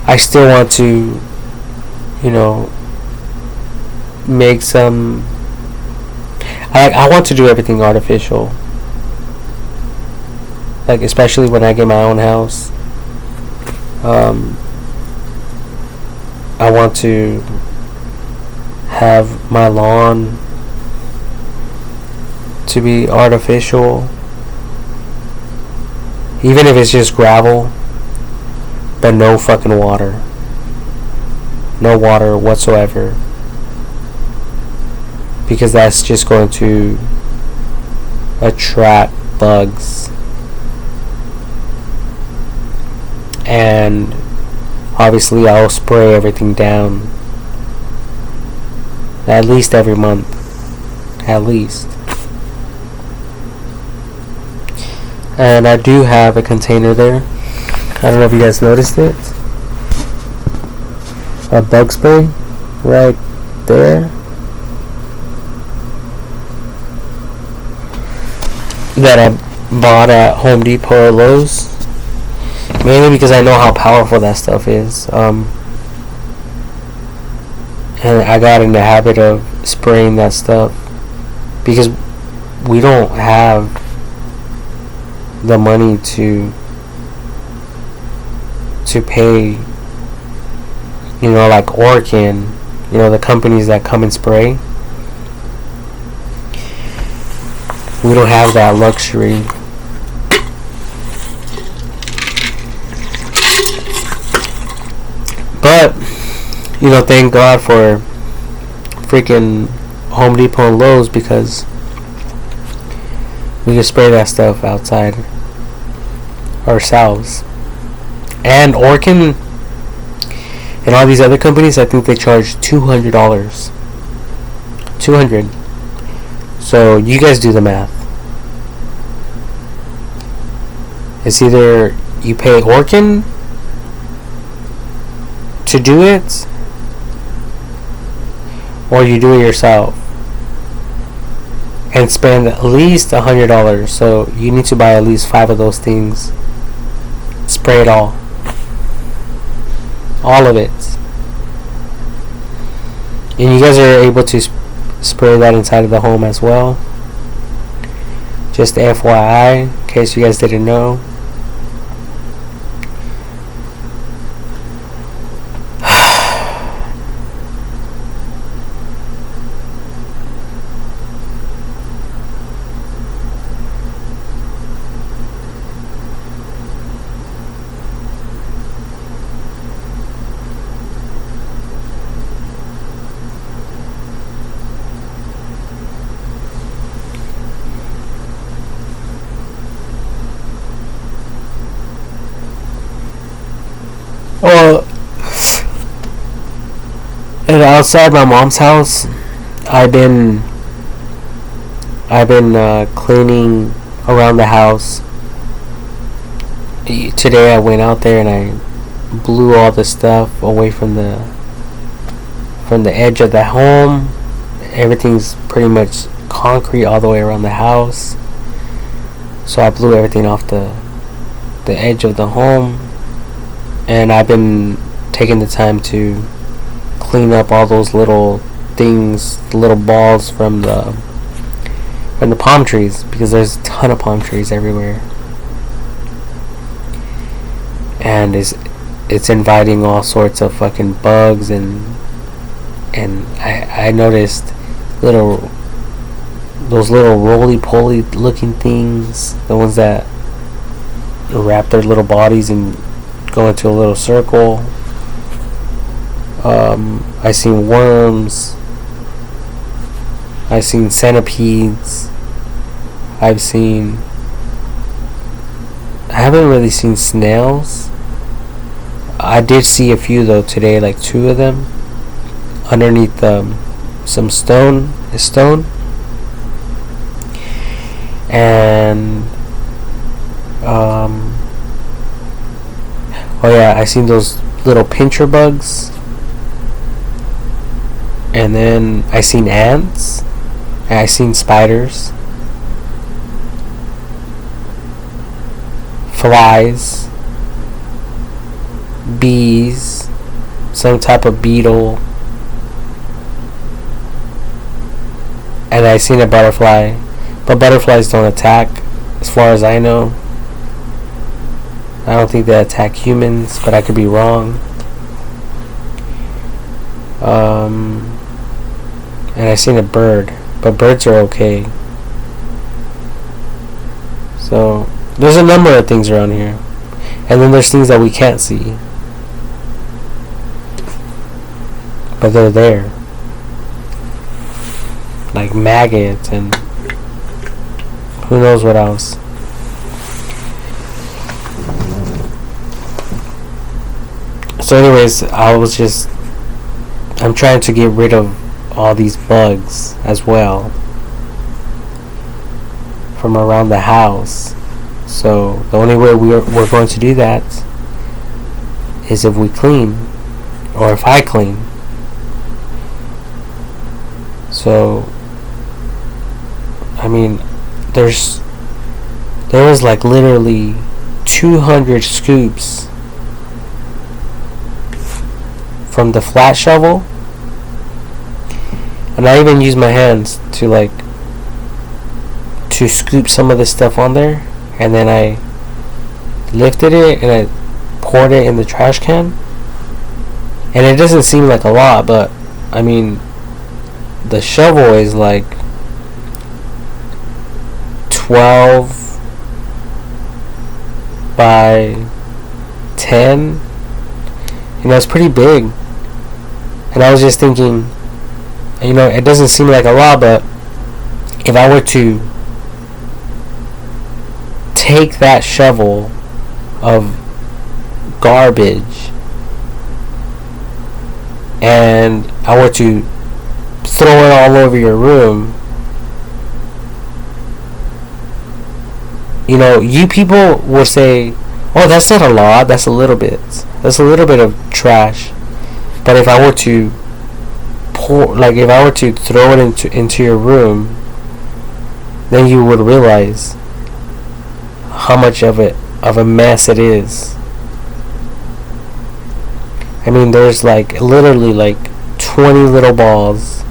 I still want to, you know, make some. I want to do everything artificial. Like, especially when I get my own house. I want to have my lawn to be artificial. Even if it's just gravel, but no fucking water. No water whatsoever. Because that's just going to attract bugs. And obviously I'll spray everything down at least every month. At least. And I do have a container there. I don't know if you guys noticed it. A bug spray right there. That I bought at Home Depot or Lowe's. Mainly because I know how powerful that stuff is. And I got in the habit of spraying that stuff. Because we don't have the money to pay, you know, like Orkin, you know, the companies that come and spray. We don't have that luxury. But, you know, thank God for freaking Home Depot and Lowe's, because we can spray that stuff outside ourselves. And Orkin and all these other companies, I think they charge $200. $200. So you guys do the math. It's either you pay Orkin to do it, or you do it yourself and spend at least $100. So you need to buy at least 5 of those things. Spray it all of it, and you guys are able to spray that inside of the home as well. Just FYI, in case you guys didn't know. Well, and outside my mom's house, I've been cleaning around the house. Today I went out there and I blew all the stuff away from the edge of the home. Everything's pretty much concrete all the way around the house. So I blew everything off the edge of the home. And I've been taking the time to clean up all those little things, little balls from the palm trees, because there's a ton of palm trees everywhere. And it's inviting all sorts of fucking bugs, and I noticed those little roly-poly looking things, the ones that wrap their little bodies and go into a little circle. I seen worms. I've seen centipedes. I haven't really seen snails. I did see a few though today, like 2 of them underneath some stone. And oh yeah, I seen those little pincher bugs. And then I seen ants. And I seen spiders. Flies. Bees. Some type of beetle. And I seen a butterfly. But butterflies don't attack, as far as I know. I don't think they attack humans, but I could be wrong. And I seen a bird, but birds are okay. So there's a number of things around here, and then there's things that we can't see, but they're there, like maggots and who knows what else. So anyways, I'm trying to get rid of all these bugs as well from around the house. So the only way we're going to do that is if we clean, or if I clean. So I mean, there was like literally 200 scoops from the flat shovel, and I even used my hands to scoop some of this stuff on there, and then I lifted it and I poured it in the trash can. And it doesn't seem like a lot, but I mean, the shovel is like 12 by 10. It's pretty big. And I was just thinking, it doesn't seem like a lot, but if I were to take that shovel of garbage and I were to throw it all over your room, you people will say, oh, that's not a lot, that's a little bit of trash. But if I were to throw it into your room, then you would realize how much of a mess it is. I mean, there's literally 20 little balls,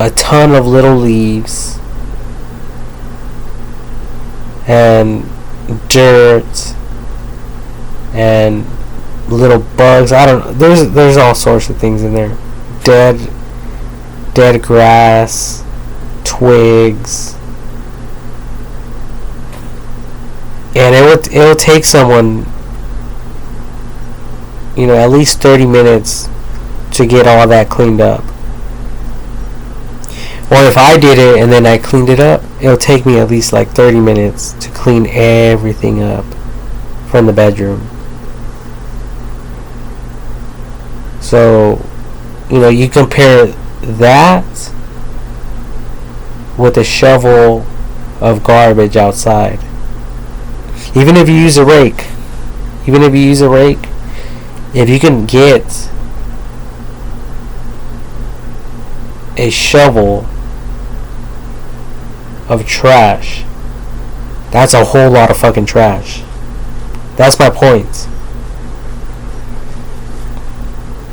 a ton of little leaves, and dirt, and little bugs. I don't know. There's all sorts of things in there. Dead grass, twigs. And it'll take someone, at least 30 minutes to get all that cleaned up. Or if I did it and then I cleaned it up, it'll take me at least 30 minutes to clean everything up from the bedroom. So, you compare that with a shovel of garbage outside. Even if you use a rake, if you can get a shovel of trash, that's a whole lot of fucking trash. That's my point.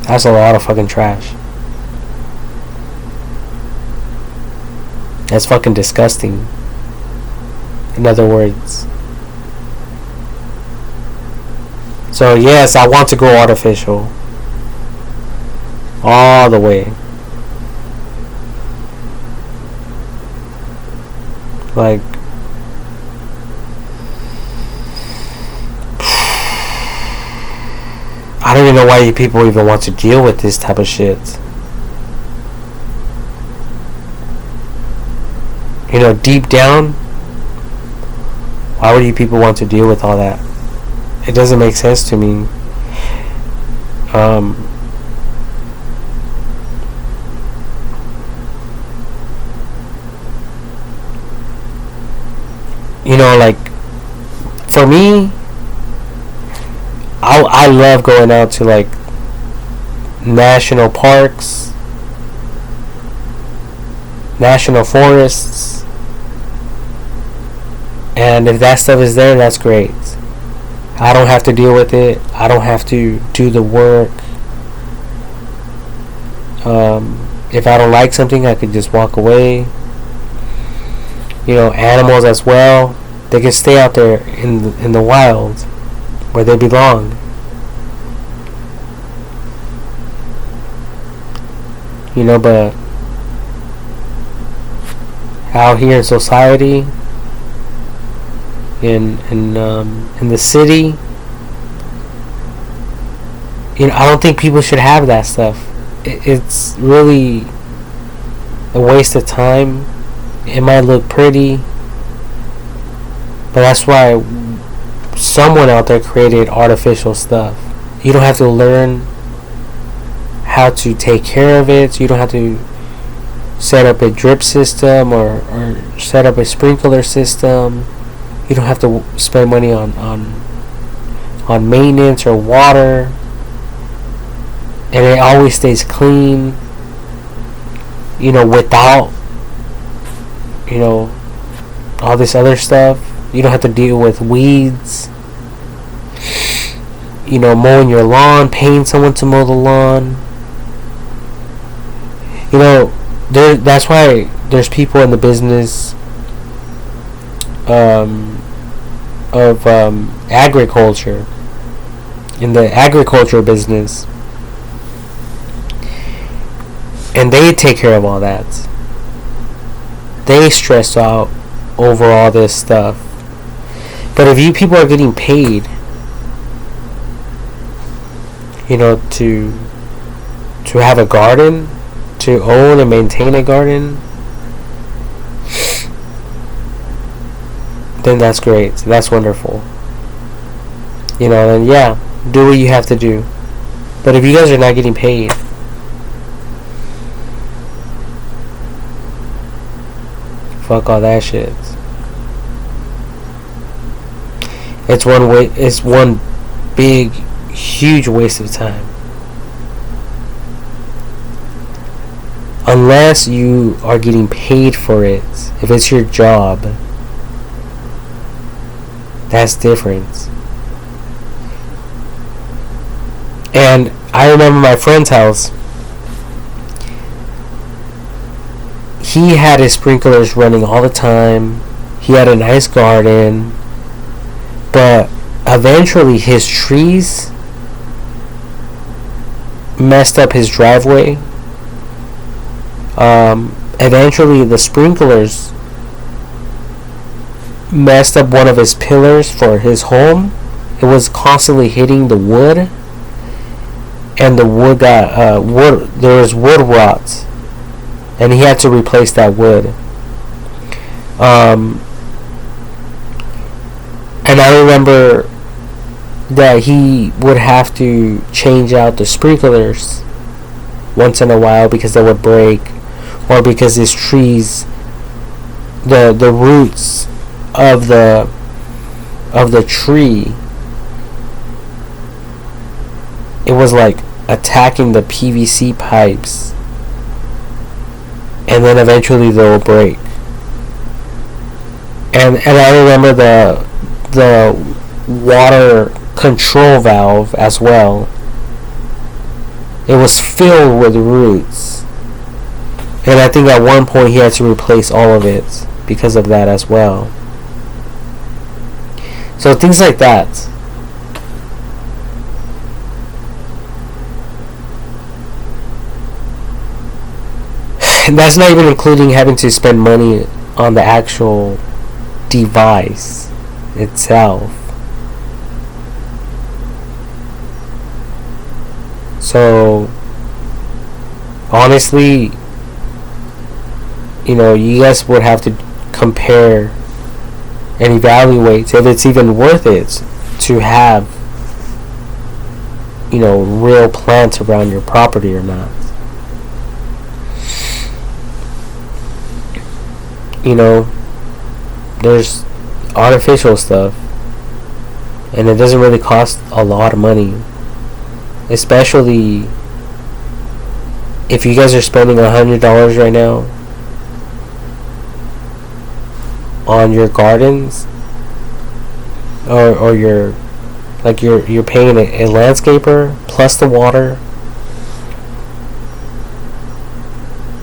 That's a lot of fucking trash. That's fucking disgusting. In other words. So yes, I want to go artificial. All the way. I don't even know why you people even want to deal with this type of shit. You know, deep down, why would you people want to deal with all that? It doesn't make sense to me. You know, like, for me, I love going out to, like, national parks, national forests, and if that stuff is there, that's great. I don't have to deal with it. I don't have to do the work. If I don't like something, I could just walk away. You know, animals as well, they can stay out there in the wild where they belong. You know, but out here in society, in the city, you know, I don't think people should have that stuff. It's really a waste of time. It might look pretty, but that's why someone out there created artificial stuff. You don't have to learn how to take care of it. You don't have to set up a drip system or set up a sprinkler system. You don't have to spend money on maintenance or water, and it always stays clean. You know, without, you know, all this other stuff. You don't have to deal with weeds. You know, mowing your lawn, paying someone to mow the lawn. You know, that's why there's people in the business of agriculture, in the agriculture business, and they take care of all that. They stress out over all this stuff. But if you people are getting paid, you know, to have a garden, to own and maintain a garden, then that's great. That's wonderful. You know, then yeah, do what you have to do. But if you guys are not getting paid, fuck all that shit. It's one big, huge waste of time. Unless you are getting paid for it, if it's your job, that's different. And I remember my friend's house. He had his sprinklers running all the time. He had a nice garden. But eventually his trees messed up his driveway. Eventually the sprinklers messed up one of his pillars for his home. It was constantly hitting the wood, and the wood got there was wood rot, and he had to replace that wood. And I remember that he would have to change out the sprinklers once in a while because they would break, or because his trees, the roots of the tree, it was like attacking the PVC pipes, and then eventually they'll break. And I remember the water control valve as well. It was filled with roots, and I think at one point he had to replace all of it because of that as well. So things like that. And that's not even including having to spend money on the actual device itself. So honestly, you guys would have to compare and evaluate if it's even worth it to have, real plants around your property or not. There's artificial stuff, and it doesn't really cost a lot of money, especially if you guys are spending $100 right now on your gardens, or you're paying a landscaper plus the water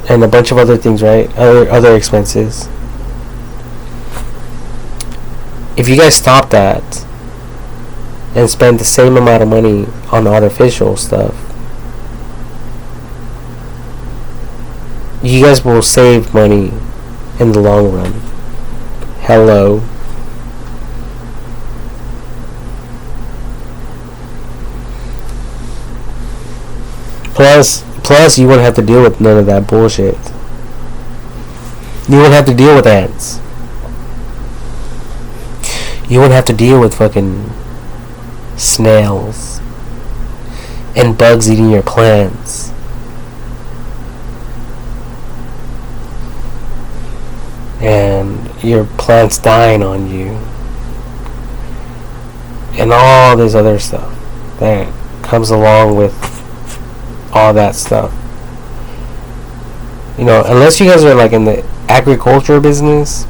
and a bunch of other things, right? Other expenses. If you guys stop that and spend the same amount of money on artificial stuff, you guys will save money in the long run. Hello. Plus, you wouldn't have to deal with none of that bullshit. You wouldn't have to deal with ants. You wouldn't have to deal with fucking snails and bugs eating your plants. And your plants dying on you. And all this other stuff that comes along with all that stuff. Unless you guys are like in the agriculture business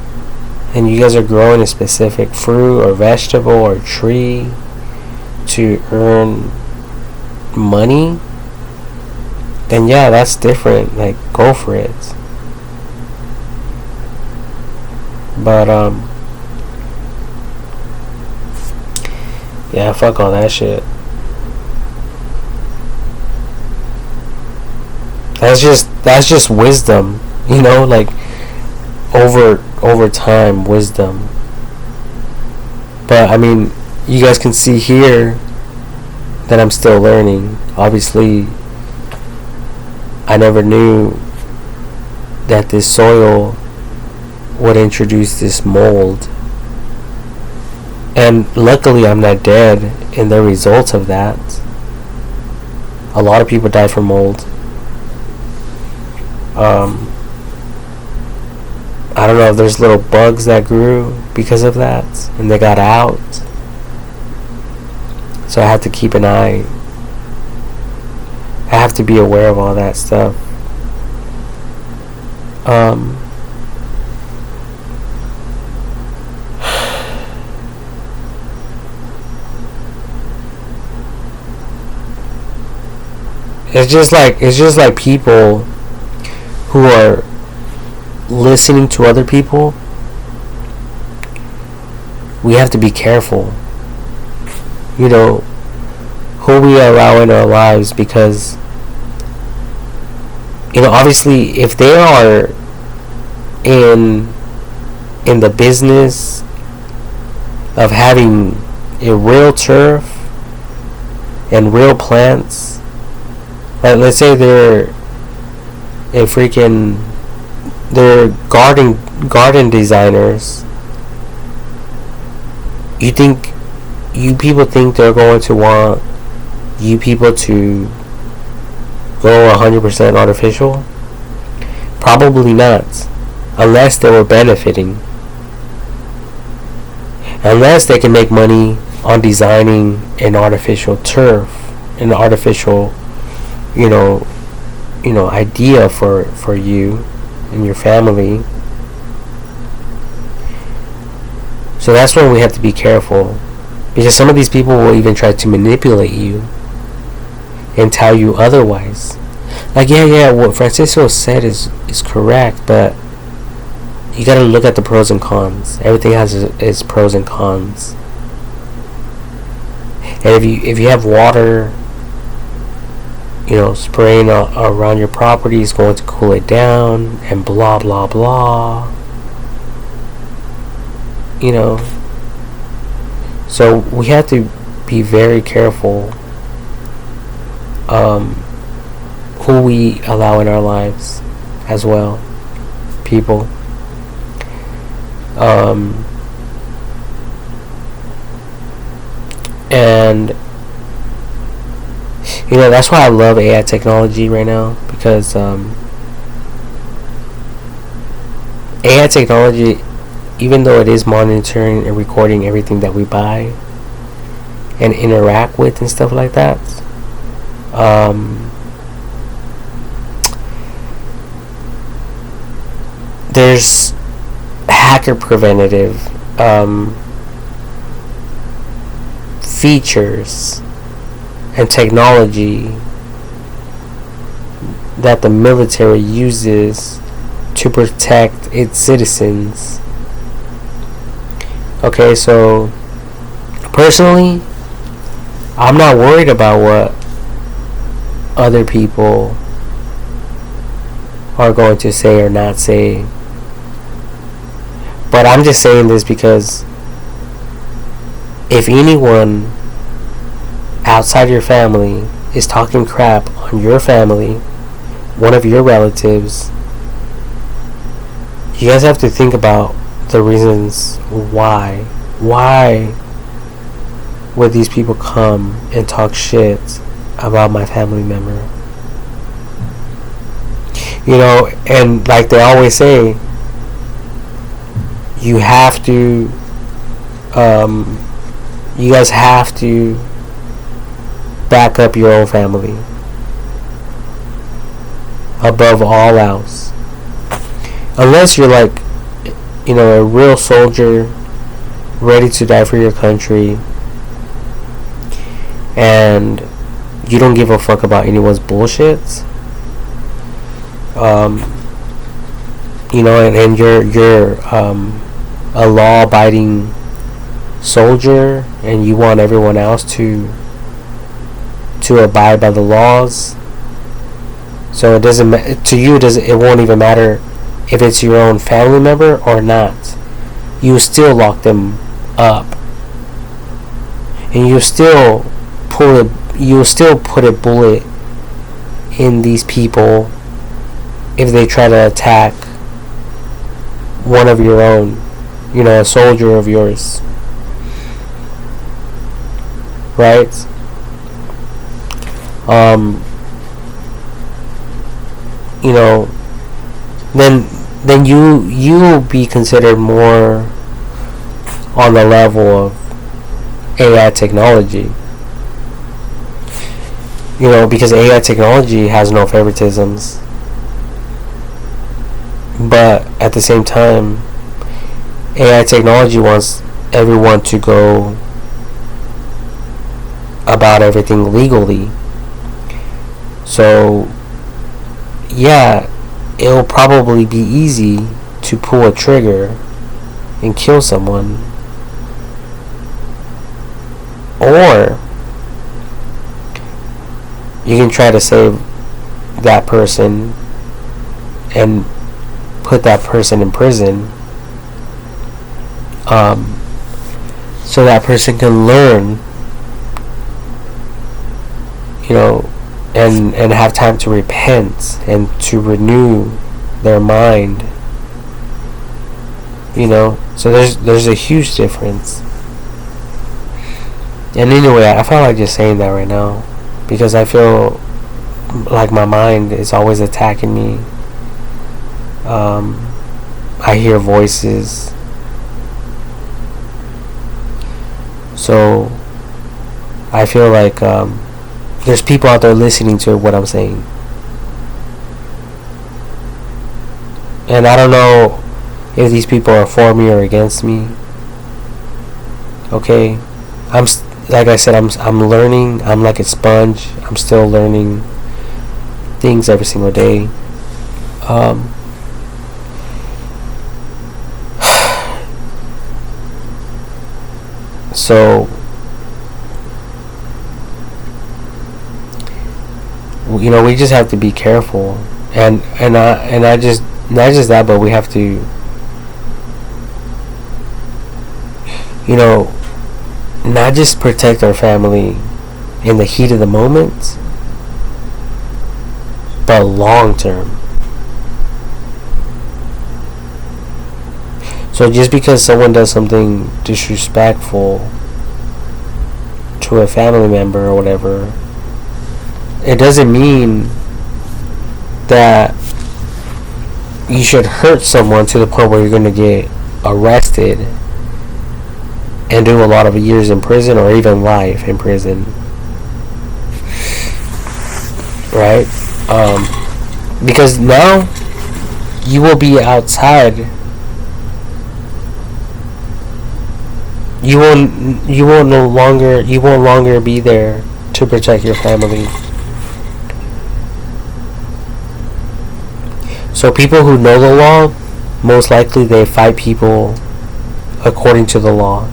and you guys are growing a specific fruit or vegetable or tree to earn money, then yeah, that's different. Like, go for it. But yeah, fuck all that shit. That's just wisdom, like over time wisdom. But I mean, you guys can see here that I'm still learning. Obviously, I never knew that this soil would introduce this mold. And luckily I'm not dead in the results of that. A lot of people die from mold. I don't know if there's little bugs that grew because of that and they got out. So I have to keep an eye. I have to be aware of all that stuff. It's just like people who are listening to other people. We have to be careful, who we allow in our lives, because obviously if they are in the business of having a real turf and real plants, like let's say they're garden designers, you people think they're going to want you people to go 100% artificial? Probably not, unless they were benefiting, unless they can make money on designing an artificial turf, an artificial idea for you and your family. So that's when we have to be careful, because some of these people will even try to manipulate you and tell you otherwise. Like, yeah, what Francisco said is correct, but you gotta look at the pros and cons. Everything has its pros and cons. And if you have water, spraying around your property is going to cool it down, and blah blah blah. So we have to be very careful who we allow in our lives as well, people. And that's why I love AI technology right now, because AI technology, even though it is monitoring and recording everything that we buy and interact with and stuff like that, there's hacker preventative features and technology that the military uses to protect its citizens. Okay, so personally, I'm not worried about what other people are going to say or not say. But I'm just saying this because if anyone outside your family is talking crap on your family, one of your relatives, you guys have to think about the reasons why. Why would these people come and talk shit about my family member? And like they always say, you have to, you guys have to back up your own family above all else. Unless you're like, a real soldier ready to die for your country, and you don't give a fuck about anyone's bullshit. And you're a law-abiding soldier, and you want everyone else to abide by the laws. So it doesn't to you. It won't even matter if it's your own family member or not. You still lock them up, and you still put a bullet in these people if they try to attack one of your own, a soldier of yours, right? Then you'll be considered more on the level of AI technology. Because AI technology has no favoritisms. But at the same time, AI technology wants everyone to go about everything legally. So, yeah, it'll probably be easy to pull a trigger and kill someone. Or you can try to save that person and put that person in prison, so that person can learn, and have time to repent and to renew their mind. So there's a huge difference. And anyway, I felt like just saying that right now because I feel like my mind is always attacking me. I hear voices. So I feel like there's people out there listening to what I'm saying. And I don't know if these people are for me or against me. Okay? Like I said, I'm learning. I'm like a sponge. I'm still learning things every single day. So, we just have to be careful, and I just not just that, but we have to, not just protect our family in the heat of the moment, but long term. So just because someone does something disrespectful to a family member or whatever, it doesn't mean that you should hurt someone to the point where you're going to get arrested and do a lot of years in prison or even life in prison. Right? Because now you will be outside. You won't longer be there to protect your family. So people who know the law, most likely they fight people according to the law,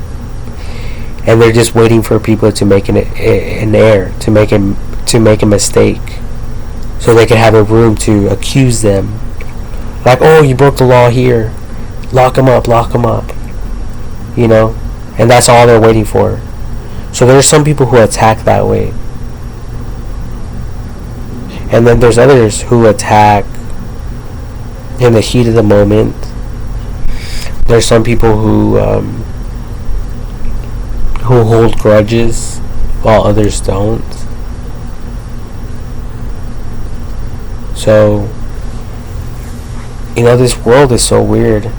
and they're just waiting for people to make an error, to make a mistake, so they can have a room to accuse them. Like, oh, you broke the law here, lock him up, you know, and that's all they're waiting for. So there's some people who attack that way, and then there's others who attack in the heat of the moment. There's some people who hold grudges while others don't. So, you know, this world is so weird.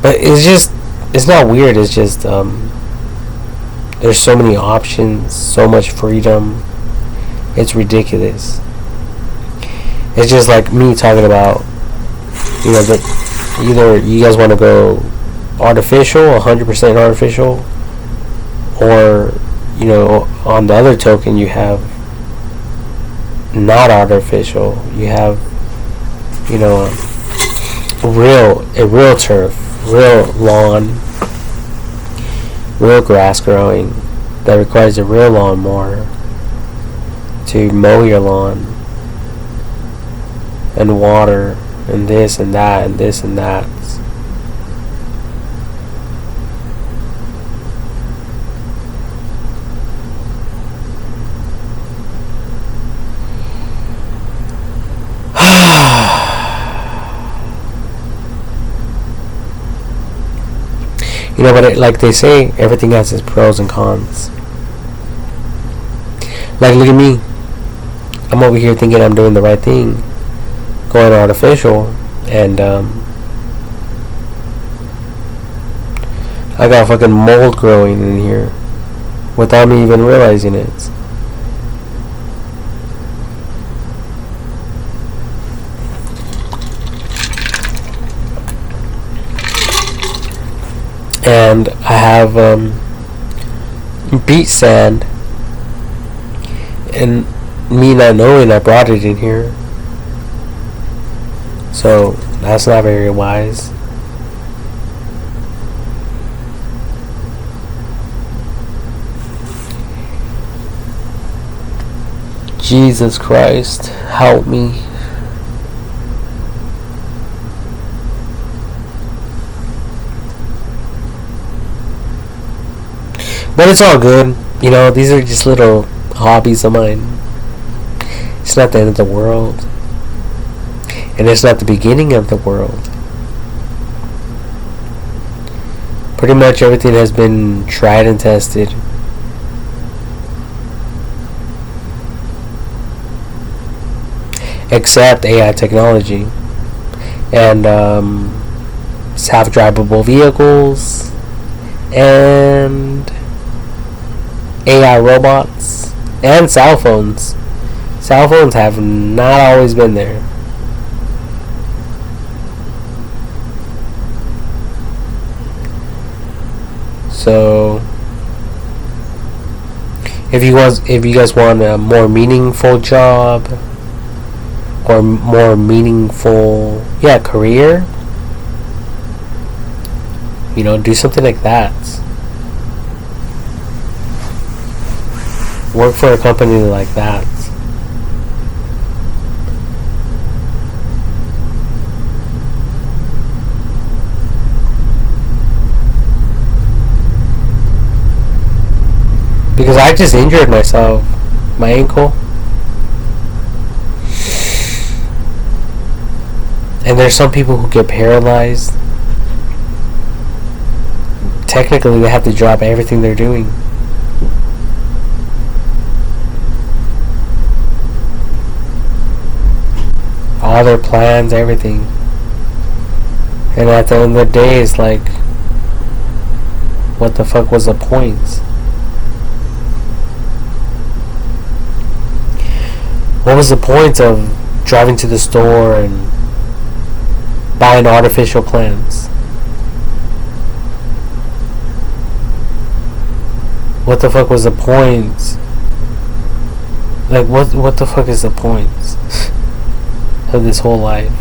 But it's not weird, it's just there's so many options, so much freedom. It's ridiculous. It's just like me talking about, you know, that either you guys want to go artificial, 100% artificial, or, you know, on the other token you have not artificial. You have, you know, a real turf, real lawn, real grass growing that requires a real lawnmower to mow your lawn, and water, and this and that and this and that. You know, but like they say, everything has its pros and cons. Like, look at me. I'm over here thinking I'm doing the right thing, going artificial, and I got fucking mold growing in here without me even realizing it. And I have beach sand, and me not knowing I brought it in here. So that's not very wise. Jesus Christ, help me. But it's all good. You know, these are just little hobbies of mine. It's not the end of the world. And it's not the beginning of the world. Pretty much everything has been tried and tested. Except AI technology. And self-drivable vehicles. And AI robots. And cell phones. Cell phones have not always been there. So, if you guys want a more meaningful job or more meaningful, career, you know, do something like that. Work for a company like that. Because I just injured myself, my ankle. And there's some people who get paralyzed. Technically, they have to drop everything they're doing. All their plans, everything. And at the end of the day, it's like, what the fuck was the point? What was the point of driving to the store and buying artificial plants? What the fuck was the point? Like, what the fuck is the point of this whole life?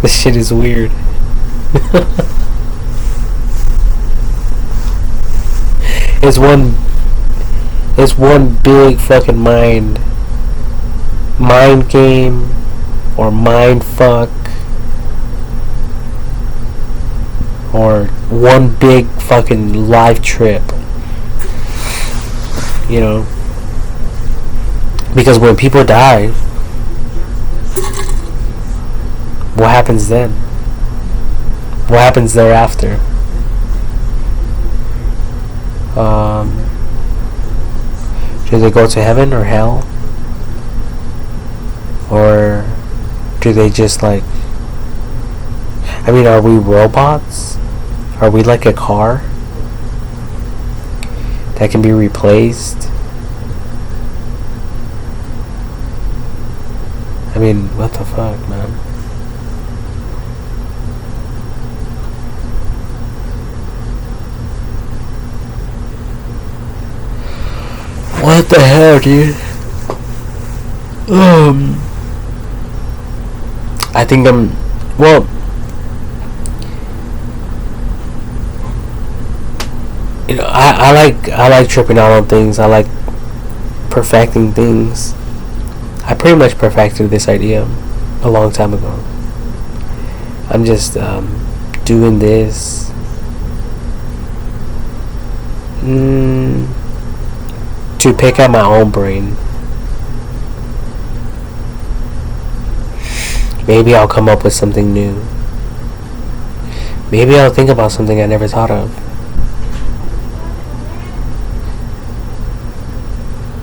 This shit is weird. It's one big fucking mind game or mind fuck or one big fucking life trip. You know? Because when people die, what happens then? What happens thereafter? Do they go to heaven or hell? Or do they just like... I mean, are we robots? Are we like a car that can be replaced? I mean, what the fuck, man? What the hell, dude? I think well, you know, I like tripping out on things. I like perfecting things. I pretty much perfected this idea a long time ago. I'm just doing this to pick at my own brain. Maybe I'll come up with something new. Maybe I'll think about something I never thought of.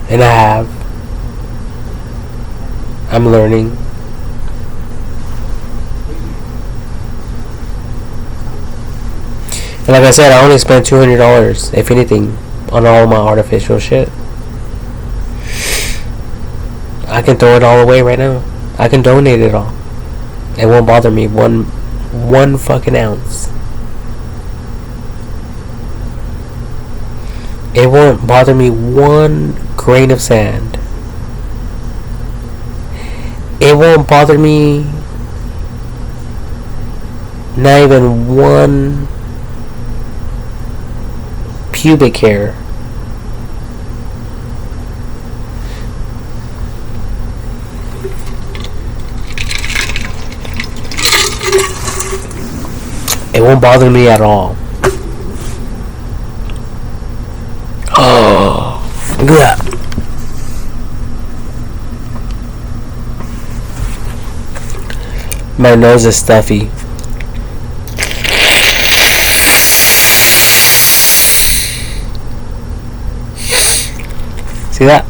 And I have. I'm learning. And like I said, I only spent $200, if anything, on all my artificial shit. I can throw it all away right now. I can donate it all. It won't bother me one fucking ounce. It won't bother me one grain of sand. It won't bother me not even one pubic hair. It won't bother me at all. Oh, look at that. My nose is stuffy. See that?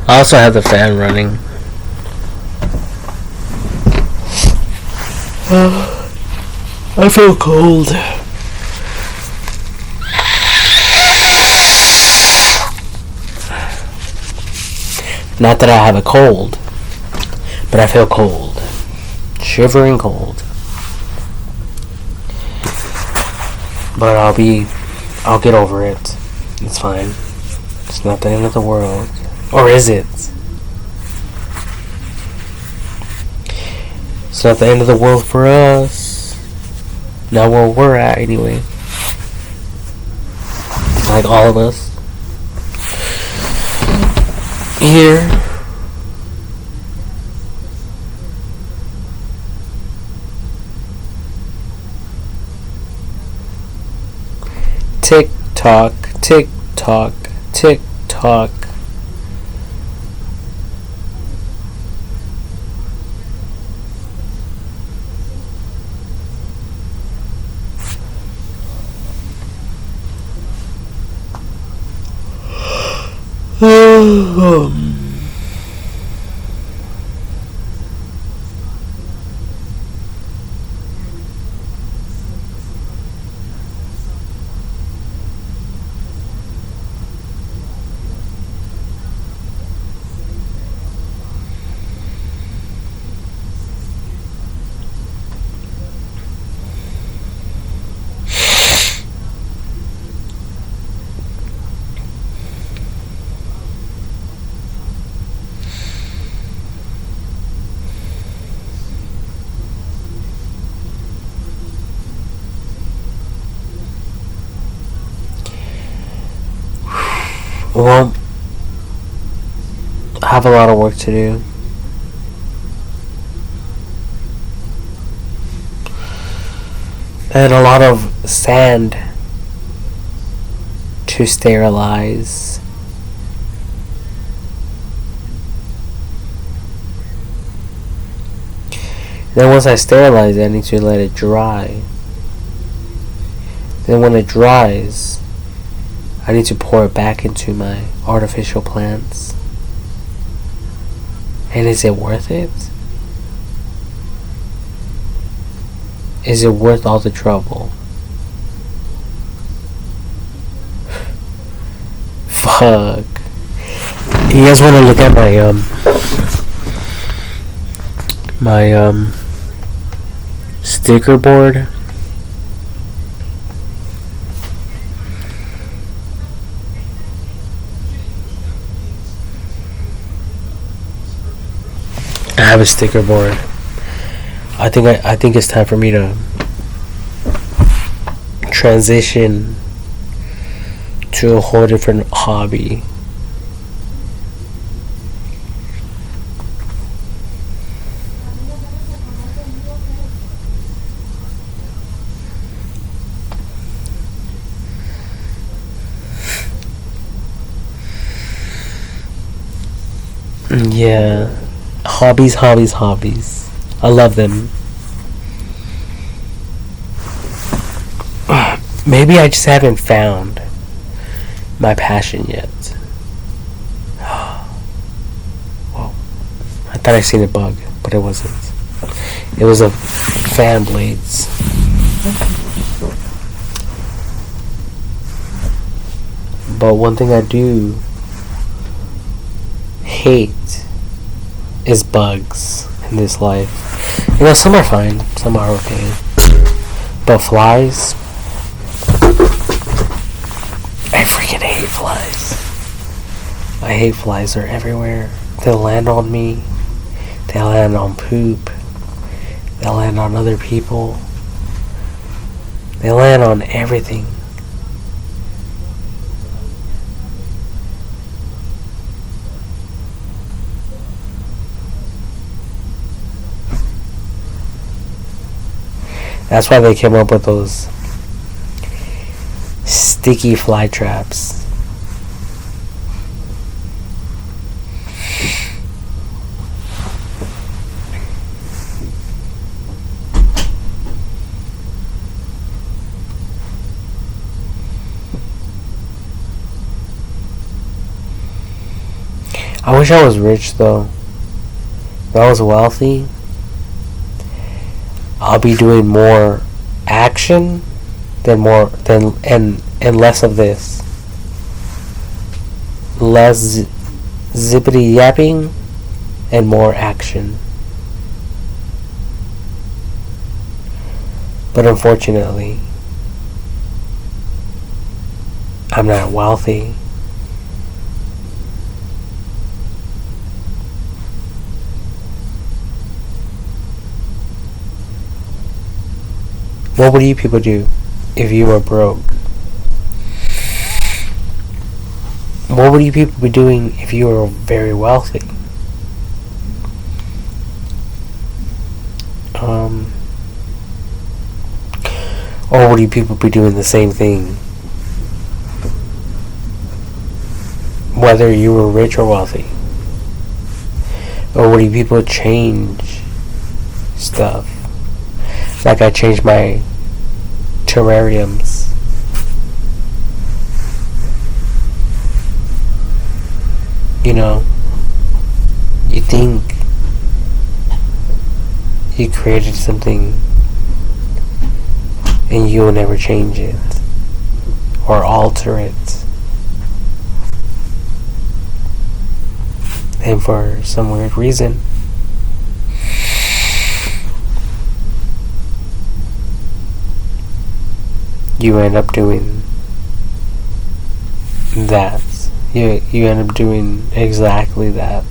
I also have the fan running. I feel cold. Not that I have a cold, but I feel cold. Shivering cold. But I'll get over it. It's fine. It's not the end of the world. Or is it? It's not the end of the world for us. Not where we're at, anyway. Like all of us. Here. Tick tock, tick tock, tick tock. Well, I have a lot of work to do. And a lot of sand to sterilize. Then once I sterilize it, I need to let it dry. Then when it dries, I need to pour it back into my artificial plants. And is it worth it? Is it worth all the trouble? Fuck. You guys want to look at my sticker board? I have a sticker board. I think it's time for me to transition to a whole different hobby. Yeah. Hobbies. I love them. Maybe I just haven't found my passion yet. Whoa. I thought I seen a bug, but it wasn't. It was a fan blades. But one thing I do hate is bugs in this life. You know, some are fine, some are okay. But flies, I freaking hate flies. I hate flies. They're everywhere. They'll land on me. They'll land on poop. They'll land on other people. They land on everything. That's why they came up with those sticky fly traps. I wish I was rich though. If I was wealthy, I'll be doing more action and less of this. Less zippity yapping and more action. But unfortunately, I'm not wealthy. What would you people do if you were broke? What would you people be doing if you were very wealthy? Or would you people be doing the same thing? Whether you were rich or wealthy? Or would you people change stuff? Like I changed my terrariums. You know, you think you created something and you will never change it or alter it. And for some weird reason, you end up doing that. You end up doing exactly that.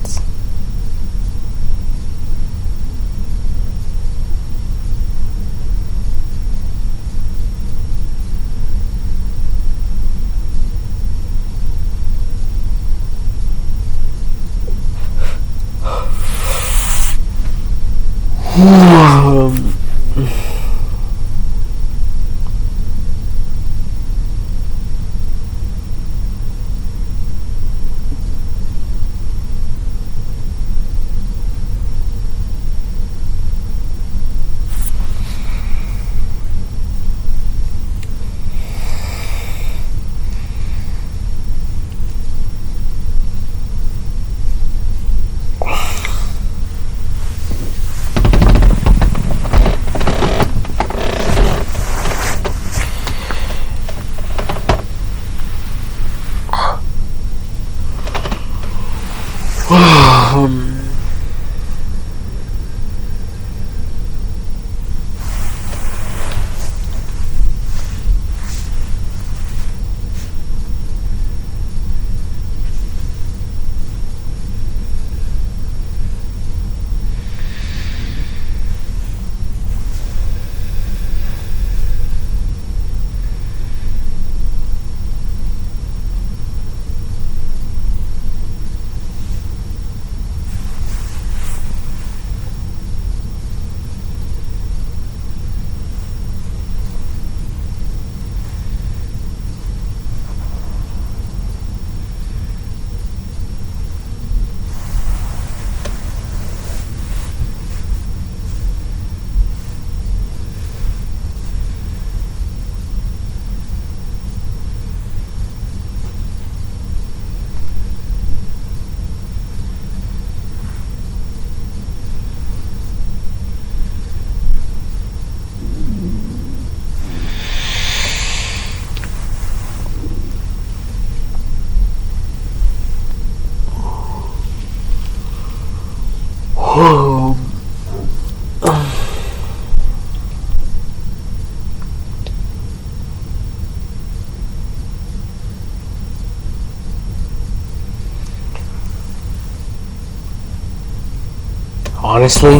Honestly,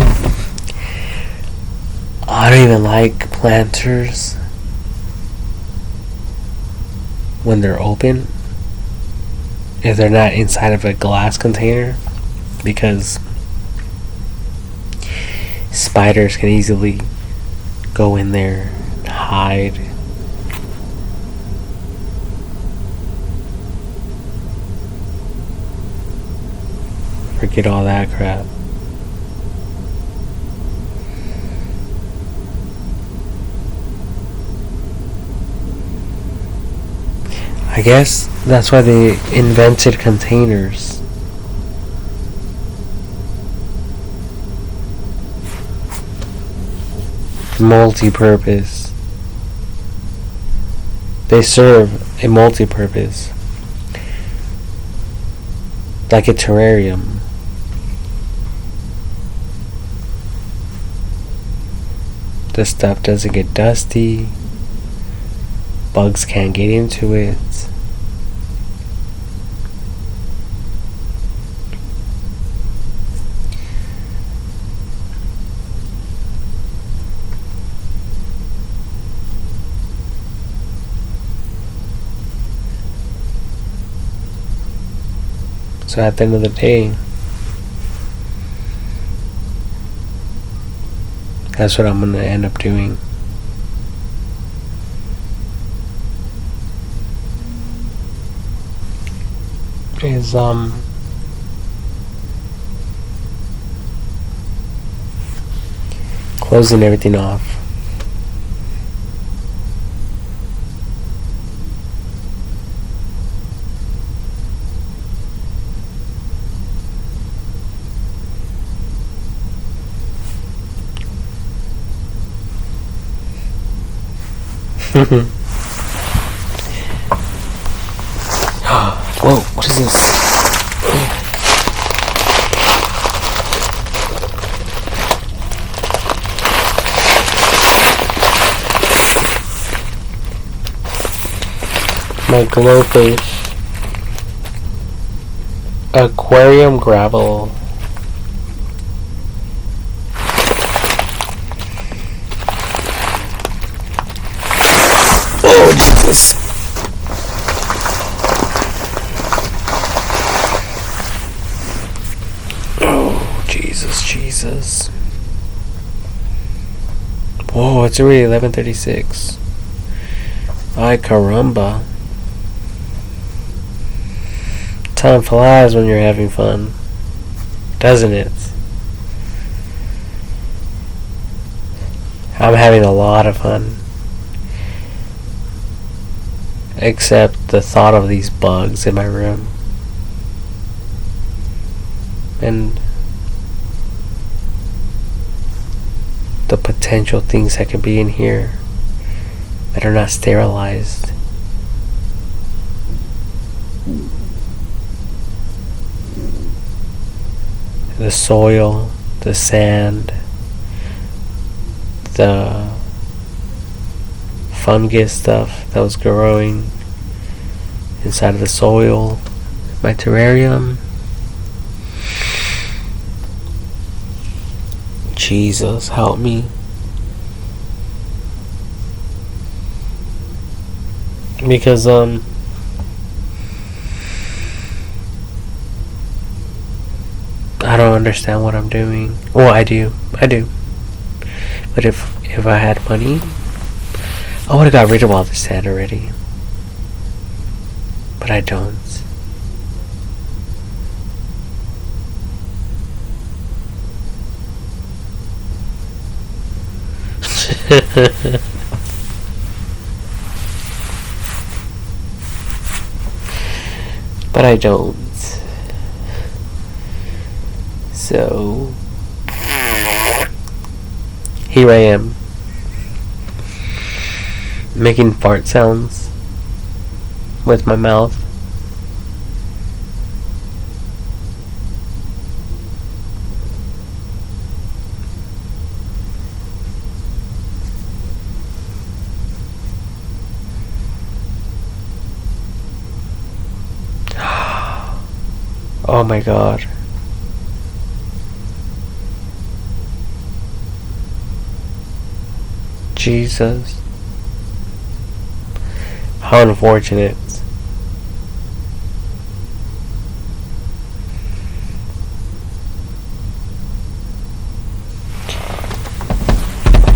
I don't even like planters when they're open, if they're not inside of a glass container, because spiders can easily go in there and hide. Forget all that crap. I guess that's why they invented containers. multi-purpose. They serve a multi-purpose. Like a terrarium. The stuff doesn't get dusty. Bugs can't get into it. So at the end of the day, that's what I'm going to end up doing. Is closing everything off. Whoa, what is this? My glowfish. Aquarium gravel. Oh, Jesus. Oh, Jesus. Whoa, it's already 11:36. Ay, caramba. Time flies when you're having fun, doesn't it? I'm having a lot of fun. Except the thought of these bugs in my room. And the potential things that could be in here that are not sterilized. The soil, the sand, the fungus stuff that was growing inside of the soil, my terrarium. Jesus, help me. Because I don't understand what I'm doing. Well, I do. But if I had money, I would have got rid of all this sand already. But I don't. But I don't. So here I am, making fart sounds with my mouth. Oh my God. Jesus. How unfortunate.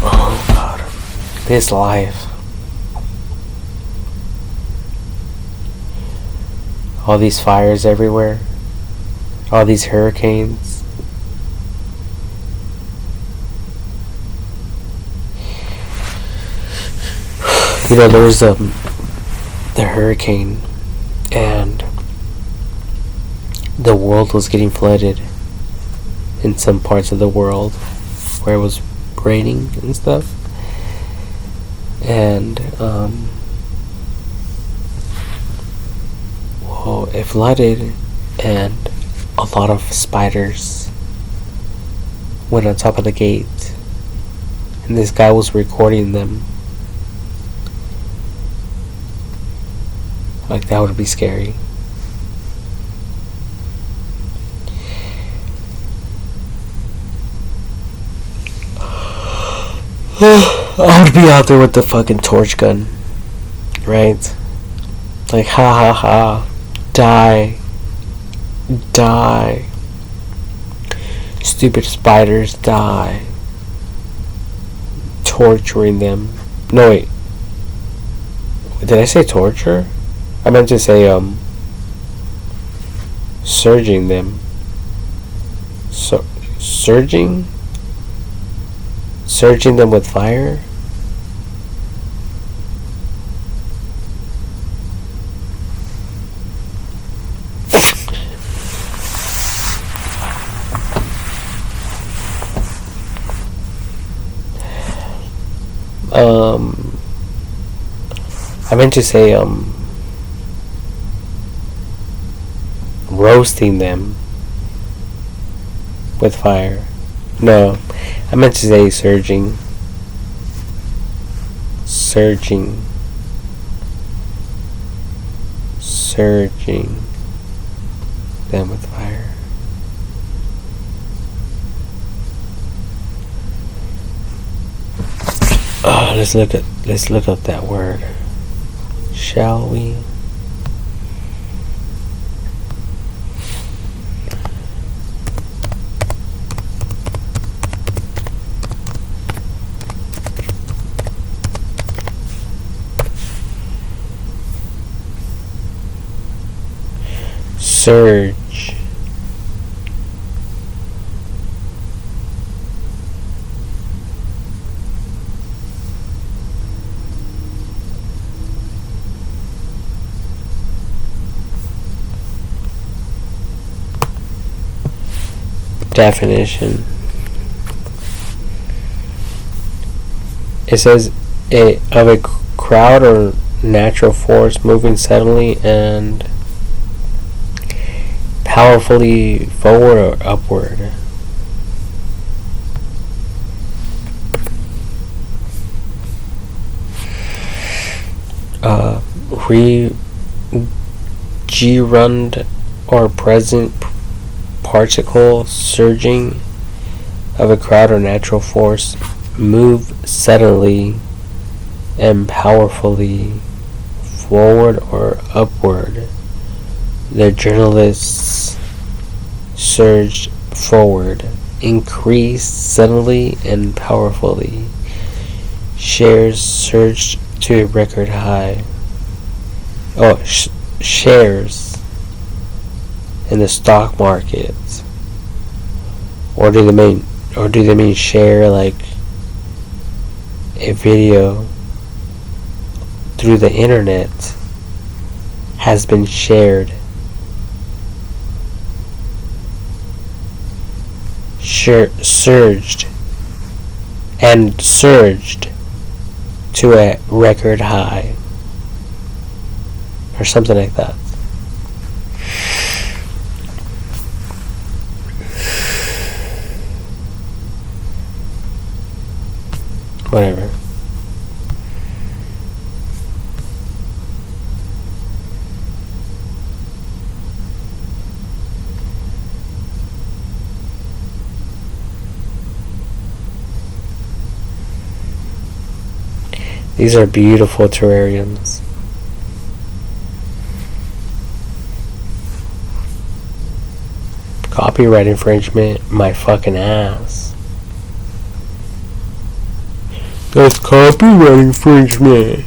Oh God. This life. All these fires everywhere. All these hurricanes. You know, there was the hurricane, and the world was getting flooded in some parts of the world where it was raining and stuff. And well, it flooded, and a lot of spiders went on top of the gate, and this guy was recording them. Like, that would be scary. I would be out there with the fucking torch gun, right? Like, ha ha ha, die, die, stupid spiders, die, torturing them. No, wait, did I say torture? I meant to say, surging them. Surging them with fire? I meant to say, roasting them with fire. No, I meant to say surging them with fire. Oh, let's look up that word, shall we? Surge. Definition. It says of a crowd or natural force moving suddenly and powerfully forward or upward. Gerund or present particle, surging of a crowd or natural force, move suddenly and powerfully forward or upward. The journalists surged forward, increased suddenly and powerfully. Shares surged to a record high. Shares in the stock market, or do they mean share like a video through the internet has been shared? Surged to a record high, or something like that. Whatever. These are beautiful terrariums. Copyright infringement, my fucking ass. That's copyright infringement.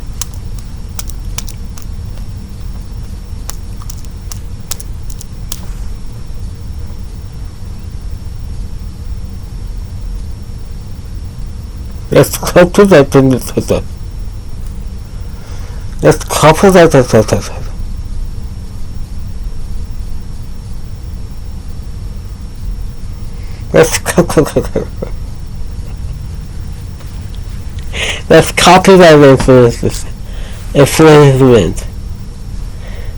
That's copyright infringement. That's copyright infringement. That's copyright infringement.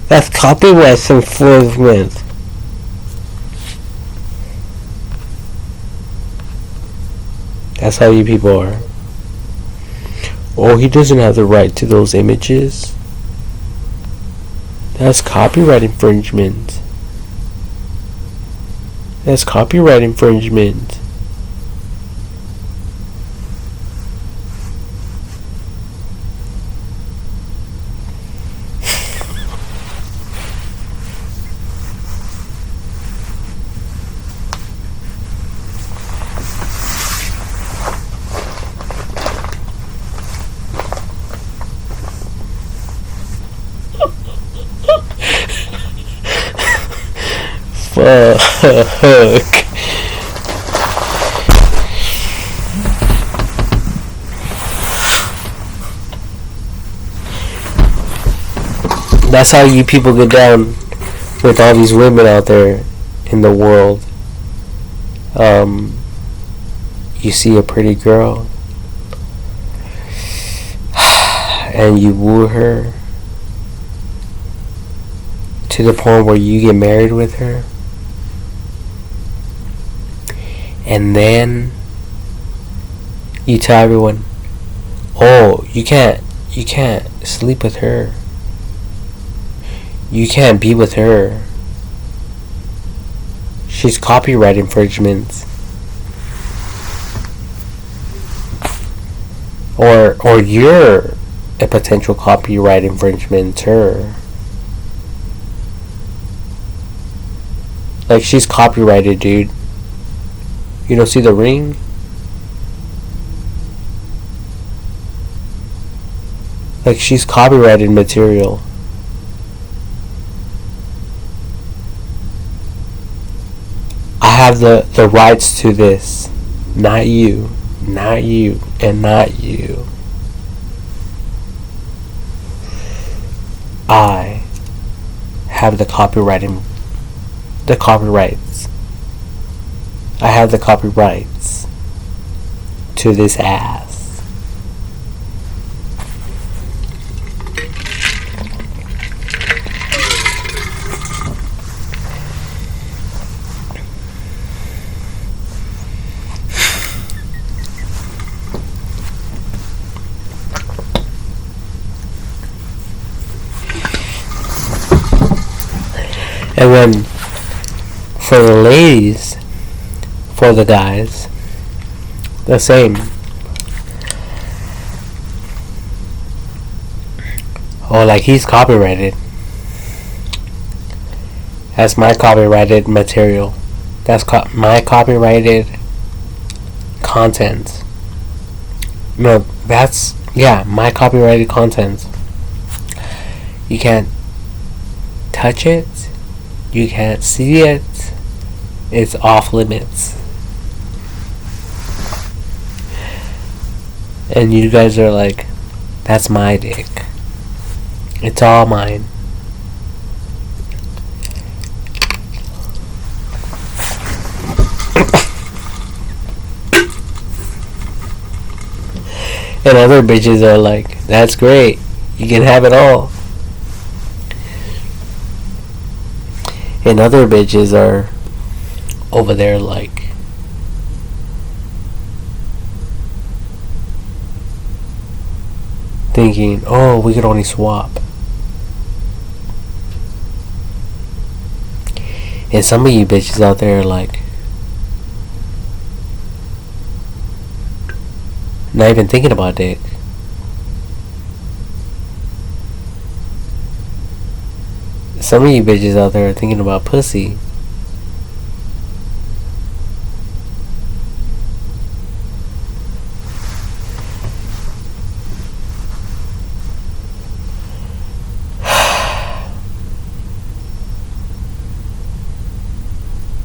That's copyright infringement. That's how you people are. Oh, he doesn't have the right to those images. That's copyright infringement. That's copyright infringement. Fuck. That's how you people get down with all these women out there in the world. You see a pretty girl and you woo her to the point where you get married with her, and then you tell everyone, oh, you can't sleep with her, you can't be with her, she's copyright infringement. Or you're a potential copyright infringement-er. Like, she's copyrighted, dude. You don't see the ring? Like, she's copyrighted material. I have the rights to this. Not you. Not you. And not you. I have the copyrights. I have the copyrights to this ass. And then for the ladies, for the guys, the same. Oh, like, he's copyrighted. That's my copyrighted material. That's my copyrighted content. No, that's, yeah, my copyrighted content. You can't touch it. You can't see it. It's off limits. And you guys are like, that's my dick. It's all mine. And other bitches are like, that's great. You can have it all. And other bitches are over there like, thinking, oh, we could only swap. And some of you bitches out there are like, not even thinking about dick. Some of you bitches out there are thinking about pussy.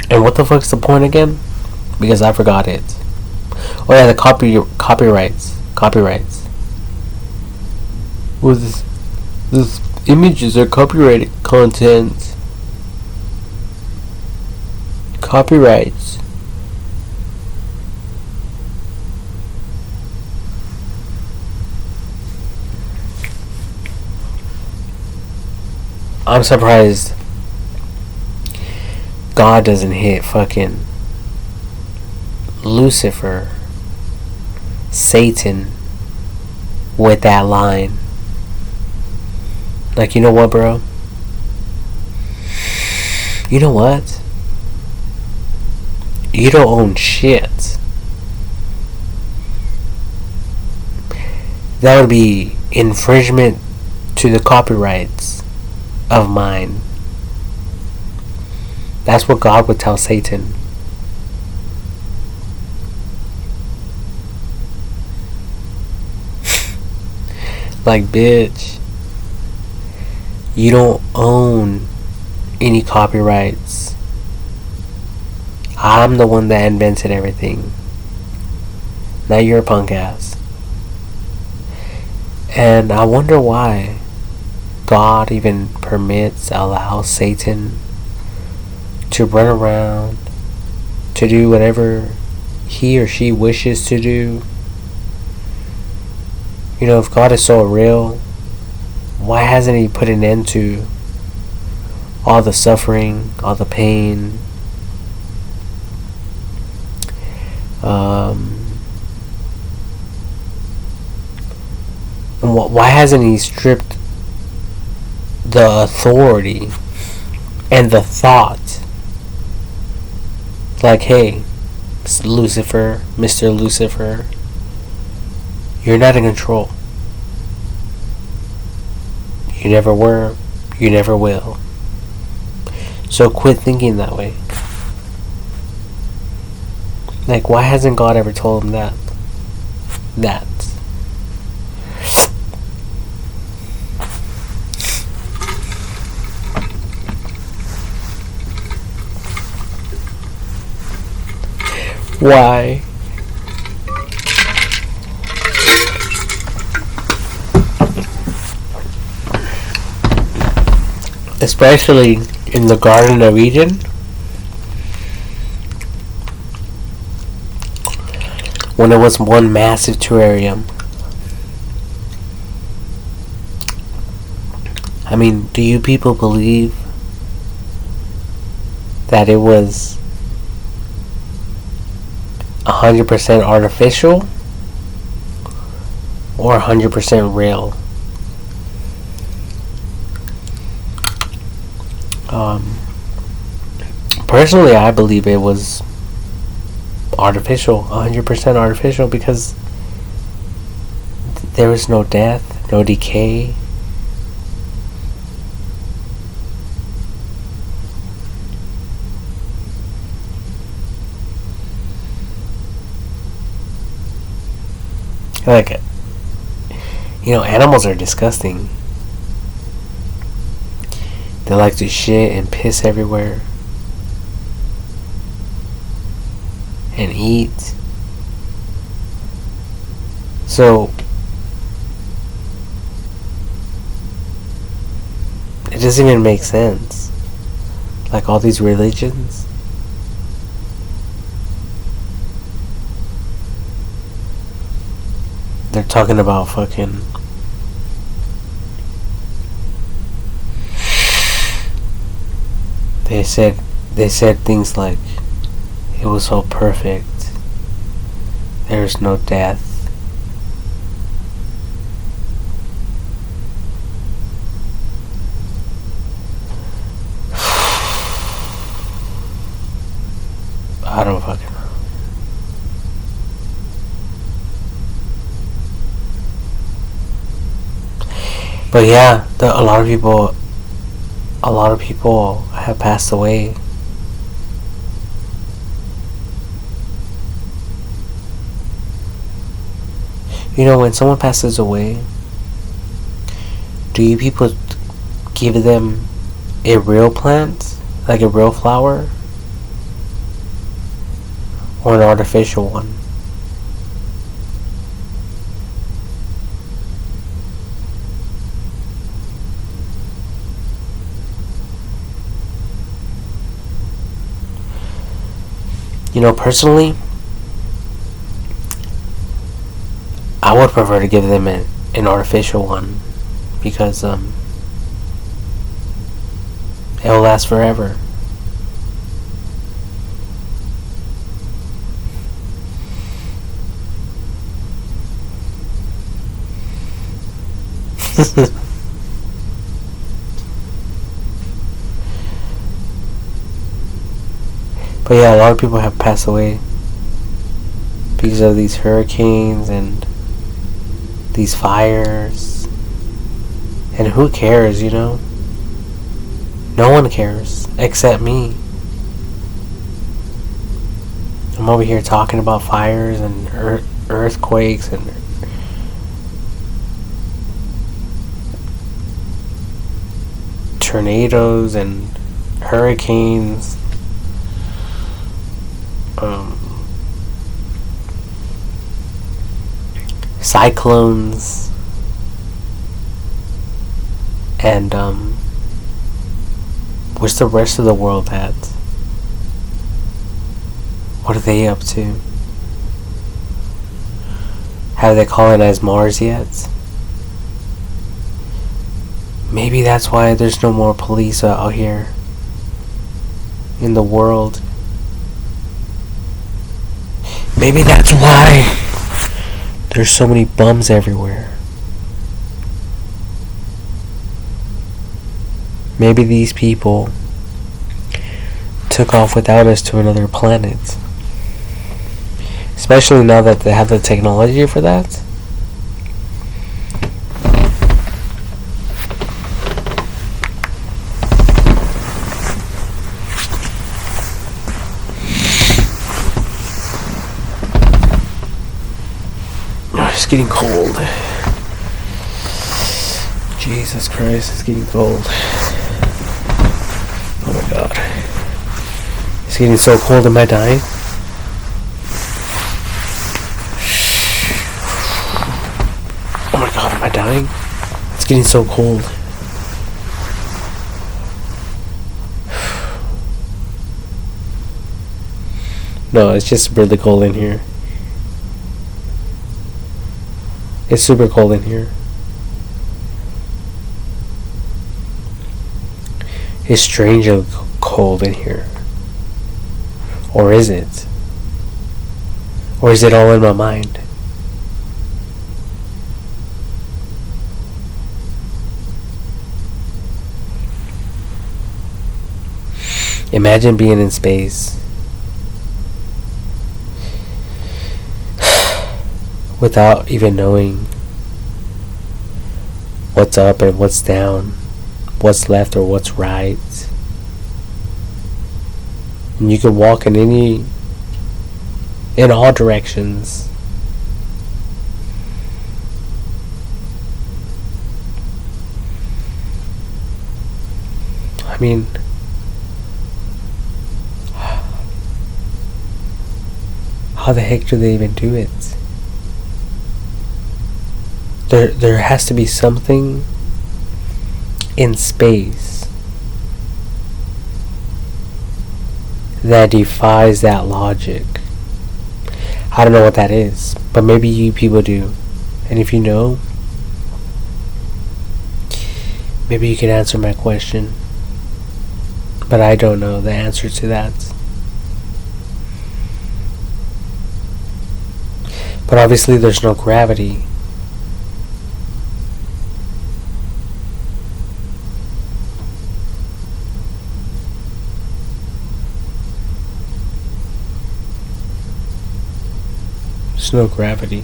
And what the fuck's the point again? Because I forgot it. Oh yeah, the copyrights. Well, this images are copyrighted content. Copyrights. I'm surprised God doesn't hit fucking Lucifer, Satan, with that line. Like, you know what, bro? You know what? You don't own shit. That would be infringement to the copyrights of mine. That's what God would tell Satan. Like, bitch, you don't own any copyrights. I'm the one that invented everything. Not your punk ass. And I wonder why God even allows Satan to run around, to do whatever he or she wishes to do. You know, if God is so real, why hasn't he put an end to all the suffering, all the pain? And why hasn't he stripped the authority and the thought? Like, hey, Lucifer, Mr. Lucifer, you're not in control. You never were, you never will. So quit thinking that way. Like, why hasn't God ever told him that? Why? Especially in the Garden of Eden, when it was one massive terrarium. I mean, do you people believe that it was 100% artificial or 100% real? Personally, I believe it was artificial, 100% artificial, because there was no death, no decay. Like, you know, animals are disgusting. They like to shit and piss everywhere. And eat. So it doesn't even make sense. Like, all these religions, they're talking about fucking they said things like, it was so perfect, there's no death. I don't fucking know. But yeah, a lot of people have passed away. You know, when someone passes away, do you people give them a real plant, like a real flower, or an artificial one? You know, personally, I would prefer to give them an artificial one, because It will last forever. But yeah, a lot of people have passed away because of these hurricanes and these fires. And who cares, you know? No one cares except me. I'm over here talking about fires and earthquakes and tornadoes and hurricanes. Cyclones and where's the rest of the world at? What are they up to? Have they colonized Mars yet? Maybe that's why there's no more police out here in the world. Maybe that's why there's so many bums everywhere. Maybe these people took off without us to another planet. Especially now that they have the technology for that. It's getting cold. Jesus Christ, it's getting cold. Oh my god. It's getting so cold, am I dying? Oh my god, am I dying? It's getting so cold. No, it's just really cold in here. It's super cold in here. It's strangely cold in here. Or is it? Or is it all in my mind? Imagine being in space without even knowing what's up and what's down, what's left or what's right. And you can walk in all directions. I mean, how the heck do they even do it? There has to be something in space that defies that logic. I don't know what that is, but maybe you people do. And if you know, maybe you can answer my question. But I don't know the answer to that. But obviously there's no gravity. There's no gravity.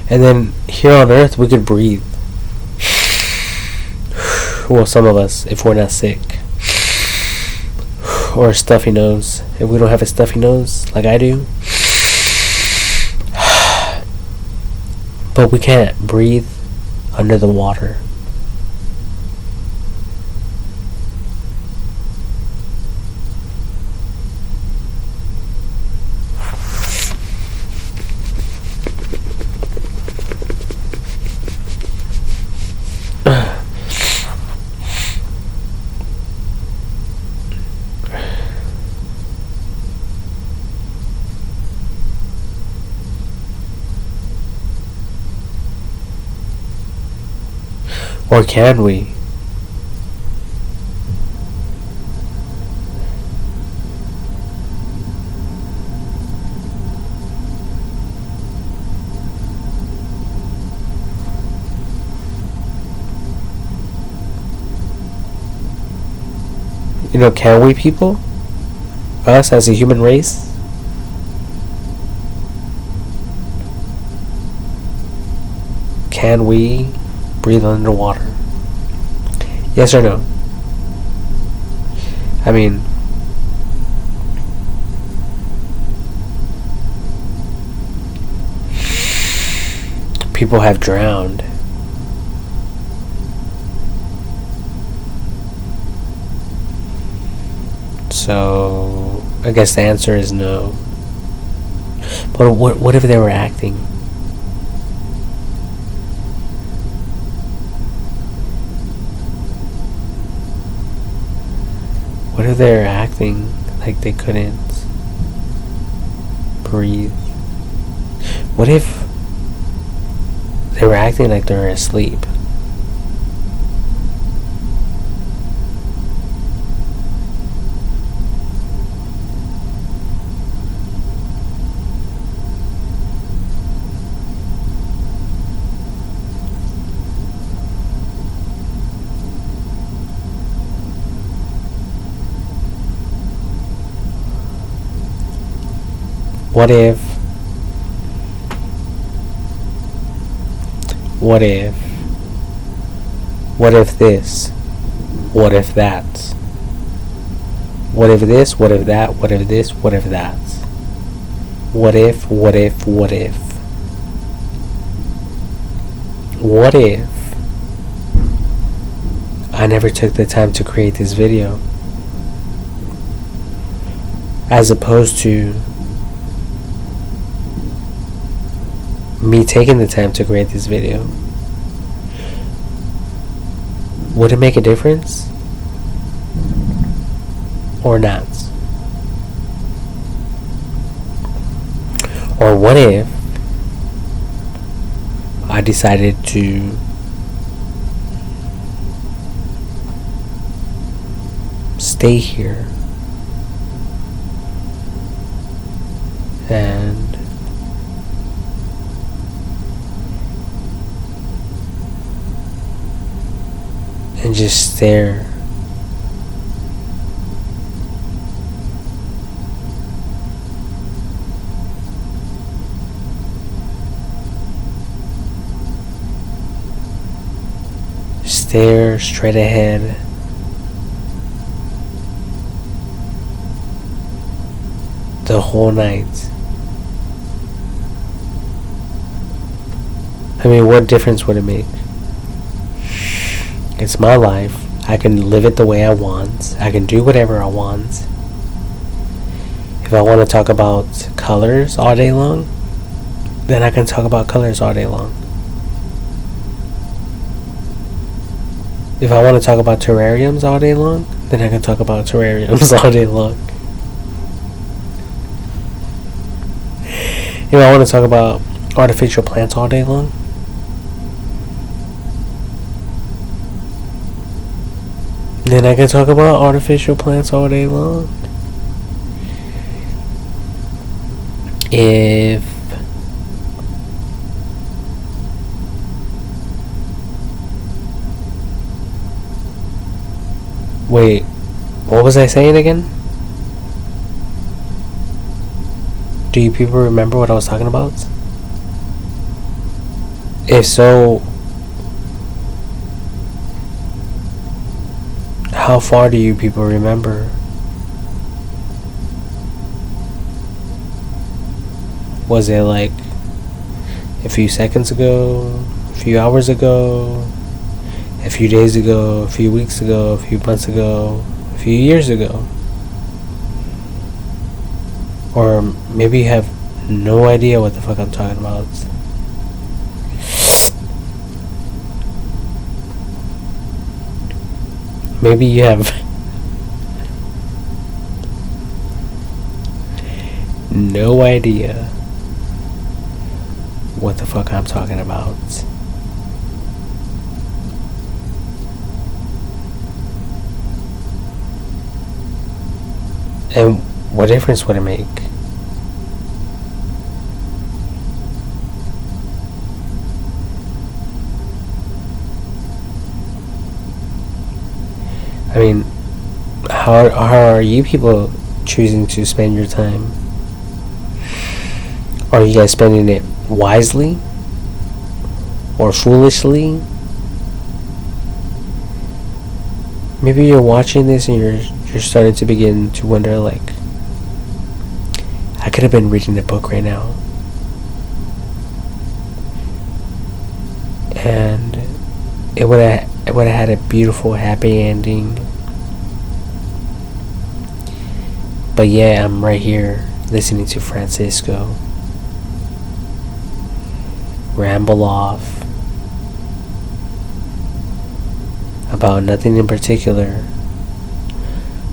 And then here on Earth we could breathe. Well, some of us, if we're not sick. Or a stuffy nose. If we don't have a stuffy nose, like I do. But we can't breathe under the water. Or can we? Can we, people? Us as a human race? Can we breathe underwater? Yes or no? I mean, people have drowned. So, I guess the answer is no. But what if they were acting? What if they're acting like they couldn't breathe? What if they were acting like they were asleep? What if this? What if that? What if this? What if that? What if this? What if that? What if? What if? What if? What if I never took the time to create this video? As opposed to me taking the time to create this video. Would it make a difference? Or not? Or what if I decided to stay here and just stare? Stare straight ahead. The whole night. I mean, what difference would it make? It's my life. I can live it the way I want. I can do whatever I want. If I want to talk about colors all day long, then I can talk about colors all day long. If I want to talk about terrariums all day long, then I can talk about terrariums all day long. If I want to talk about artificial plants all day long, then I can talk about artificial plants all day long. Wait, what was I saying again? Do you people remember what I was talking about? If so, how far do you people remember? Was it like a few seconds ago, a few hours ago, a few days ago, a few weeks ago, a few months ago, a few years ago? Or maybe you have no idea what the fuck I'm talking about. Maybe you have no idea what the fuck I'm talking about. And what difference would it make? I mean, how are you people choosing to spend your time? Are you guys spending it wisely or foolishly? Maybe you're watching this and you're starting to begin to wonder, like, I could have been reading a book right now, and it would have had a beautiful, happy ending. But yeah, I'm right here listening to Francisco ramble off about nothing in particular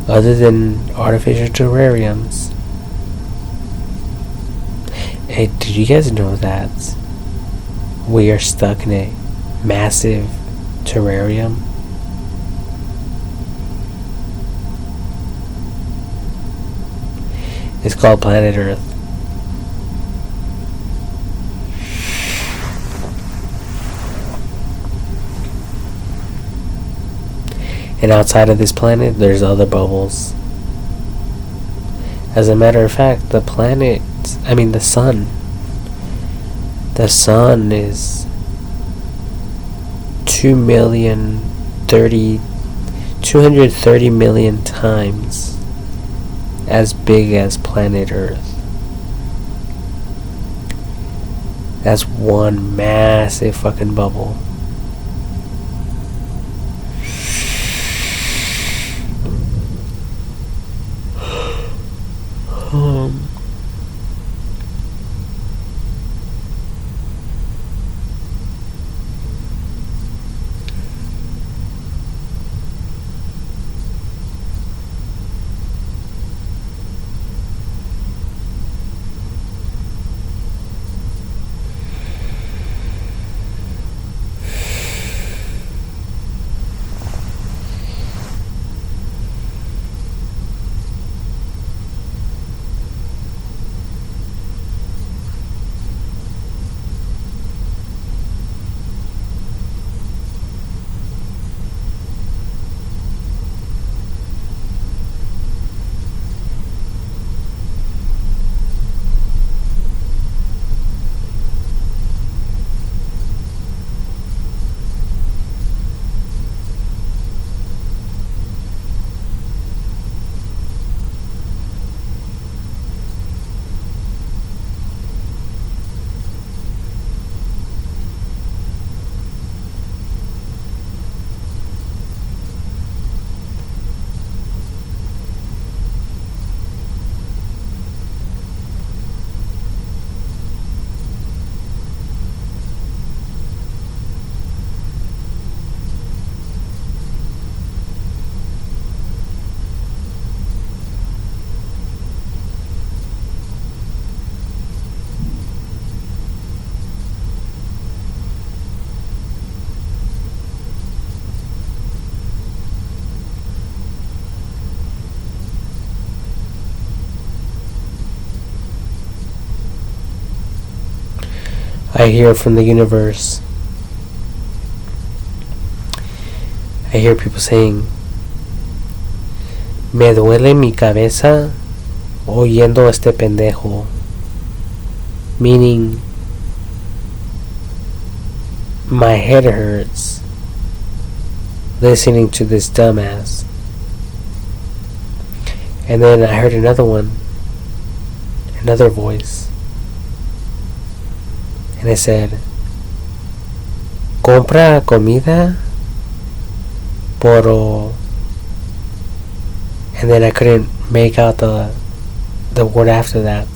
other than artificial terrariums. Hey, did you guys know that we are stuck in a massive terrarium? It's called planet Earth. And outside of this planet, there's other bubbles. As a matter of fact, the sun. The sun is 230 million times as big as planet Earth. That's one massive fucking bubble. I hear from the universe. I hear people saying, me duele mi cabeza oyendo este pendejo. Meaning, my head hurts listening to this dumbass. And then I heard another voice. And it said, compra comida, pero... And then I couldn't make out the word after that.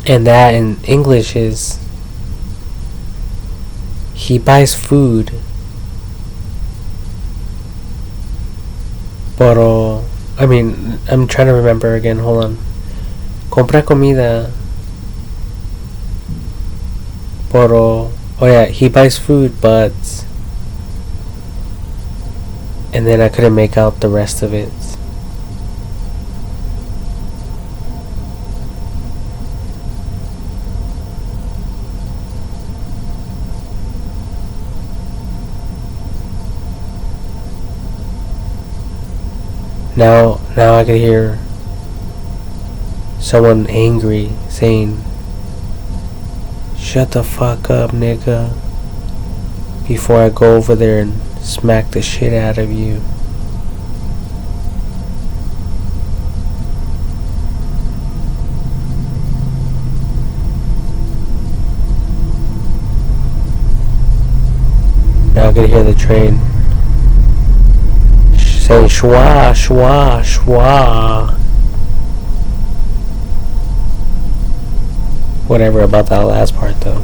And that in English is, he buys food, pero... I'm trying to remember again, hold on. Compra comida, pero... Oh yeah, he buys food, but... and then I couldn't make out the rest of it. Now I could hear someone angry saying, "Shut the fuck up, nigga," before I go over there and smack the shit out of you. Now I could hear the train saying shwa, shwa, shwa. Whatever about that last part though.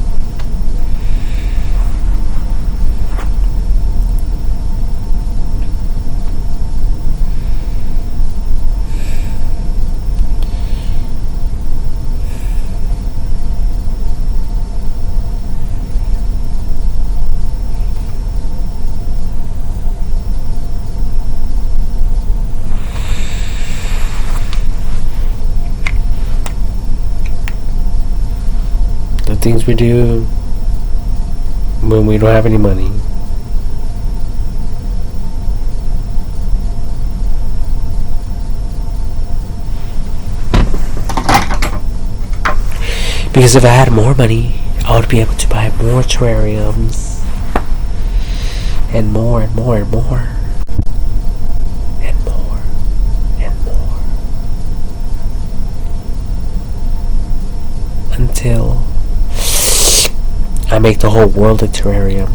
The things we do when we don't have any money. Because if I had more money, I would be able to buy more terrariums. And more and more and more. And more and more. Until I make the whole world a terrarium.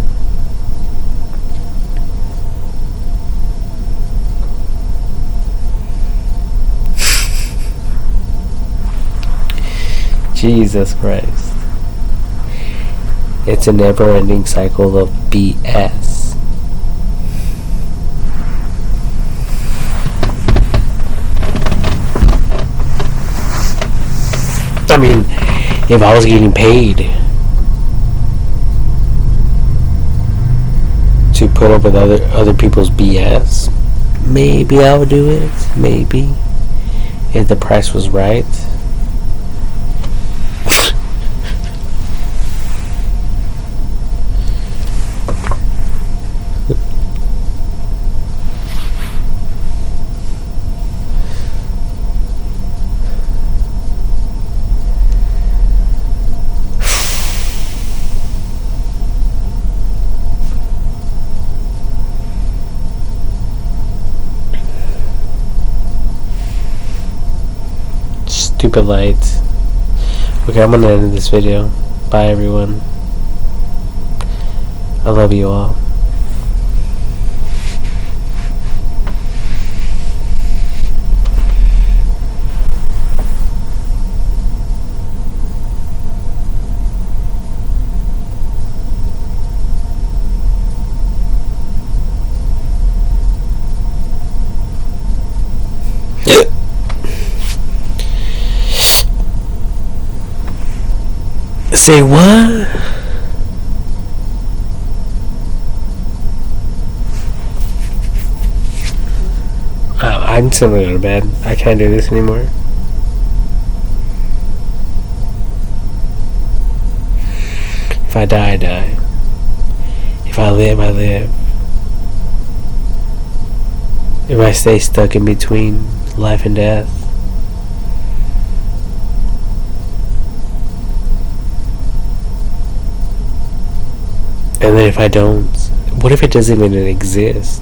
Jesus Christ. It's a never-ending cycle of BS. I mean, if I was getting paid to put up with other people's BS, maybe I would do it. Maybe, if the price was right. Stupid lights. Okay, I'm gonna end this video. Bye everyone. I love you all. Say what? I'm still gonna go to bed. I can't do this anymore. If I die, I die. If I live, I live. If I stay stuck in between life and death, and then if I don't, what if it doesn't even exist?